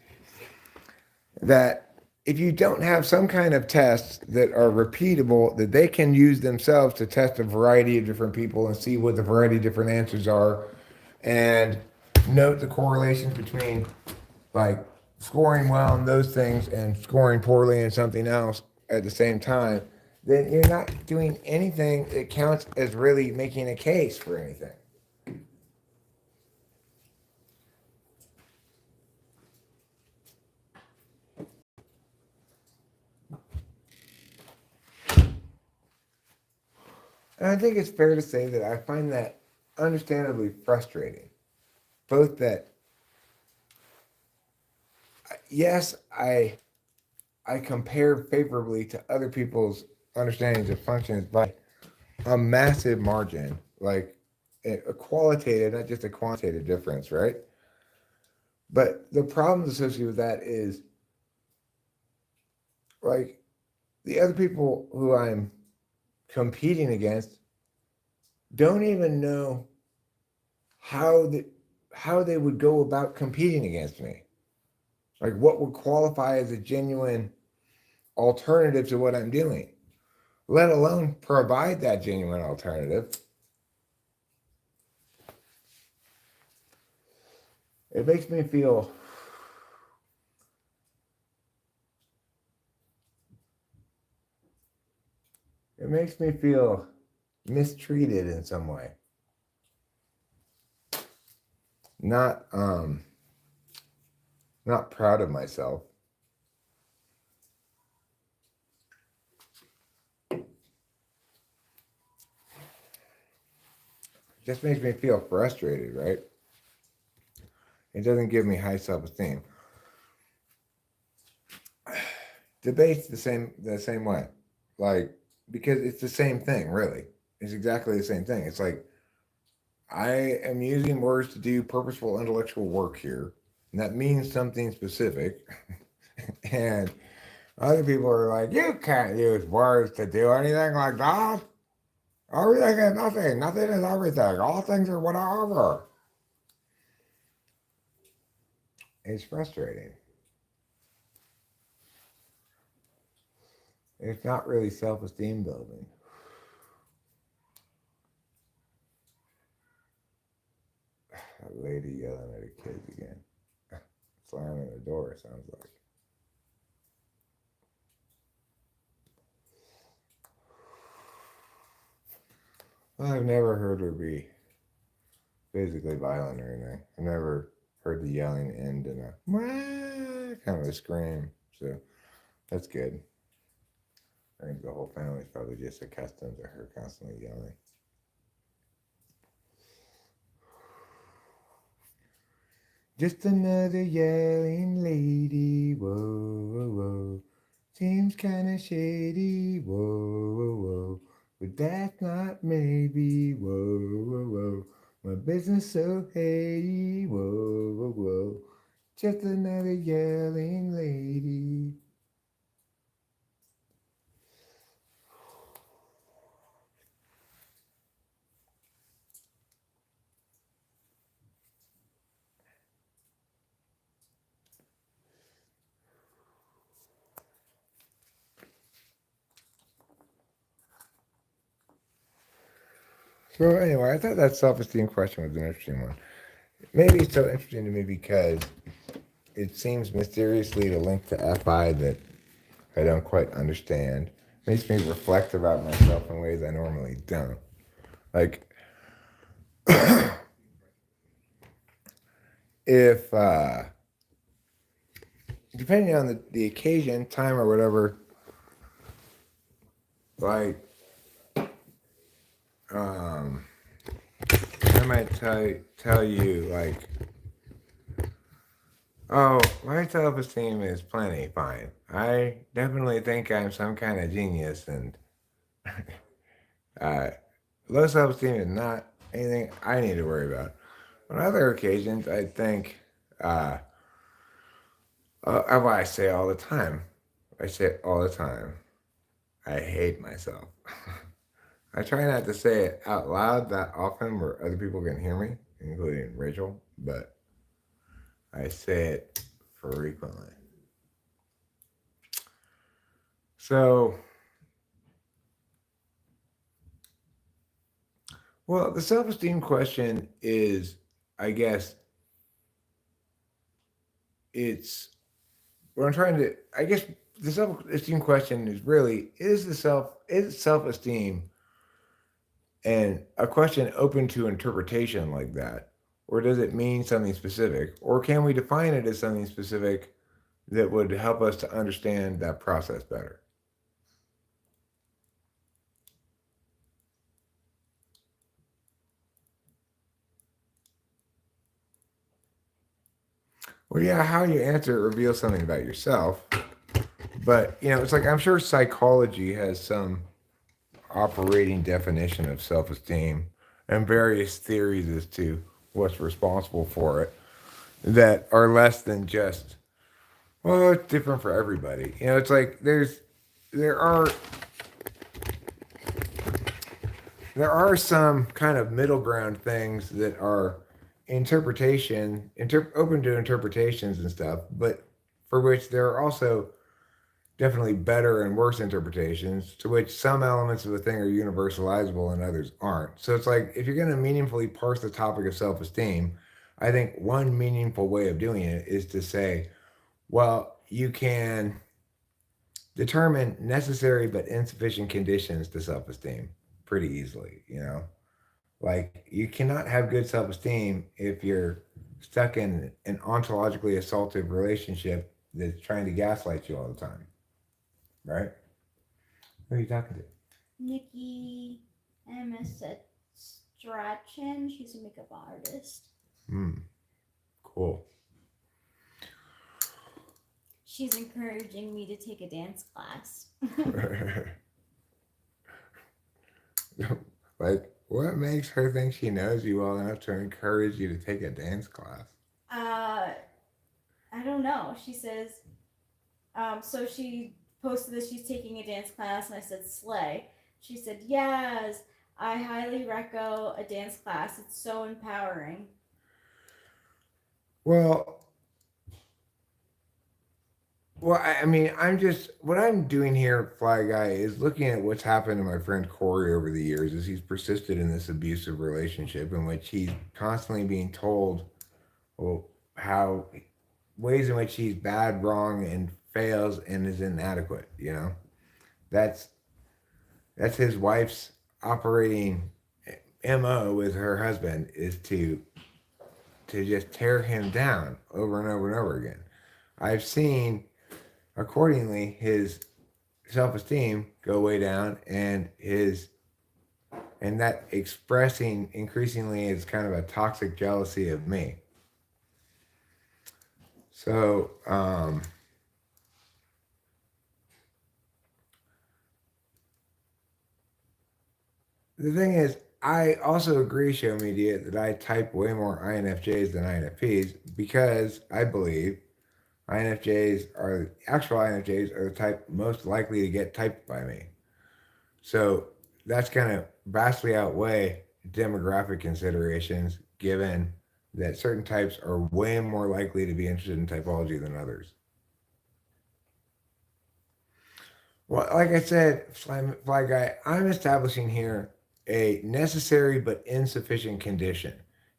that if you don't have some kind of tests that are repeatable, that they can use themselves to test a variety of different people and see what the variety of different answers are and note the correlations between like scoring well in those things and scoring poorly in something else at the same time, then you're not doing anything that counts as really making a case for anything. And I think it's fair to say that I find that understandably frustrating. Both that, yes, I compare favorably to other people's understandings of functions by a massive margin, like a qualitative, not just a quantitative difference, right? But the problems associated with that is like the other people who I'm competing against don't even know how how they would go about competing against me. Like what would qualify as a genuine alternative to what I'm doing, let alone provide that genuine alternative. It makes me feel mistreated in some way. Not not proud of myself. Just makes me feel frustrated, right? It doesn't give me high self-esteem. Debate's the same way. Like, because it's the same thing, really. It's exactly the same thing. It's like I am using words to do purposeful intellectual work here, and that means something specific. And other people are like, you can't use words to do anything like that. Everything is nothing. Nothing is everything. All things are whatever. It's frustrating. It's not really self-esteem building. That lady yelling at her kids again. Slamming the door, it sounds like. Well, I've never heard her be physically violent or anything. I've never heard the yelling end in a "Wah," kind of a scream. So that's good. I think the whole family's probably just accustomed to her constantly yelling. Just another yelling lady, whoa, whoa, whoa. Seems kinda shady, whoa, whoa, whoa. But that's not maybe, whoa, whoa, whoa. My business so hazy, whoa, whoa, whoa. Just another yelling lady. So anyway, I thought that self-esteem question was an interesting one. Maybe it's so interesting to me because it seems mysteriously to link to FI that I don't quite understand. Makes me reflect about myself in ways I normally don't. Like, if, depending on the occasion, time, or whatever, like, I might tell you, like, oh, my self esteem is plenty fine. I definitely think I'm some kind of genius, and uh, low self esteem is not anything I need to worry about. On other occasions, I think, what I say all the time. I say it all the time. I hate myself. I try not to say it out loud that often where other people can hear me, including Rachel, but I say it frequently. So, well, the self esteem question is, I guess, it's what I'm trying to, I guess the self esteem question is really, is self esteem and a question open to interpretation like that? Or does it mean something specific? Or can we define it as something specific that would help us to understand that process better? Well, yeah, how you answer it reveals something about yourself. But, it's like I'm sure psychology has some operating definition of self esteem and various theories as to what's responsible for it that are less than just, well, it's different for everybody. It's like there are some kind of middle ground things that are open to interpretations and stuff, but for which there are also definitely better and worse interpretations, to which some elements of a thing are universalizable and others aren't. So it's like if you're going to meaningfully parse the topic of self esteem, I think one meaningful way of doing it is to say, well, you can determine necessary but insufficient conditions to self esteem pretty easily. Like, you cannot have good self esteem if you're stuck in an ontologically assaultive relationship that's trying to gaslight you all the time, right? Who are you talking to? Nikki Emmys said Strachan. She's a makeup artist. Hmm. Cool. She's encouraging me to take a dance class. Like, what makes her think she knows you well enough to encourage you to take a dance class? I don't know. She says, so she posted that she's taking a dance class, and I said, slay. She said, yes, I highly recommend a dance class. It's so empowering. Well, I mean, what I'm doing here, Fly Guy, is looking at what's happened to my friend Corey over the years as he's persisted in this abusive relationship in which he's constantly being told, well, how ways in which he's bad, wrong, and fails and is inadequate. That's his wife's operating MO with her husband is to just tear him down over and over and over again. I've seen accordingly his self-esteem go way down, and that expressing increasingly is kind of a toxic jealousy of me. So the thing is, I also agree, show media, that I type way more INFJs than INFPs because I believe actual INFJs are the type most likely to get typed by me. So that's going to vastly outweigh demographic considerations, given that certain types are way more likely to be interested in typology than others. Well, like I said, Fly Guy, I'm establishing here a necessary but insufficient condition.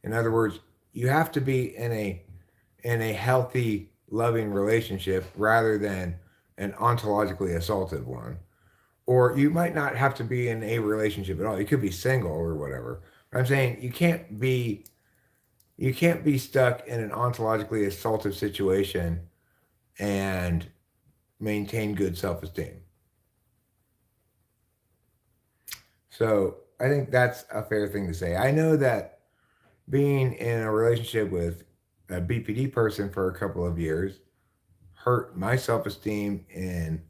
In other words, you have to be in a healthy, loving relationship rather than an ontologically assaultive one. Or you might not have to be in a relationship at all. You could be single or whatever. I'm saying you can't be stuck in an ontologically assaultive situation and maintain good self-esteem. So I think that's a fair thing to say. I know that being in a relationship with a BPD person for a couple of years hurt my self-esteem in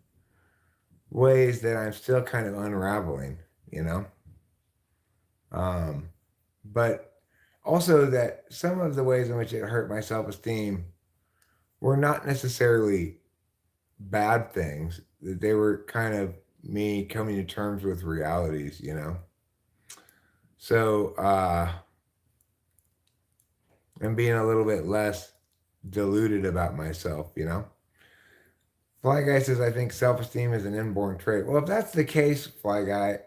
ways that I'm still kind of unraveling, but also that some of the ways in which it hurt my self-esteem were not necessarily bad things, that they were kind of me coming to terms with realities, So, and being a little bit less deluded about myself, Fly Guy says, I think self-esteem is an inborn trait. Well, if that's the case, Fly Guy,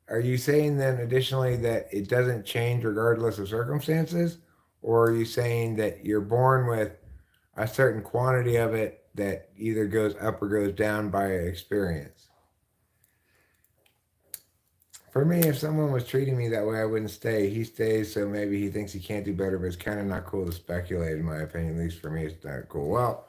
are you saying then additionally that it doesn't change regardless of circumstances? Or are you saying that you're born with a certain quantity of it that either goes up or goes down by experience? For me, if someone was treating me that way, I wouldn't stay. He stays, so maybe he thinks he can't do better, but it's kind of not cool to speculate, in my opinion. At least for me, it's not cool. Well,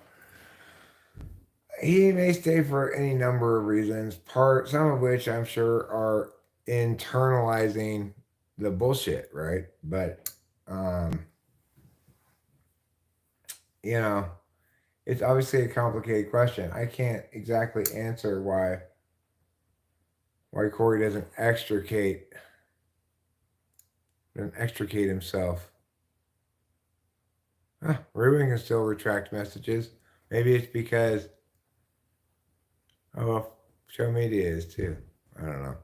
he may stay for any number of reasons, some of which I'm sure are internalizing the bullshit, right? But it's obviously a complicated question. I can't exactly answer why Corey doesn't extricate himself. Ruben can still retract messages. Maybe it's because show media is too. I don't know.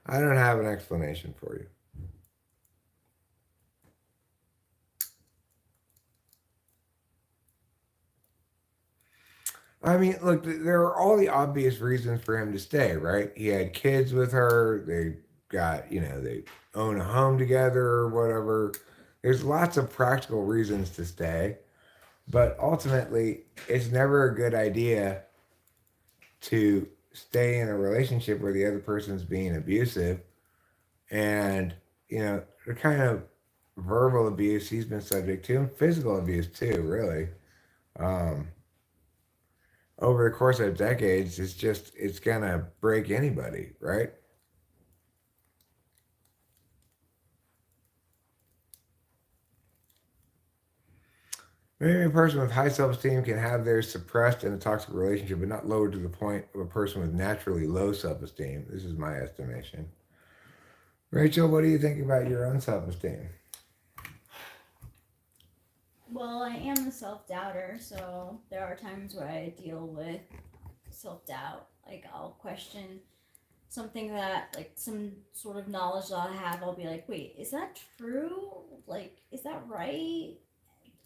I don't have an explanation for you. I mean, look, there are all the obvious reasons for him to stay, right? He had kids with her. They got, they own a home together or whatever. There's lots of practical reasons to stay. But ultimately, it's never a good idea to stay in a relationship where the other person's being abusive. And, the kind of verbal abuse he's been subject to, and physical abuse too, really. Over the course of decades, it's gonna break anybody, right? Maybe a person with high self-esteem can have theirs suppressed in a toxic relationship, but not lowered to the point of a person with naturally low self-esteem. This is my estimation. Rachel, what do you think about your own self-esteem? Well, I am a self-doubter, so there are times where I deal with self-doubt. Like, I'll question something that, like, some sort of knowledge that I have. I'll be like, wait, is that true? Like, is that right?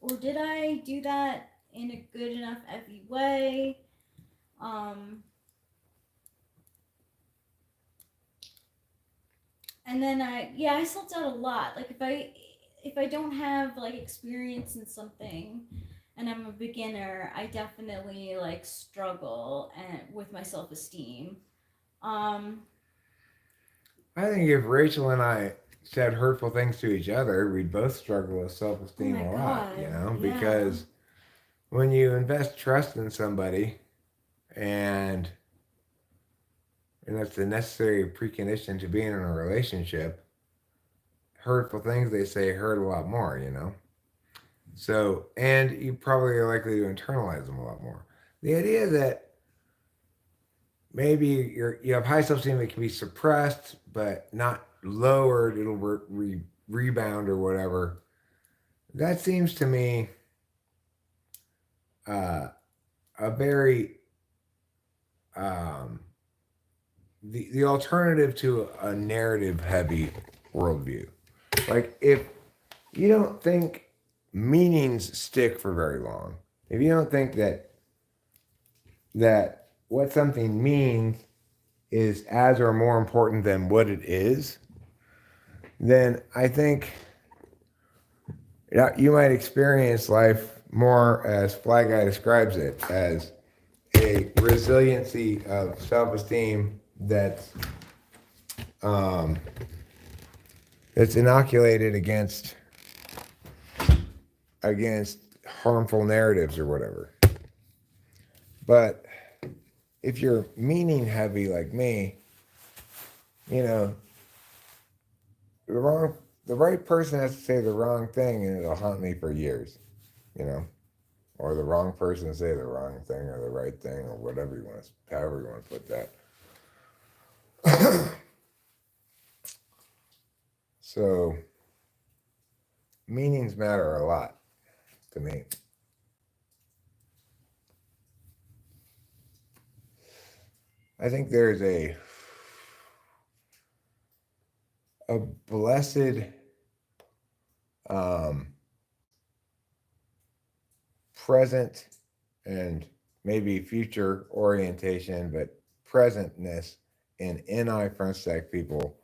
Or did I do that in a good enough effy way? Um, and then I self doubt a lot. Like, if I don't have like experience in something, and I'm a beginner, I definitely like struggle and with my self esteem. Um, I think if Rachel and I said hurtful things to each other, we'd both struggle with oh self-esteem my a lot, god, you know, yeah. because when you invest trust in somebody and that's the necessary precondition to being in a relationship, hurtful things they say hurt a lot more, you know. So, and you probably are likely to internalize them a lot more. The idea that maybe you have high self-esteem that can be suppressed but not lowered, it'll rebound or whatever. That seems to me uh, a very um, the alternative to a narrative heavy worldview. Like if you don't think meanings stick for very long, if you don't think that what something means is as or more important than what it is, then I think you might experience life more as Fly Guy describes it as a resiliency of self-esteem um, that's inoculated against harmful narratives or whatever. But if you're meaning heavy like me, you know, the right person has to say the wrong thing and it'll haunt me for years, you know, or the wrong person say the wrong thing or the right thing or whatever you want to, however you want to put that. So meanings matter a lot to me. I think there's a blessed um, present and maybe future orientation, but presentness in NI front stack people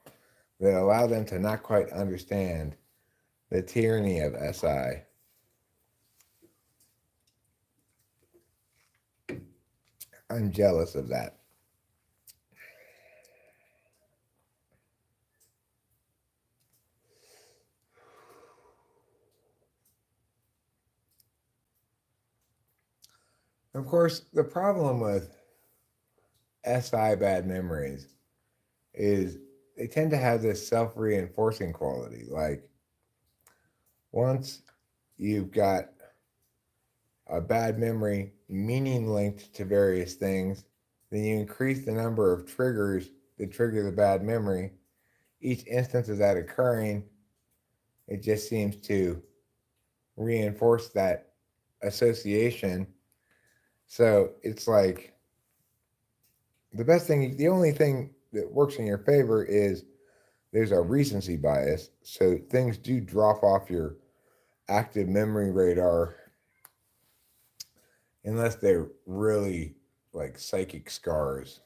that allow them to not quite understand the tyranny of SI. I'm jealous of that. Of course, the problem with SI bad memories is they tend to have this self-reinforcing quality. Like once you've got a bad memory meaning linked to various things, then you increase the number of triggers that trigger the bad memory. Each instance of that occurring, it just seems to reinforce that association. So it's like the only thing that works in your favor is there's a recency bias. So things do drop off your active memory radar unless they're really like psychic scars,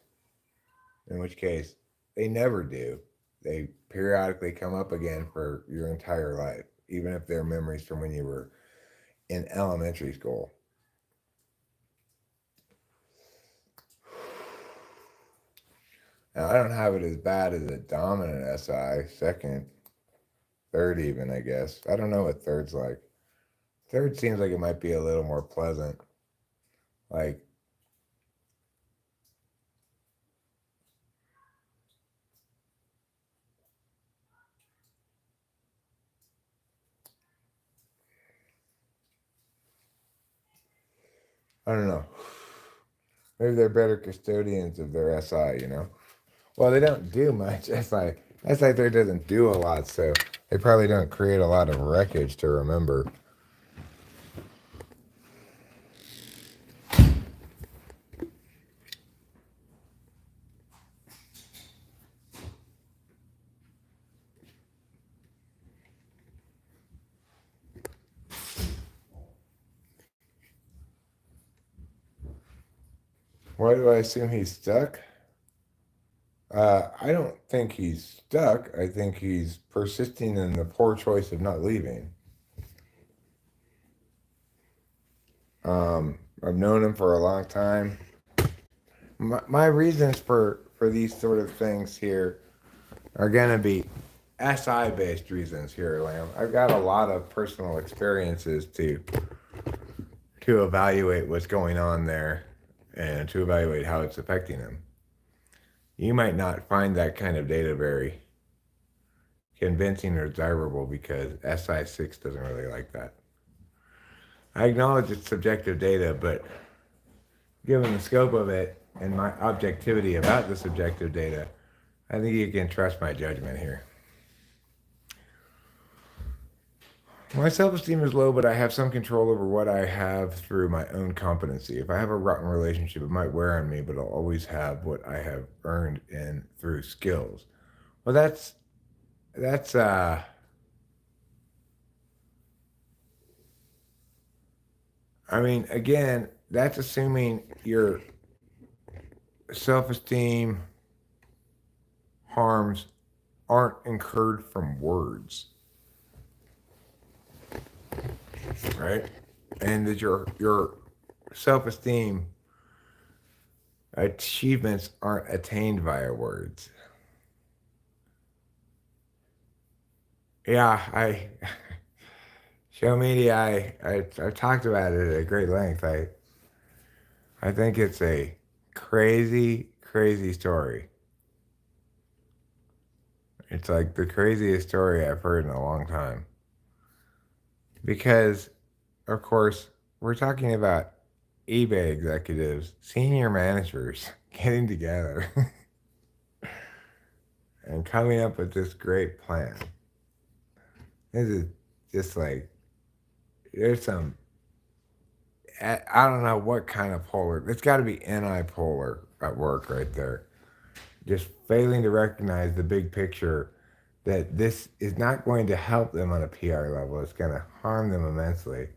in which case they never do. They periodically come up again for your entire life, even if they're memories from when you were in elementary school. Now, I don't have it as bad as a dominant SI, second, third, even, I guess. I don't know what third's like. Third seems like it might be a little more pleasant. Like, I don't know. Maybe they're better custodians of their SI, you know? Well, they don't do much. SI there doesn't do a lot, so they probably don't create a lot of wreckage to remember. Why do I assume he's stuck? I don't think he's stuck. I think he's persisting in the poor choice of not leaving. I've known him for a long time. My reasons for these sort of things here are going to be SI based reasons here, Lamb. I've got a lot of personal experiences to evaluate what's going on there and to evaluate how it's affecting him. You might not find that kind of data very convincing or desirable because SI6 doesn't really like that. I acknowledge it's subjective data, but given the scope of it and my objectivity about the subjective data, I think you can trust my judgment here. My self-esteem is low, but I have some control over what I have through my own competency. If I have a rotten relationship, it might wear on me, but I'll always have what I have earned in through skills. Well, that's I mean, again, that's assuming your self-esteem harms aren't incurred from words, right? And that your self-esteem achievements aren't attained via words. Yeah, show media. I talked about it at great length. I think it's a crazy, crazy story. It's like the craziest story I've heard in a long time. Because, of course, we're talking about eBay executives, senior managers getting together and coming up with this great plan. This is just like, there's some, I don't know what kind of polar, it's got to be anti-polar at work right there. Just failing to recognize the big picture that this is not going to help them on a PR level. It's going to harm them immensely.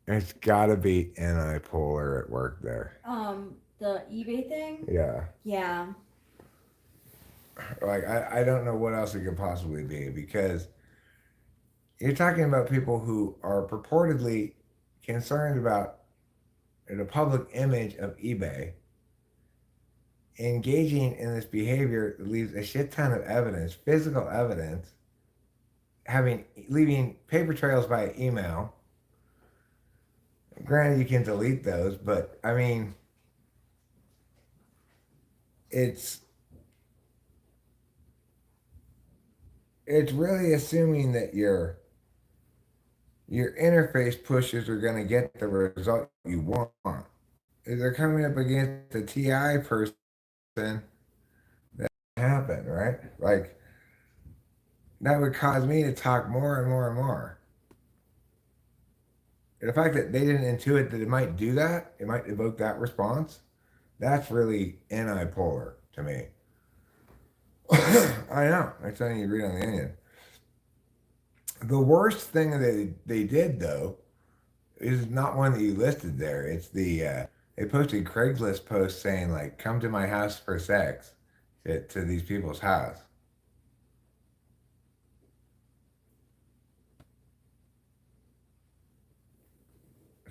It's got to be anti-polar at work there. The eBay thing? Yeah. Yeah. Like, I don't know what else it could possibly be because you're talking about people who are purportedly concerned about the public image of eBay engaging in this behavior that leaves a shit ton of evidence, physical evidence, leaving paper trails by email. Granted, you can delete those, but I mean, it's really assuming that your interface pushes are going to get the result you want. If they're coming up against the TI person, that happen, right? Like, that would cause me to talk more and more and more. And the fact that they didn't intuit that it might do that, it might evoke that response, that's really anti-polar to me. I know. That's something you read on the Onion. The worst thing that they did, though, is not one that you listed there. It's they posted Craigslist posts saying, like, come to my house for sex to these people's house.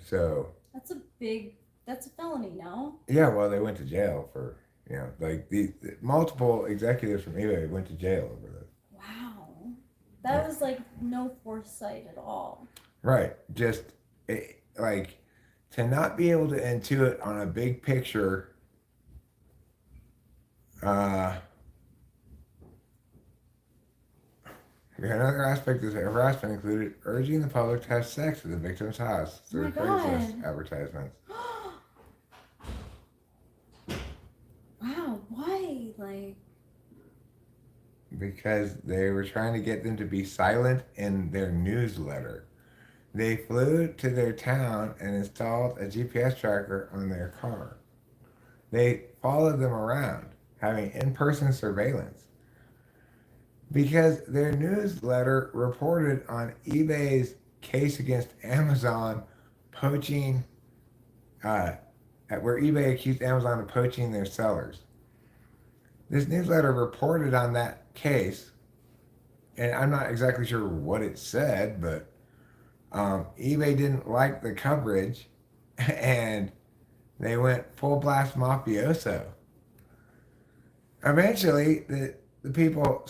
So. That's a felony, no? Yeah, well, they went to jail for, like the multiple executives from eBay went to jail over this. Wow. That was like no foresight at all. Right. Just like to not be able to intuit on a big picture Another aspect of the harassment included urging the public to have sex at the victim's house Oh my through Craigslist God. advertisements. Wow, why? Like, Because they were trying to get them to be silent in their newsletter. They flew to their town and installed a GPS tracker on their car. They followed them around, having in person surveillance. Because their newsletter reported on eBay's case against Amazon poaching, where eBay accused Amazon of poaching their sellers. This newsletter reported on that case, and I'm not exactly sure what it said, but eBay didn't like the coverage, and they went full blast mafioso. Eventually, the people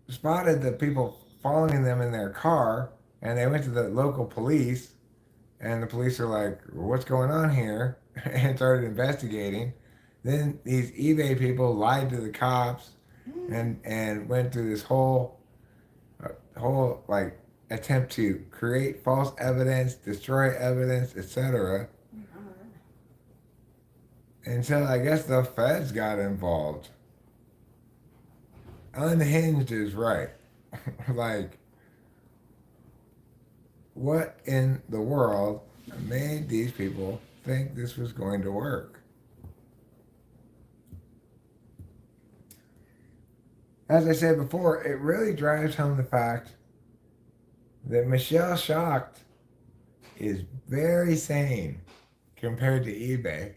spotted the people following them in their car, and they went to the local police, and the police are like, "What's going on here?" and started investigating. Then these eBay people lied to the cops, and went through this whole like attempt to create false evidence, destroy evidence, etc. Until I guess the feds got involved. Unhinged is right. Like, what in the world made these people think this was going to work? As I said before, it really drives home the fact that Michelle Schacht is very sane compared to eBay.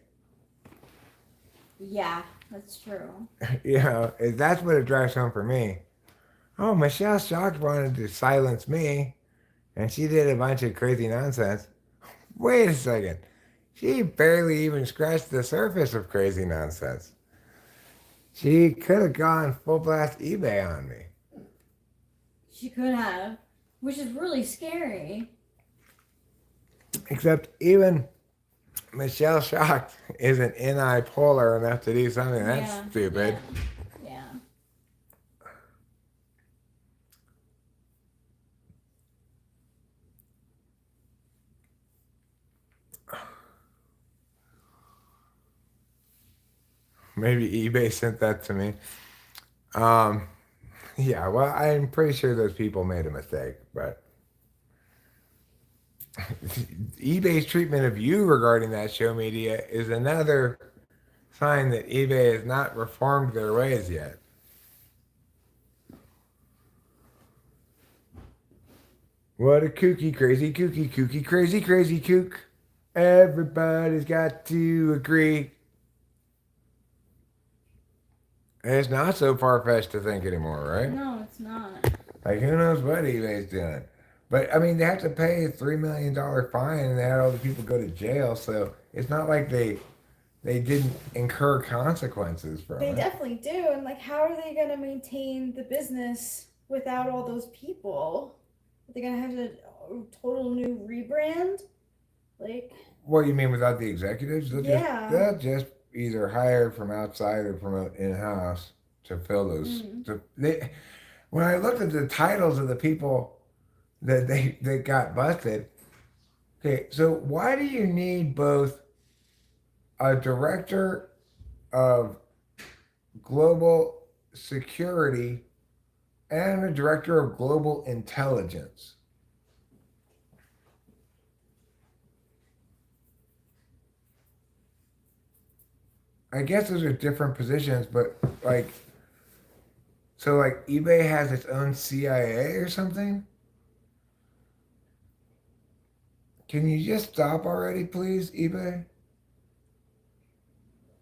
yeah, that's true. That's what it drives home for me. Oh, Michelle Schacht wanted to silence me, and she did a bunch of crazy nonsense. Wait a second. She barely even scratched the surface of crazy nonsense. She could have gone full blast eBay on me. She could have, which is really scary. Except even Michelle Schacht isn't polar enough to do something that's Yeah, stupid. Yeah. Maybe eBay sent that to me. Yeah, well, I'm pretty sure those people made a mistake, but eBay's treatment of you regarding that show media is another sign that eBay has not reformed their ways yet. What a kooky, crazy, crazy kook. Everybody's got to agree. It's not so far-fetched to think anymore, right? No, it's not. Like, who knows what eBay's doing? But, I mean, they have to pay a $3 million fine, and they had all the people go to jail, so it's not like they didn't incur consequences from They it. definitely do. And, like, how are they going to maintain the business without all those people? Are they going to have a total new rebrand? Like, What do you mean without the executives? Yeah. They'll just either hire from outside or promote in-house to fill those. When I looked at the titles of the people that got busted, okay, so why do you need both a director of global security and a director of global intelligence? I guess those are different positions, but like, so like eBay has its own CIA or something? Can you just stop already, please, eBay?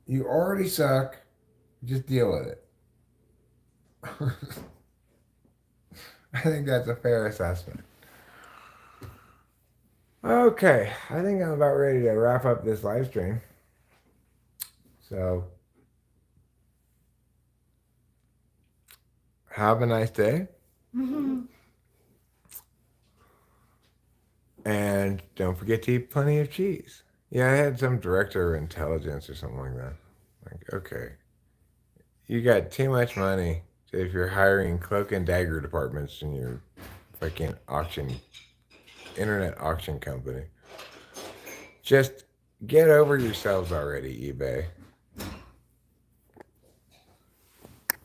You already suck. Just deal with it. I think that's a fair assessment. Okay, I think I'm about ready to wrap up this live stream. So, have a nice day. And don't forget to eat plenty of cheese. Yeah, I had some director of intelligence or something like that. Like, okay, you got too much money if you're hiring cloak and dagger departments in your freaking internet auction company. Just get over yourselves already, eBay.